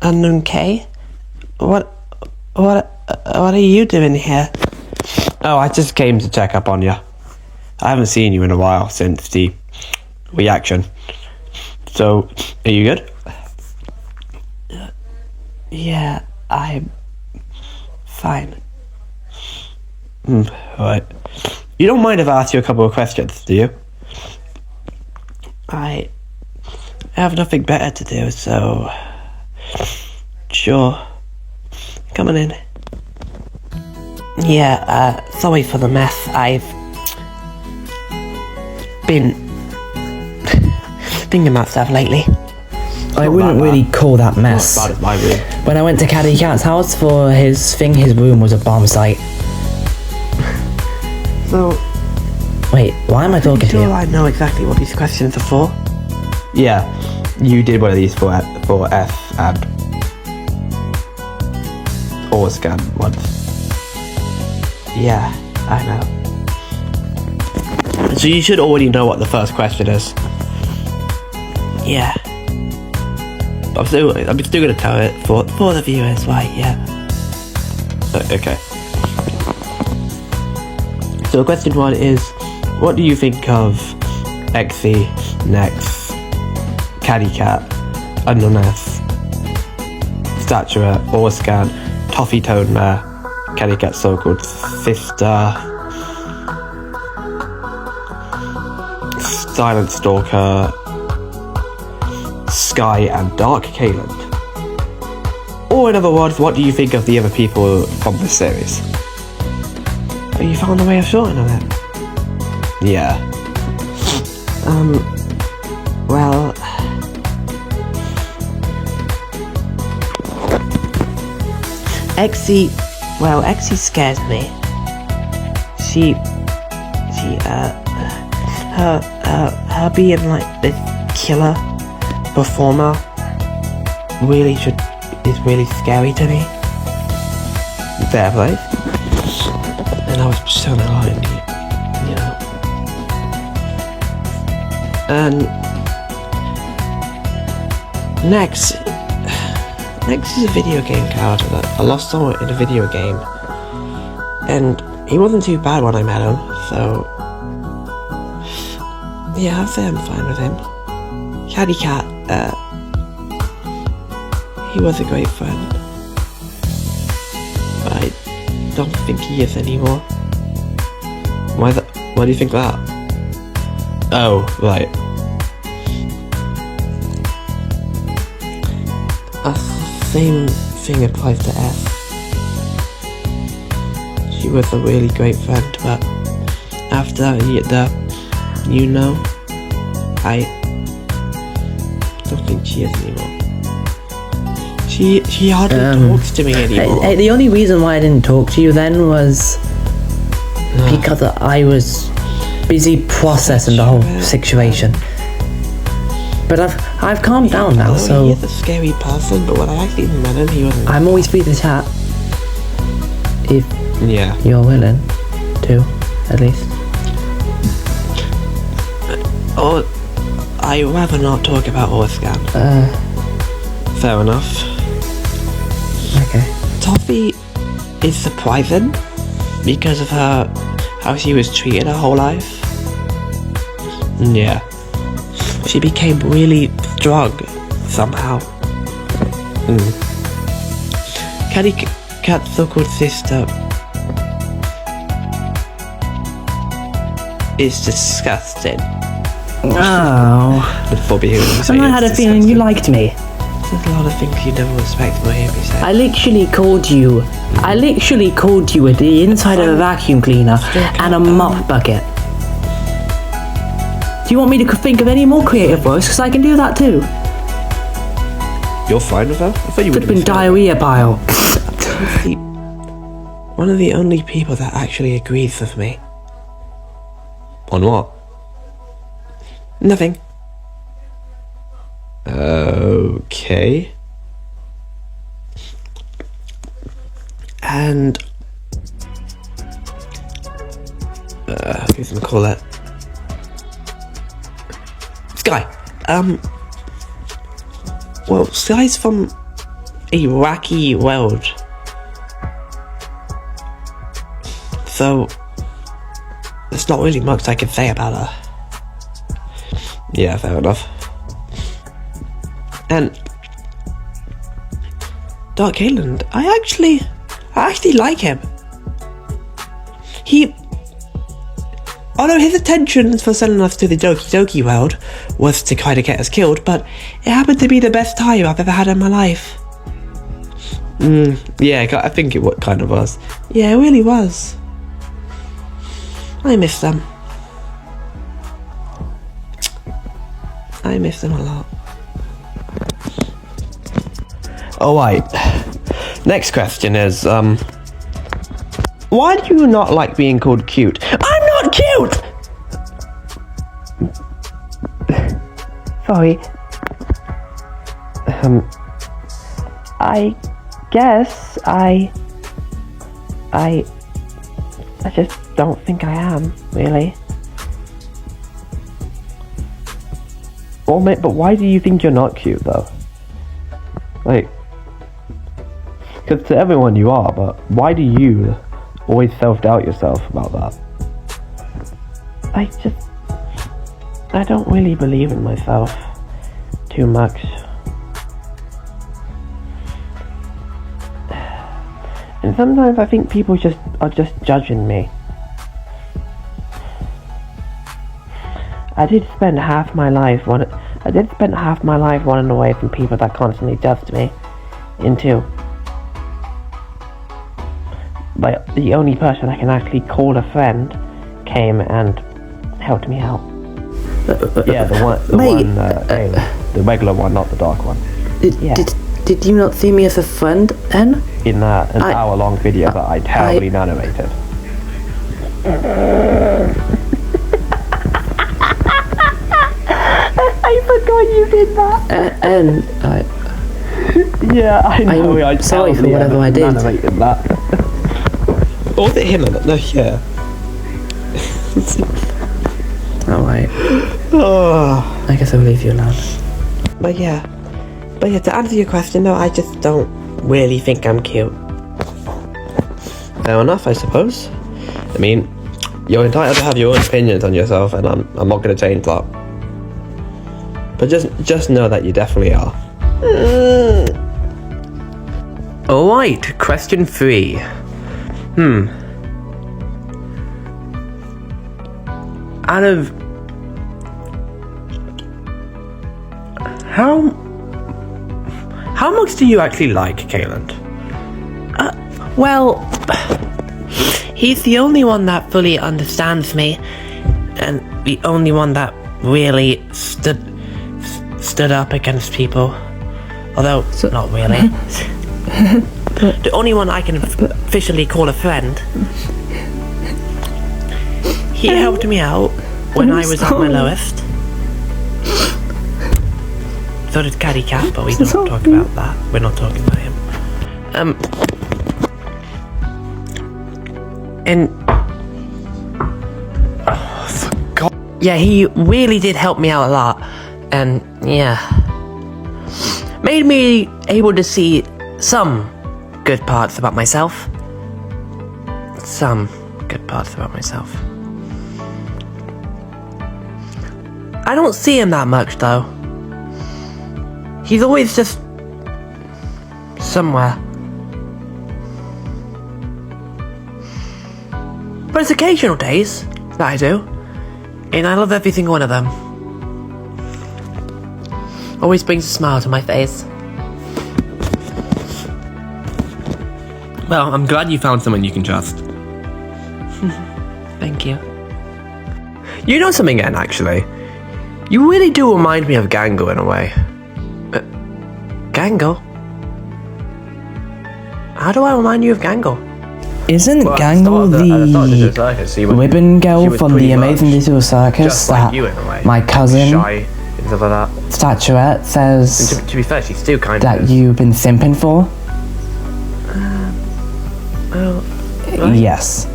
B: Unknown K? What are you doing here?
I: Oh, I just came to check up on you. I haven't seen you in a while since the reaction. So, are you good?
B: Yeah, I'm fine.
I: Alright. You don't mind if I ask you a couple of questions, do you?
B: I have nothing better to do, so... sure. Come on in. Yeah, sorry for the mess. I've been thinking about stuff lately.
A: I wouldn't really call that mess.
I: Not as bad as my room.
A: When I went to Caddy Cat's house for his thing, his room was a bomb site.
B: So,
A: Wait, why am I talking to
B: sure
A: you?
B: I know exactly what these questions are for?
I: Yeah, you did one of these for F and Orscan once.
B: Yeah, I know.
I: So you should already know what the first question is.
B: Yeah,
I: I'm still gonna tell it for
B: the viewers, right, yeah.
I: okay. So question 1 is, what do you think of Exy, Nex, Caddy Cat, Unknown S, Statura, Orscan, Toffee Tone Mare, Caddy Cat's so-called sister, Silent Stalker, Sky and Dark Kayland? Or in other words, what do you think of the other people from this series?
B: Oh, you found a way of shorting on it?
I: Yeah.
B: Well... Exy scares me. Her being like this killer performer is really scary to me.
I: Fair play.
B: And I was so annoyed, you know. And Nex is a video game character that I lost someone in a video game, and he wasn't too bad when I met him, so yeah, I'd say I'm fine with him. Caddy Cat, he was a great friend, but I don't think he is anymore.
I: Why do you think that? Oh, right.
B: Same thing applies to F. she was a really great friend, but after I don't think she is anymore. She hardly talks to me anymore.
G: The only reason why I didn't talk to you then was because I was busy processing the whole situation. But I've calmed down now, so
B: He is a scary person, but when I actually met him, he wasn't.
G: I'm always free to chat. If
B: Yeah.
G: you're willing to, at least.
B: Or I'd rather not talk about Orscan. Fair enough.
G: Okay.
B: Toffee is surprising because of how she was treated her whole life. Yeah. She became really strong somehow. Kitty Cat's so-called sister is disgusting.
G: Oh.
B: The phobia who say
G: And I
B: it's
G: had a feeling you liked me.
B: There's a lot of things you never expect to hear me say.
G: I literally called you at the inside of a vacuum cleaner and a mop bucket. Do you want me to think of any more creative words? Because I can do that too.
B: You're fine with her? I thought you would
G: Flipping diarrhea pile.
B: One of the only people that actually agrees with me.
I: On what?
B: Nothing.
I: Okay.
B: And who's gonna call that? Sky. Well, Sky's from a wacky world. So there's not really much I can say about her.
I: Yeah, fair enough.
B: And Dark Kayland, I actually like him. Although his intentions for sending us to the Doki Doki world was to kind of get us killed, but it happened to be the best time I've ever had in my life.
I: Yeah, I think it kind of was.
B: Yeah, it really was. I miss them. I miss them a lot.
I: Alright. Next question is, why do you not like being called cute? I'm not cute!
B: Sorry. I guess I just don't think I am, really.
I: Well, mate, but why do you think you're not cute, though? Like, because to everyone you are, but why do you always self-doubt yourself about that?
B: I don't really believe in myself too much. And sometimes I think people are just judging me. I did spend half my life running away from people that constantly judged me into but the only person I can actually call a friend came and helped me out.
I: Yeah, the regular one, not the dark one.
G: Did you not see me as a friend then?
I: In an hour-long video that I terribly narrated.
B: I forgot you did that.
I: Yeah, I know.
G: I'm sorry for whatever I did.
I: That.
B: Or was it him? No, yeah.
G: Alright. I guess I'll leave you alone.
B: But yeah, to answer your question though, I just don't really think I'm cute.
I: Fair enough, I suppose. I mean, you're entitled to have your own opinions on yourself, and I'm not going to change that. But just know that you definitely are. Alright, question 3. Out of... How much do you actually like Kayland?
G: Well,
B: He's the only one that fully understands me, and the only one that really stood up against people. Although, not really. The only one I can officially call a friend. He helped me out when I was at my lowest. So did Caddy Cat, but we don't talk about that. We're not talking about him. And yeah, he really did help me out a lot, and yeah, made me able to see some good parts about myself. Some good parts about myself. I don't see him that much though. He's always just somewhere. But it's occasional days that I do, and I love every single one of them. Always brings a smile to my face.
I: Well, I'm glad you found someone you can trust.
B: Thank you. You know something, Anne, actually? You really do remind me of Gangle in a way. Gangle? How do I remind you of Gangle?
G: Isn't Gangle the ribbon girl from the Amazing Little Circus that my cousin, Statuette, says
B: to be fair, she's still kind
G: that
B: of
G: you've been simping for?
B: Well, right.
G: Yes.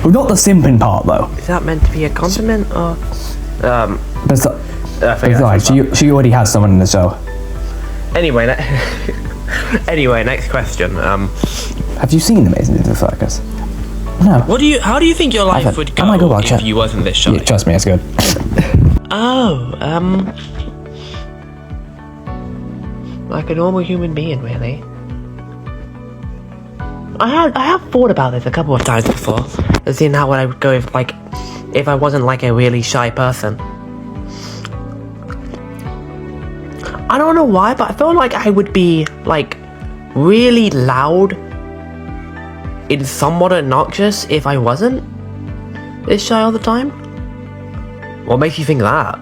G: Well, not the simping part, though.
B: Is that meant to be a compliment, or...?
G: Besides, she already has someone in the show.
B: Anyway, next question.
G: Have you seen Amazing Little Circus? No.
B: How do you think your life would go if you wasn't this shy?
G: Yeah, trust me, it's good.
B: Like a normal human being, really. I have thought about this a couple of times before, seeing how I would go if I wasn't like a really shy person. I don't know why, but I feel like I would be like really loud and somewhat obnoxious if I wasn't this shy all the time. What makes you think that?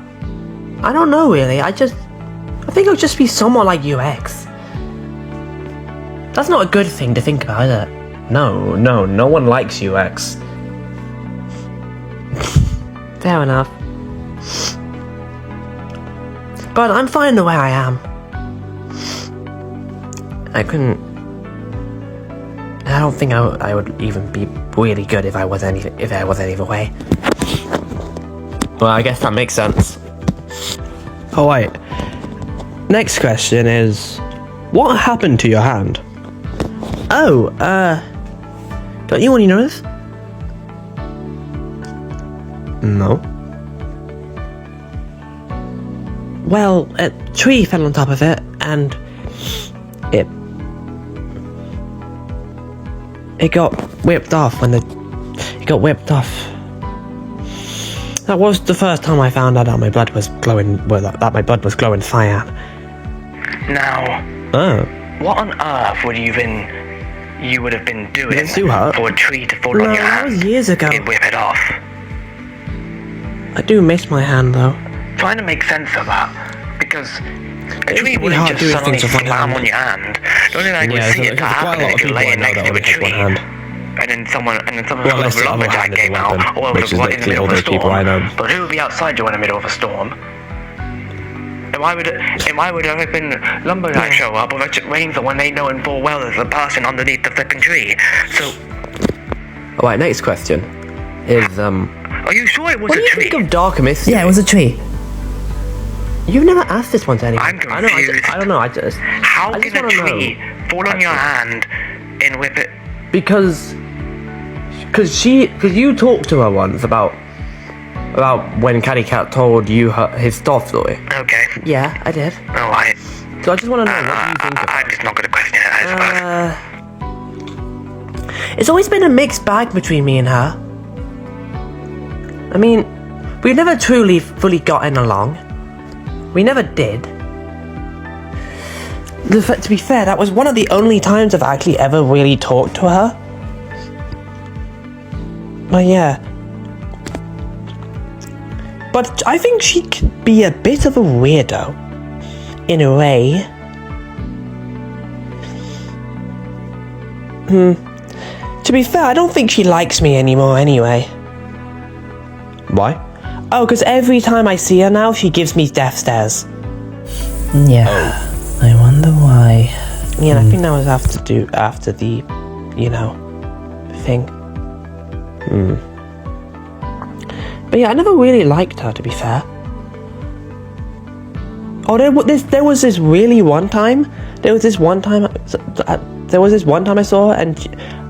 B: I don't know really. I think it would just be somewhat like UX. That's not a good thing to think about, is it? No one likes UX. Fair enough. But I'm fine the way I am. I don't think I would even be really good if I was any other way. Well, I guess that makes sense. Oh wait. Next question is, what happened to your hand? Oh, don't you want to know this? No. Well, a tree fell on top of it, and it got whipped off it got whipped off. That was the first time I found out that my blood was glowing, cyan.
C: Now, what on earth would you have been doing for a tree to fall on your hand?
B: That was years ago.
C: And whip it off.
B: I do miss my hand though.
C: Trying to make sense of that, because a tree wouldn't just suddenly slam on your hand. The only thing I would see it to happen is if you're laying next to a tree, and then someone from a lumberjack came out, or was in the middle of a storm. But who would be outside during the middle of a storm? And why would there have been lumberjack show up or it rains when they know in full well there's a person underneath the flipping tree? So.
B: Alright, next question is
C: Are you sure it was a tree?
B: What do you think of Dark Mystery?
G: Yeah, it was a tree.
B: You've never asked this one to anyone.
C: I'm confused.
B: I don't know.
C: How can a tree fall on your hand and whip it?
B: Because you talked to her once about when Caddy Cat told you his stuff story.
C: Okay.
B: Yeah, I did.
C: Alright.
B: So I just want to know what you think about it.
C: I'm just not going to question it, I suppose.
B: It's always been a mixed bag between me and her. I mean, we've never truly fully gotten along. We never did. To be fair, that was one of the only times I've actually ever really talked to her. Well, yeah. But I think she could be a bit of a weirdo. In a way. To be fair, I don't think she likes me anymore anyway.
I: Why?
B: Oh, because every time I see her now, she gives me death stares.
G: Yeah. I wonder why.
B: Yeah, I think that was after the, you know, thing. But yeah, I never really liked her, to be fair. Oh, there was this really one time. There was this one time I saw her, and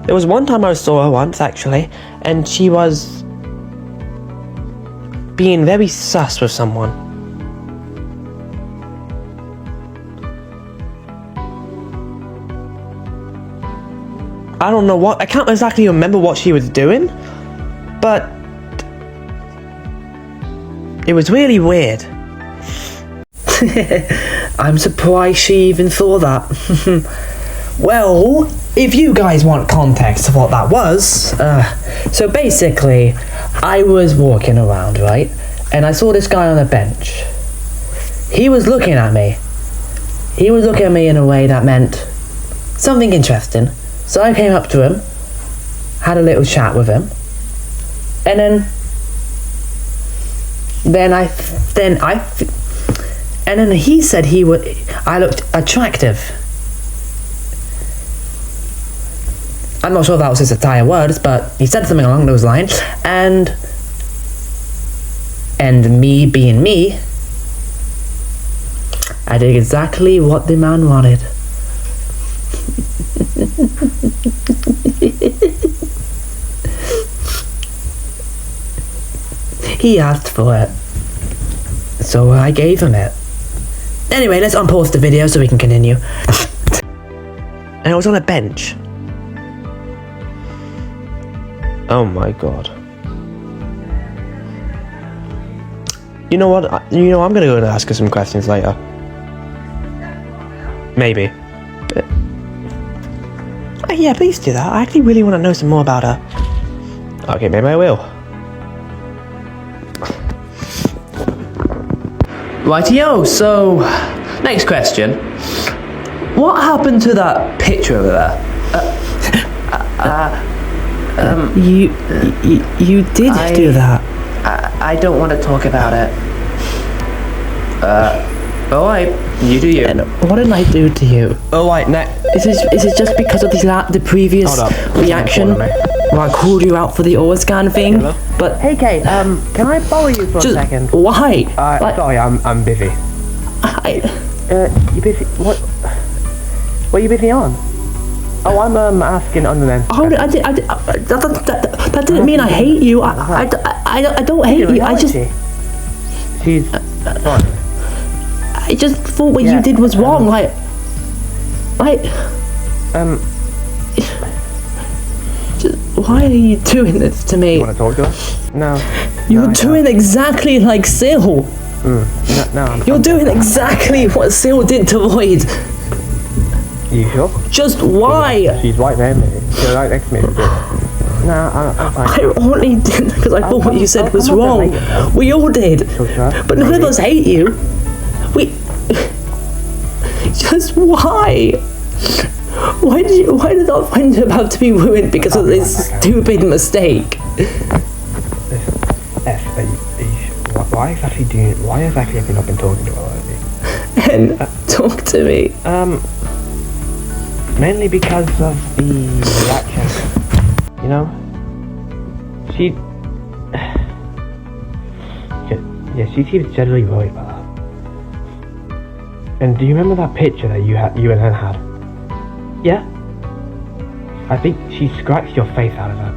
B: there was one time I saw her once actually, and she was being very sus with someone. I don't know what. I can't exactly remember what she was doing, but it was really weird.
G: I'm surprised she even thought that.
A: Well, if you guys want context of what that was, so basically, I was walking around, right? And I saw this guy on a bench. He was looking at me. He was looking at me in a way that meant something interesting. So I came up to him, had a little chat with him, and then he said I looked attractive. I'm not sure if that was his entire words, but he said something along those lines, and me being me, I did exactly what the man wanted. He asked for it, so I gave him it. Anyway, let's unpause the video so we can continue.
B: And I was on a bench. Oh my god. You know what? I'm gonna go and ask her some questions later. Maybe. But yeah, please do that. I actually really want to know some more about her. Okay, maybe I will.
A: Rightio, so next question. What happened to that picture over there? You did do that.
B: I don't want to talk about it. Alright, you do you.
A: And what did I do to you?
B: Alright,
A: Is it just because of the previous reaction where I called you out for the OrScan thing?
B: Hello?
A: But
B: hey Kate, can I borrow you for a second?
A: Why?
I: Sorry, I'm busy.
B: You busy? What are you busy on? Oh, I'm asking unknown.
A: That didn't mean I hate you. I don't hate you. I just.
B: She's fine.
A: I just thought what you did was wrong. Why are you doing this to me?
B: You want to talk to her? No.
A: You're doing exactly like Sil.
B: No.
A: You're doing exactly what Sil did to Lloyd.
B: You sure?
A: Just why?
B: She's right there, mate. She's right next to me. No, I'm fine.
A: I only did because I thought what you said was wrong. We all did. But none of us hate you. Just why? Why did our friendship have to be ruined because of this stupid mistake?
B: Why exactly have you not been talking to her lately?
A: And talk to me.
B: Mainly because of the reaction. You know? She seems generally worried about that. And do you remember that picture that you and her had? Yeah? I think she scratched your face out of that.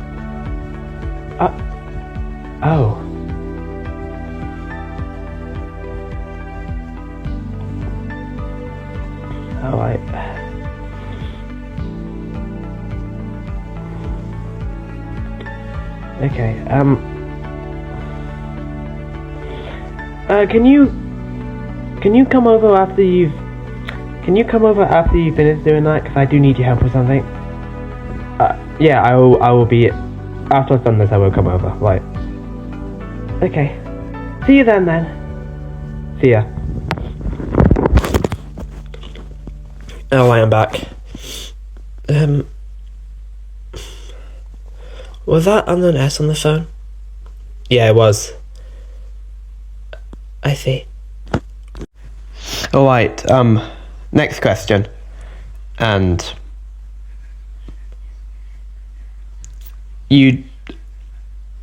B: Oh. Alright. Okay, Can you come over after you've finished doing that? Because I do need your help with something. Yeah, I will be
I: After I've done this, I will come over. Right. Okay. See you then. See ya. Oh, I am back. Was that unknown S on the phone? Yeah, it was. I see. Alright, next question. And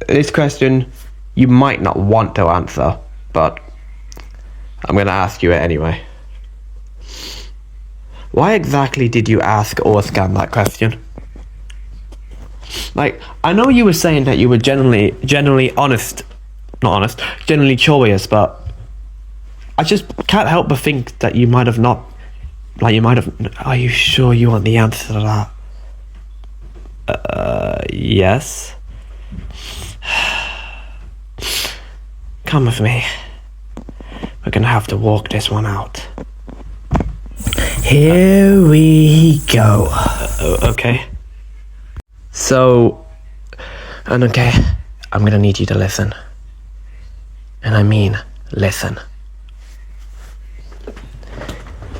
I: this question you might not want to answer, but I'm gonna ask you it anyway. Why exactly did you ask or scan that question? Like, I know you were saying that you were generally generally curious, but I just can't help but think that you might have not, are you sure you want the answer to that? Yes. Come with me. We're gonna have to walk this one out.
G: Here we go.
I: Okay. So, I'm gonna need you to listen. And I mean, listen.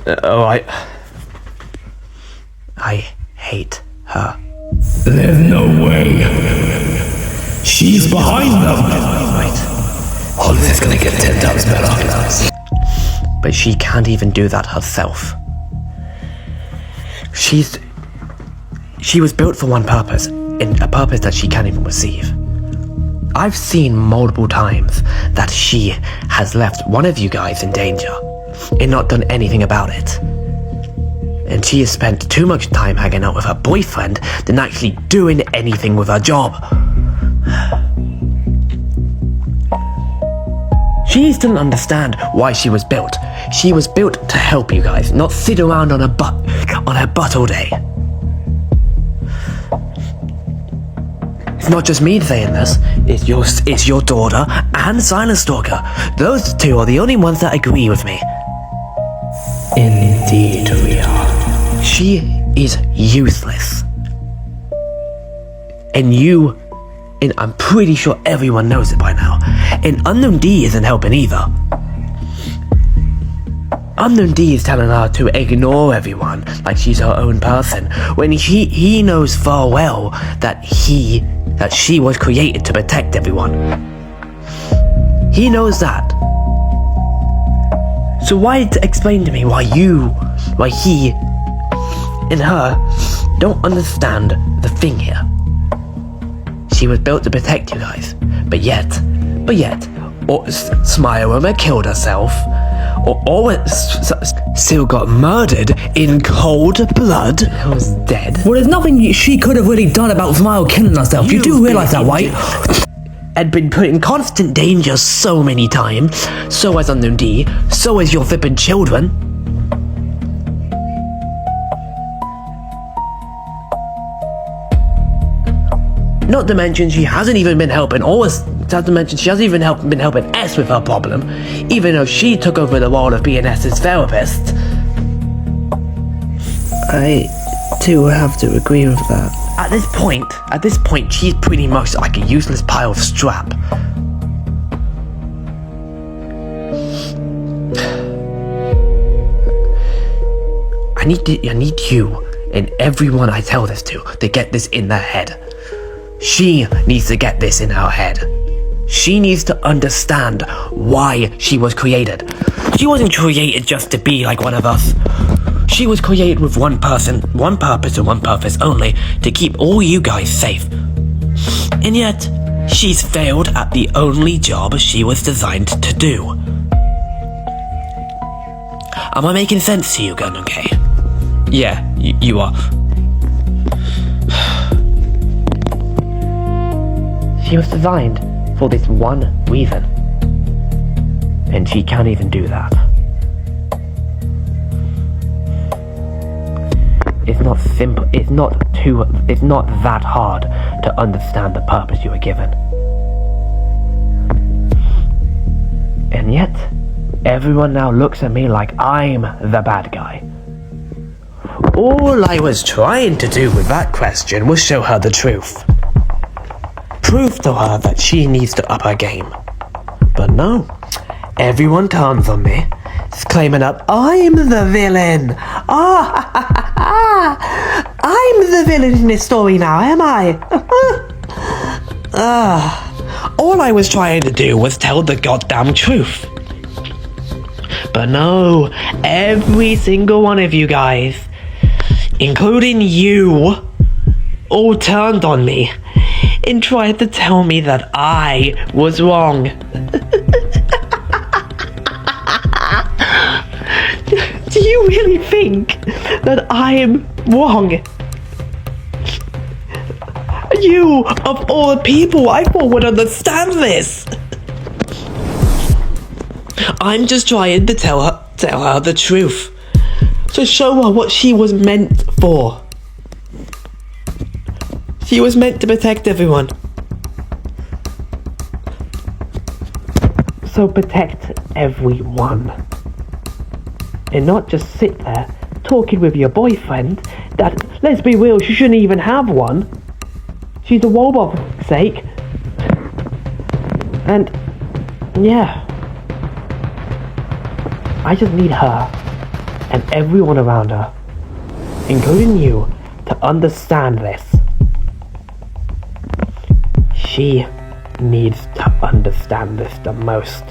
I: Alright. I hate her.
F: There's no way. She's behind them.
I: Right.
F: Oh, this is gonna get 10 times better.
I: But she can't even do that herself. She was built for one purpose, and a purpose that she can't even receive. I've seen multiple times that she has left one of you guys in danger and not done anything about it. And she has spent too much time hanging out with her boyfriend than actually doing anything with her job. She still doesn't understand why she was built. She was built to help you guys, not sit around on her butt all day. It's not just me saying this, it's your daughter and Silent Stalker. Those two are the only ones that agree with me.
G: Indeed we are.
I: She is useless. And I'm pretty sure everyone knows it by now. And Unknown D isn't helping either. Unknown D is telling her to ignore everyone like she's her own person, when he knows full well that she was created to protect everyone. He knows that. So why explain to me why he and her don't understand the thing here? She was built to protect you guys, but yet, Smile killed herself, or still got murdered in cold blood. Was dead.
G: Well, there's nothing she could have really done about Smile killing herself. You do realise that, right?
I: Had been put in constant danger so many times. So has Unknown D. So has your flippin' children. Not to mention she hasn't even been helping, not to mention she hasn't even been helping S with her problem, even though she took over the role of being S's therapist.
G: I do have to agree with that.
I: At this point, she's pretty much like a useless pile of strap. I need you and everyone I tell this to get this in their head. She needs to get this in her head. She needs to understand why she was created. She wasn't created just to be like one of us. She was created with one purpose and one purpose only, to keep all you guys safe. And yet, she's failed at the only job she was designed to do. Am I making sense to you, Gun, okay? Yeah, you are. She was designed for this one reason. And she can't even do that. It's not simple, it's not that hard to understand the purpose you were given. And yet, everyone now looks at me like I'm the bad guy. All I was trying to do with that question was show her the truth.
C: prove to her that she needs to up her game. But no, everyone turns on me, claiming that I'm the villain. I'm the villain in this story now, am I? All I was trying to do was tell the goddamn truth. But no, every single one of you guys, including you, all turned on me and tried to tell me that I was wrong. Do you really think that I am wrong? You, of all the people I thought would understand this. I'm just trying to tell her the truth. To show her what she was meant for. She was meant to protect everyone. So protect everyone. And not just sit there talking with your boyfriend that, let's be real, she shouldn't even have one. She's a robot for fuck's sake. And, yeah. I just need her and everyone around her, including you, to understand this. She needs to understand this the most.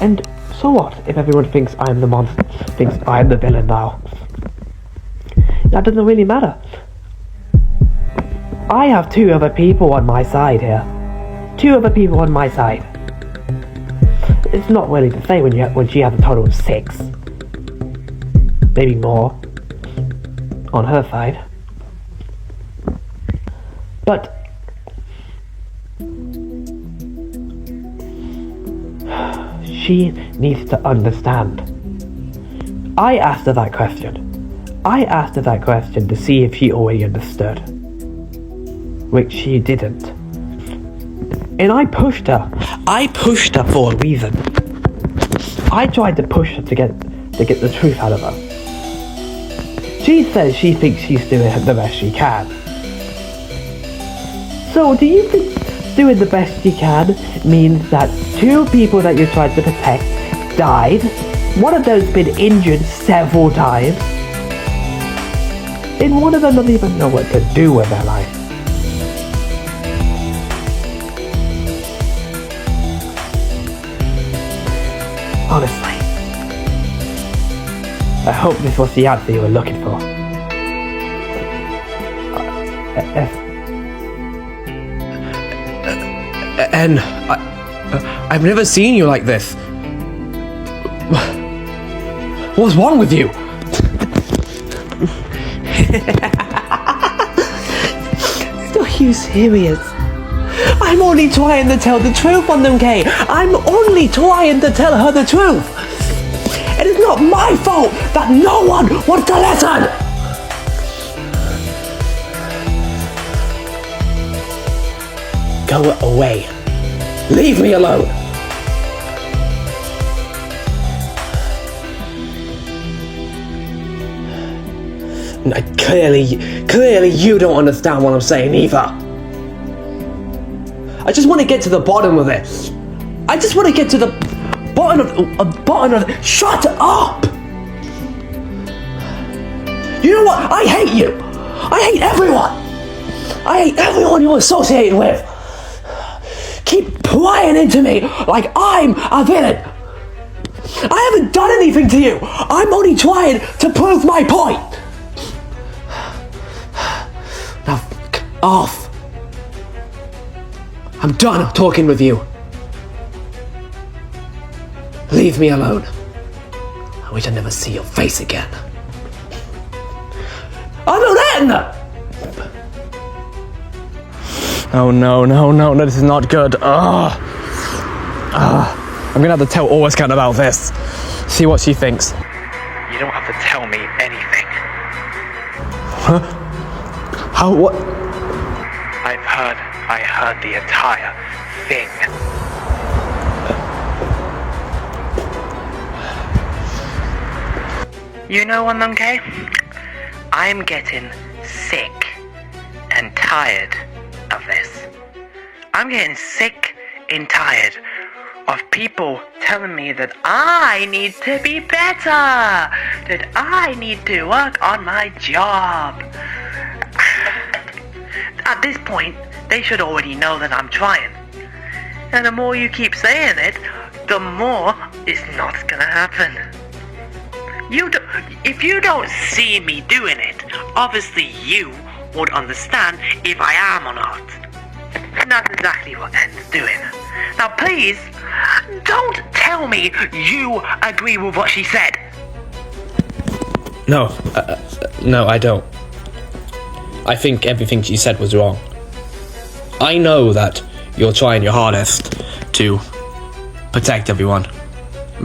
C: And so what if everyone thinks I'm the monster, thinks I'm the villain now? That doesn't really matter. I have 2 other people on my side here. 2 other people on my side. It's not really the same when she has a total of 6. Maybe more. On her side. But she needs to understand. I asked her that question. I asked her that question to see if she already understood. Which she didn't. And I pushed her. I pushed her for a reason. I tried to push her to get the truth out of her. She says she thinks she's doing the best she can. So do you think doing the best she can means that 2 people that you tried to protect died? One of them's been injured several times. And one of them doesn't even know what to do with their life. Honestly, I hope this was the answer you were looking for.
I: And I've never seen you like this. What's wrong with you?
C: Are you serious? I'm only trying to tell the truth on them, Kay. I'm only trying to tell her the truth. It is not my fault that no one wants to listen. Go away. Leave me alone. Clearly you don't understand what I'm saying either. I just want to get to the bottom of this. I just want to get to the bottom of it. Shut up! You know what? I hate you. I hate everyone. I hate everyone you're associated with. Keep prying into me like I'm a villain. I haven't done anything to you. I'm only trying to prove my point. Now, f*** off. I'm done talking with you. Leave me alone. I wish I'd never see your face again. Other than
I: Oh no, this is not good. I'm gonna have to tell Orwiscan about this. See what she thinks.
C: You don't have to tell me anything.
I: Huh? How, what?
C: I heard the entire thing. You know one, Kay? I'm getting sick and tired of this. I'm getting sick and tired of people telling me that I need to be better, that I need to work on my job. At this point, they should already know that I'm trying. And the more you keep saying it, the more it's not gonna happen. If you don't see me doing it, obviously you would understand if I am or not. And that's exactly what En's doing. Now please, don't tell me you agree with what she said.
I: No, I don't. I think everything she said was wrong. I know that you're trying your hardest to protect everyone.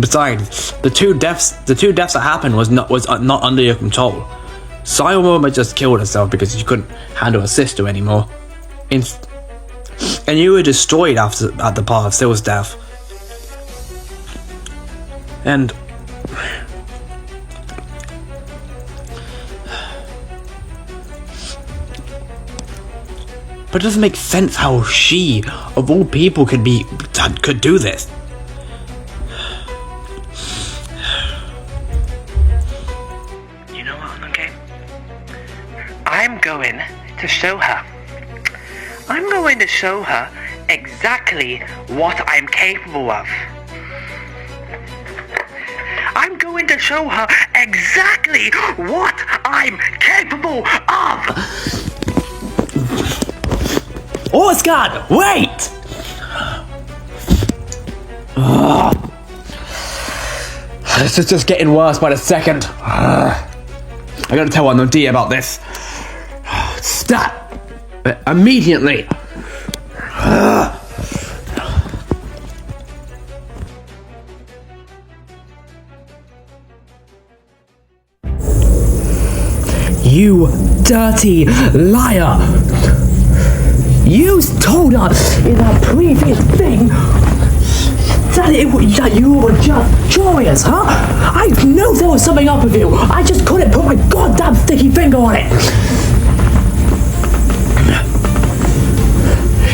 I: Besides, the two deaths that happened was not under your control. Sayoma just killed herself because she couldn't handle her sister anymore. And you were destroyed at the part of Syl's death. And but it doesn't make sense how she, of all people, could do this.
C: You know what, okay? I'm going to show her. I'm going to show her exactly what I'm capable of. I'm going to show her exactly what I'm capable of!
I: Oscar, wait! This is just getting worse by the second. I gotta tell Nadia about this. Stop! Immediately!
G: You dirty liar! You told us in that previous thing that you were just curious, huh? I knew there was something up with you. I just couldn't put my goddamn sticky finger on it.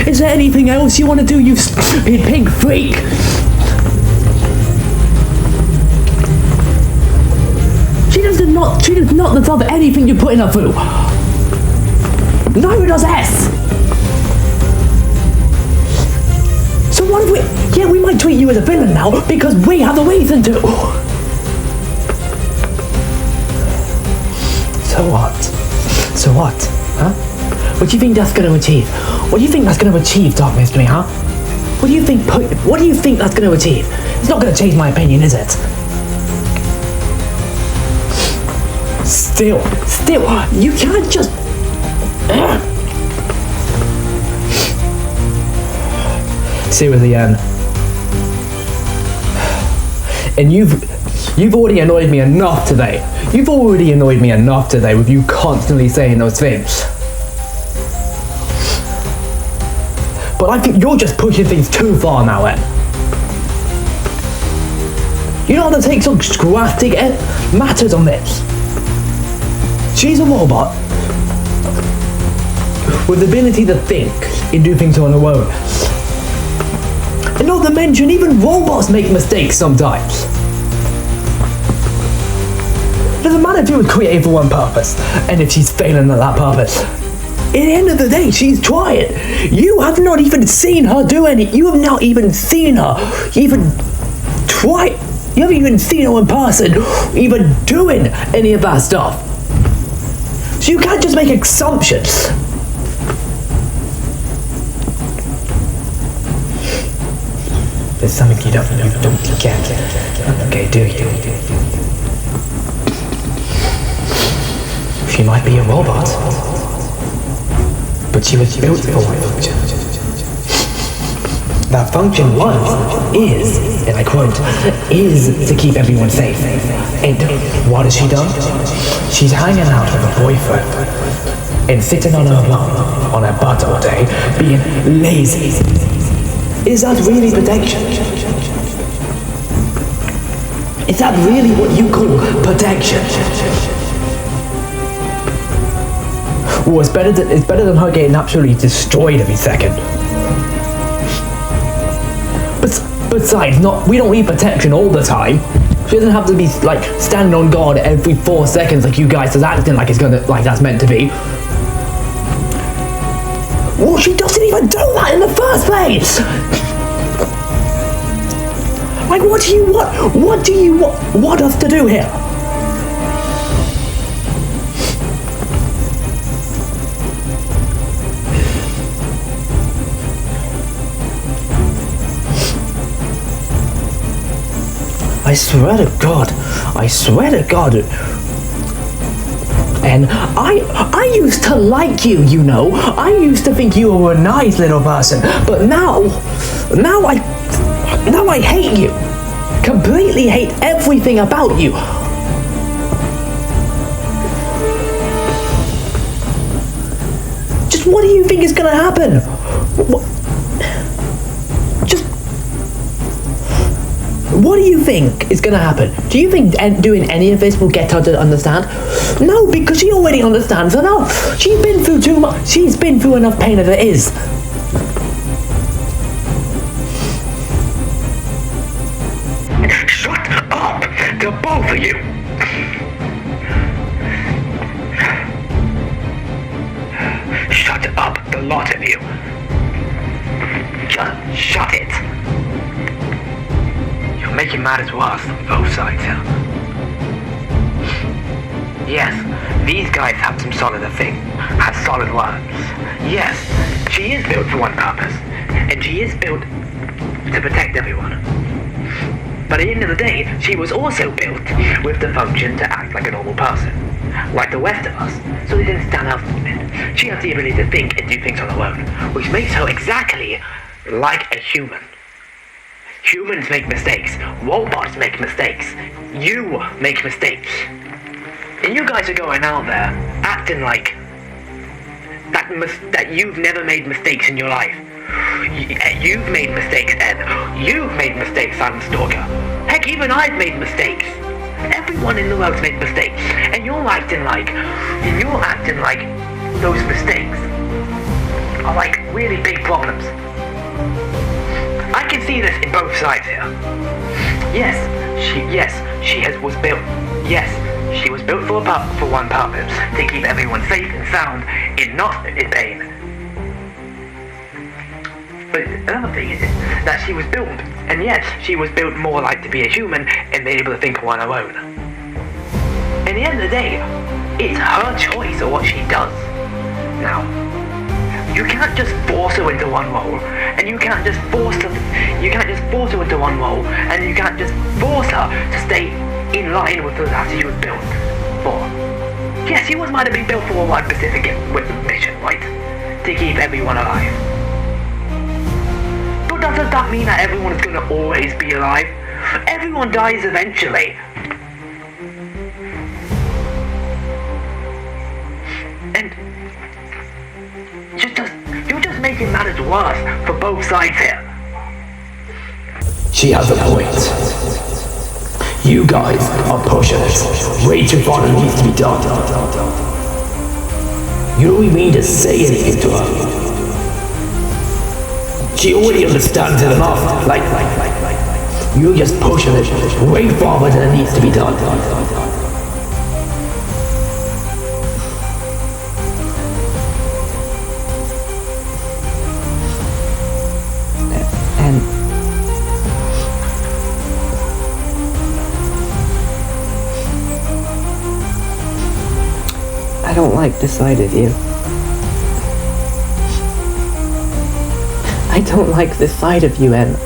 G: Is there anything else you want to do, you stupid pig freak? She does not deserve anything you put in her food. Neither does S. So what if we might treat you as a villain now because we have a reason to. So what? Huh? What do you think that's going to achieve? What do you think that's going to achieve, Dark Mystery, huh? What do you think that's going to achieve? It's not going to change my opinion, is it? Still, you can't just... Seriously, Anne. And you've already annoyed me enough today. With you constantly saying those things. But I think you're just pushing things too far now, Anne. You don't have to take some drastic matters on this. She's a robot with the ability to think and do things on her own. And not to mention, even robots make mistakes sometimes. Doesn't matter if you were created for one purpose, and if she's failing at that purpose. At the end of the day, she's trying. You have not even seen her do any. You have not even seen her even try. You haven't even seen her in person, even doing any of that stuff. So you can't just make assumptions. There's something you don't get. Okay, do you? She might be a robot, but she was built for one function. That function is, and I quote, is to keep everyone safe. And what has she done? She's hanging out with a boyfriend and sitting on her bum, on her butt all day, being lazy. Is that really protection? Is that really what you call protection?
F: Well, it's better than her getting absolutely destroyed every second. Besides, we don't need protection all the time. She doesn't have to be like standing on guard every 4 seconds like you guys is acting like that's meant to be. Well, she doesn't even do that in the first place. Like, what do you want? What do you want us to do here? I swear to God. And I used to like you, you know. I used to think you were a nice little person, but now I hate you. Completely hate everything about you. Just what do you think is gonna happen? What do you think is gonna happen? Do you think doing any of this will get her to understand? No, because she already understands enough. She's been through too much. She's been through enough pain as it is.
C: Shut up, the both of you. Shut up, the lot of you. Just shut it. You're making matters worse on both sides here. Yes, these guys have some solid things, have solid words. Yes, she is built for one purpose, and she is built to protect everyone. But at the end of the day, she was also built with the function to act like a normal person, like the rest of us, so they didn't stand out from it. She has the ability to think and do things on her own, which makes her exactly like a human. Humans make mistakes, robots make mistakes, you make mistakes. And you guys are going out there acting like that you've never made mistakes in your life. You've made mistakes, Ed. You've made mistakes, Silent Stalker. Heck, even I've made mistakes. Everyone in the world's made mistakes. And you're acting like those mistakes are like really big problems. I can see this in both sides here. She was built for one purpose, to keep everyone safe and sound and not in pain. But another thing is that she was built, and yes, she was built more like to be a human and be able to think on her own. In the end of the day, it's her choice of what she does. Now, you can't just force her into one role, and you can't just force her into one role, and you can't just force her to stay in line with the that she was built for. Yes, she might have been built for one specific mission, right? To keep everyone alive. But doesn't that mean that everyone is going to always be alive? Everyone dies eventually. And you're just making matters worse for both sides here.
F: She has a point. You guys are pushing it way too far than needs to be done. You don't even need to say anything to her. She already understands it enough. Like, you're just pushing it way farther than it needs to be done.
G: I don't like the side of you. I don't like this side of you, Em.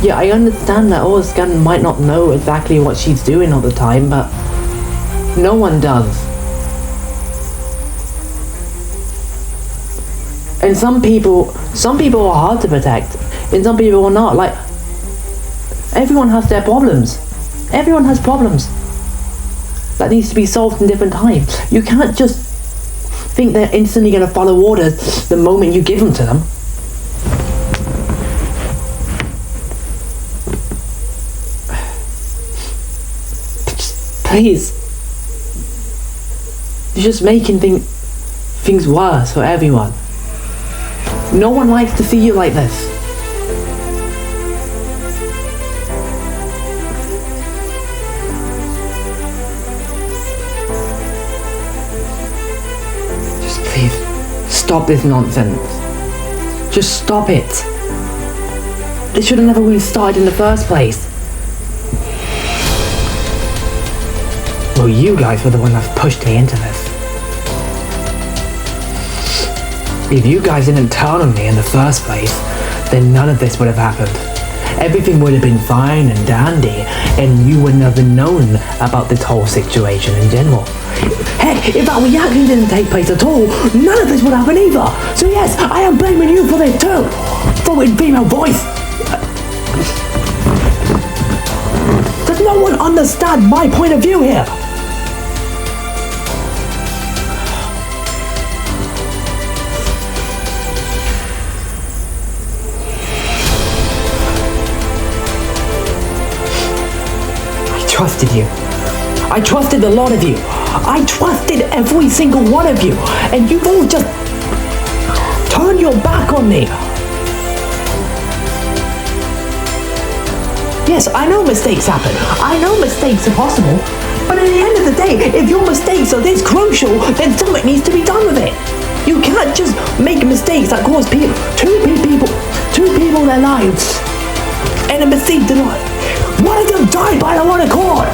G: Yeah, I understand that Scan might not know exactly what she's doing all the time, but no one does. And some people are hard to protect, and some people are not. Like, everyone has their problems. Everyone has problems that needs to be solved in different times. You can't just think they're instantly going to follow orders the moment you give them to them. Please.
D: You're just making things worse for everyone. No one likes to see you like this. Just please, stop this nonsense. Just stop it. This should have never really started in the first place. Well, you guys were the one that pushed me into this. If you guys didn't turn on me in the first place, then none of this would have happened. Everything would have been fine and dandy, and you wouldn't have known about this whole situation in general. Heck, if that reaction didn't take place at all, none of this would happen either. So yes, I am blaming you for this too. Throwing female voice. Does no one understand my point of view here? I trusted you. I trusted a lot of you. I trusted every single one of you. And you've all just turned your back on me. Yes, I know mistakes happen. I know mistakes are possible. But at the end of the day, if your mistakes are this crucial, then something needs to be done with it. You can't just make mistakes that cause two people their lives. And a mistake did not. One of them died by their own accord.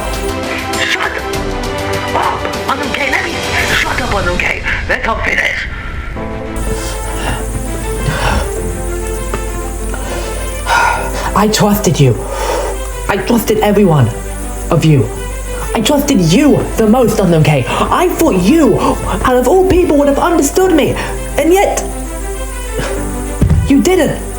C: Shut up, Unknown-K. Let me shut up, Unknown-K. Let them finish.
D: I trusted you. I trusted every one of you. I trusted you the most, Unknown-K. I thought you, out of all people, would have understood me. And yet, you didn't.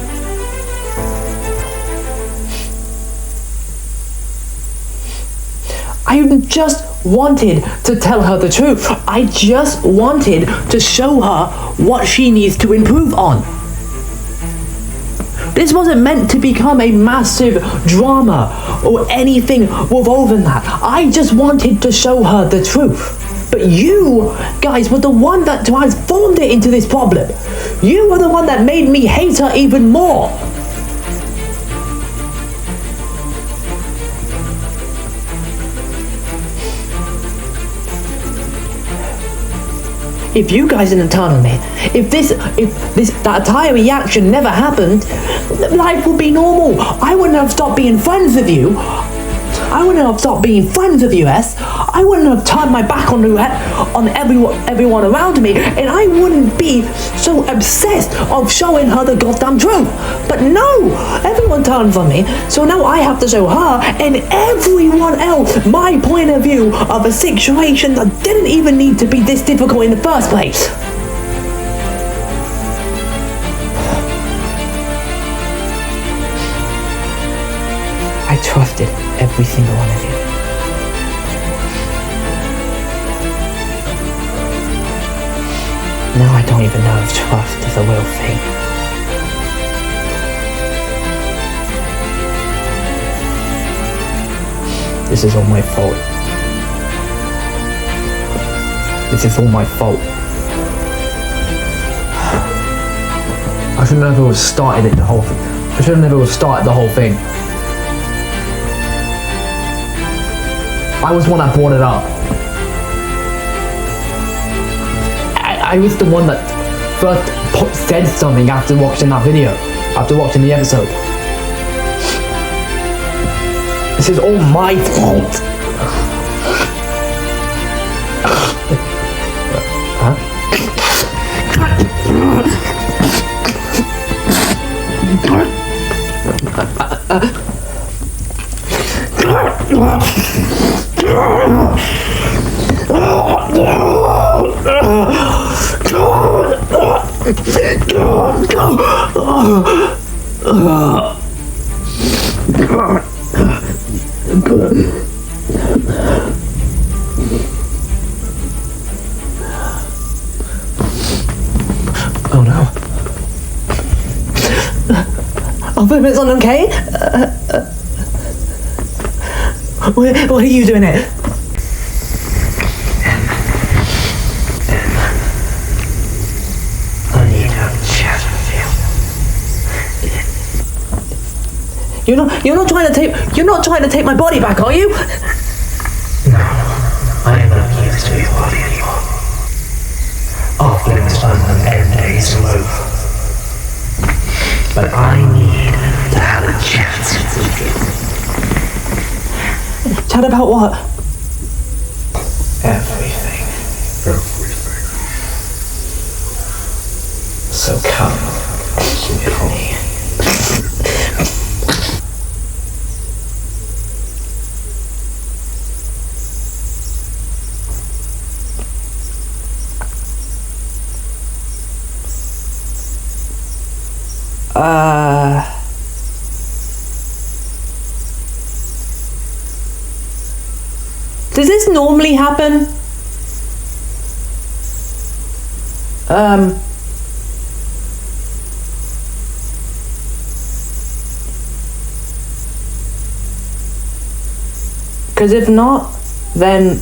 D: I just wanted to tell her the truth. I just wanted to show her what she needs to improve on. This wasn't meant to become a massive drama or anything revolving that. I just wanted to show her the truth. But you guys were the one that transformed it into this problem. You were the one that made me hate her even more. If you guys didn't turn on me, if that entire reaction never happened, life would be normal. I wouldn't have stopped being friends with you. I wouldn't have stopped being friends with you, S. I wouldn't have turned my back on everyone around me, and I wouldn't be so obsessed of showing her the goddamn truth. But no, everyone turns on me, so now I have to show her and everyone else my point of view of a situation that didn't even need to be this difficult in the first place. I trusted every single one of you. Now I don't even know if trust is a real thing. This is all my fault. This is all my fault. I should never have started the whole thing. I should have never started the whole thing. I was the one that brought it up. I was the one that first said something after watching that video, after watching the episode. This is all my fault. Oh no. Oh, but it's Unknown-K? What are you doing it?
A: You're not trying to take my body back, are you?
C: No, I am not used to your body anymore. Our flim's fun and days are over. But I need to have a chat with you.
A: Chat about what?
C: Everything. So come with me.
A: Does this normally happen? Because if not, then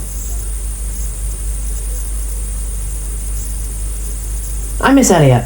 A: I miss Elliot.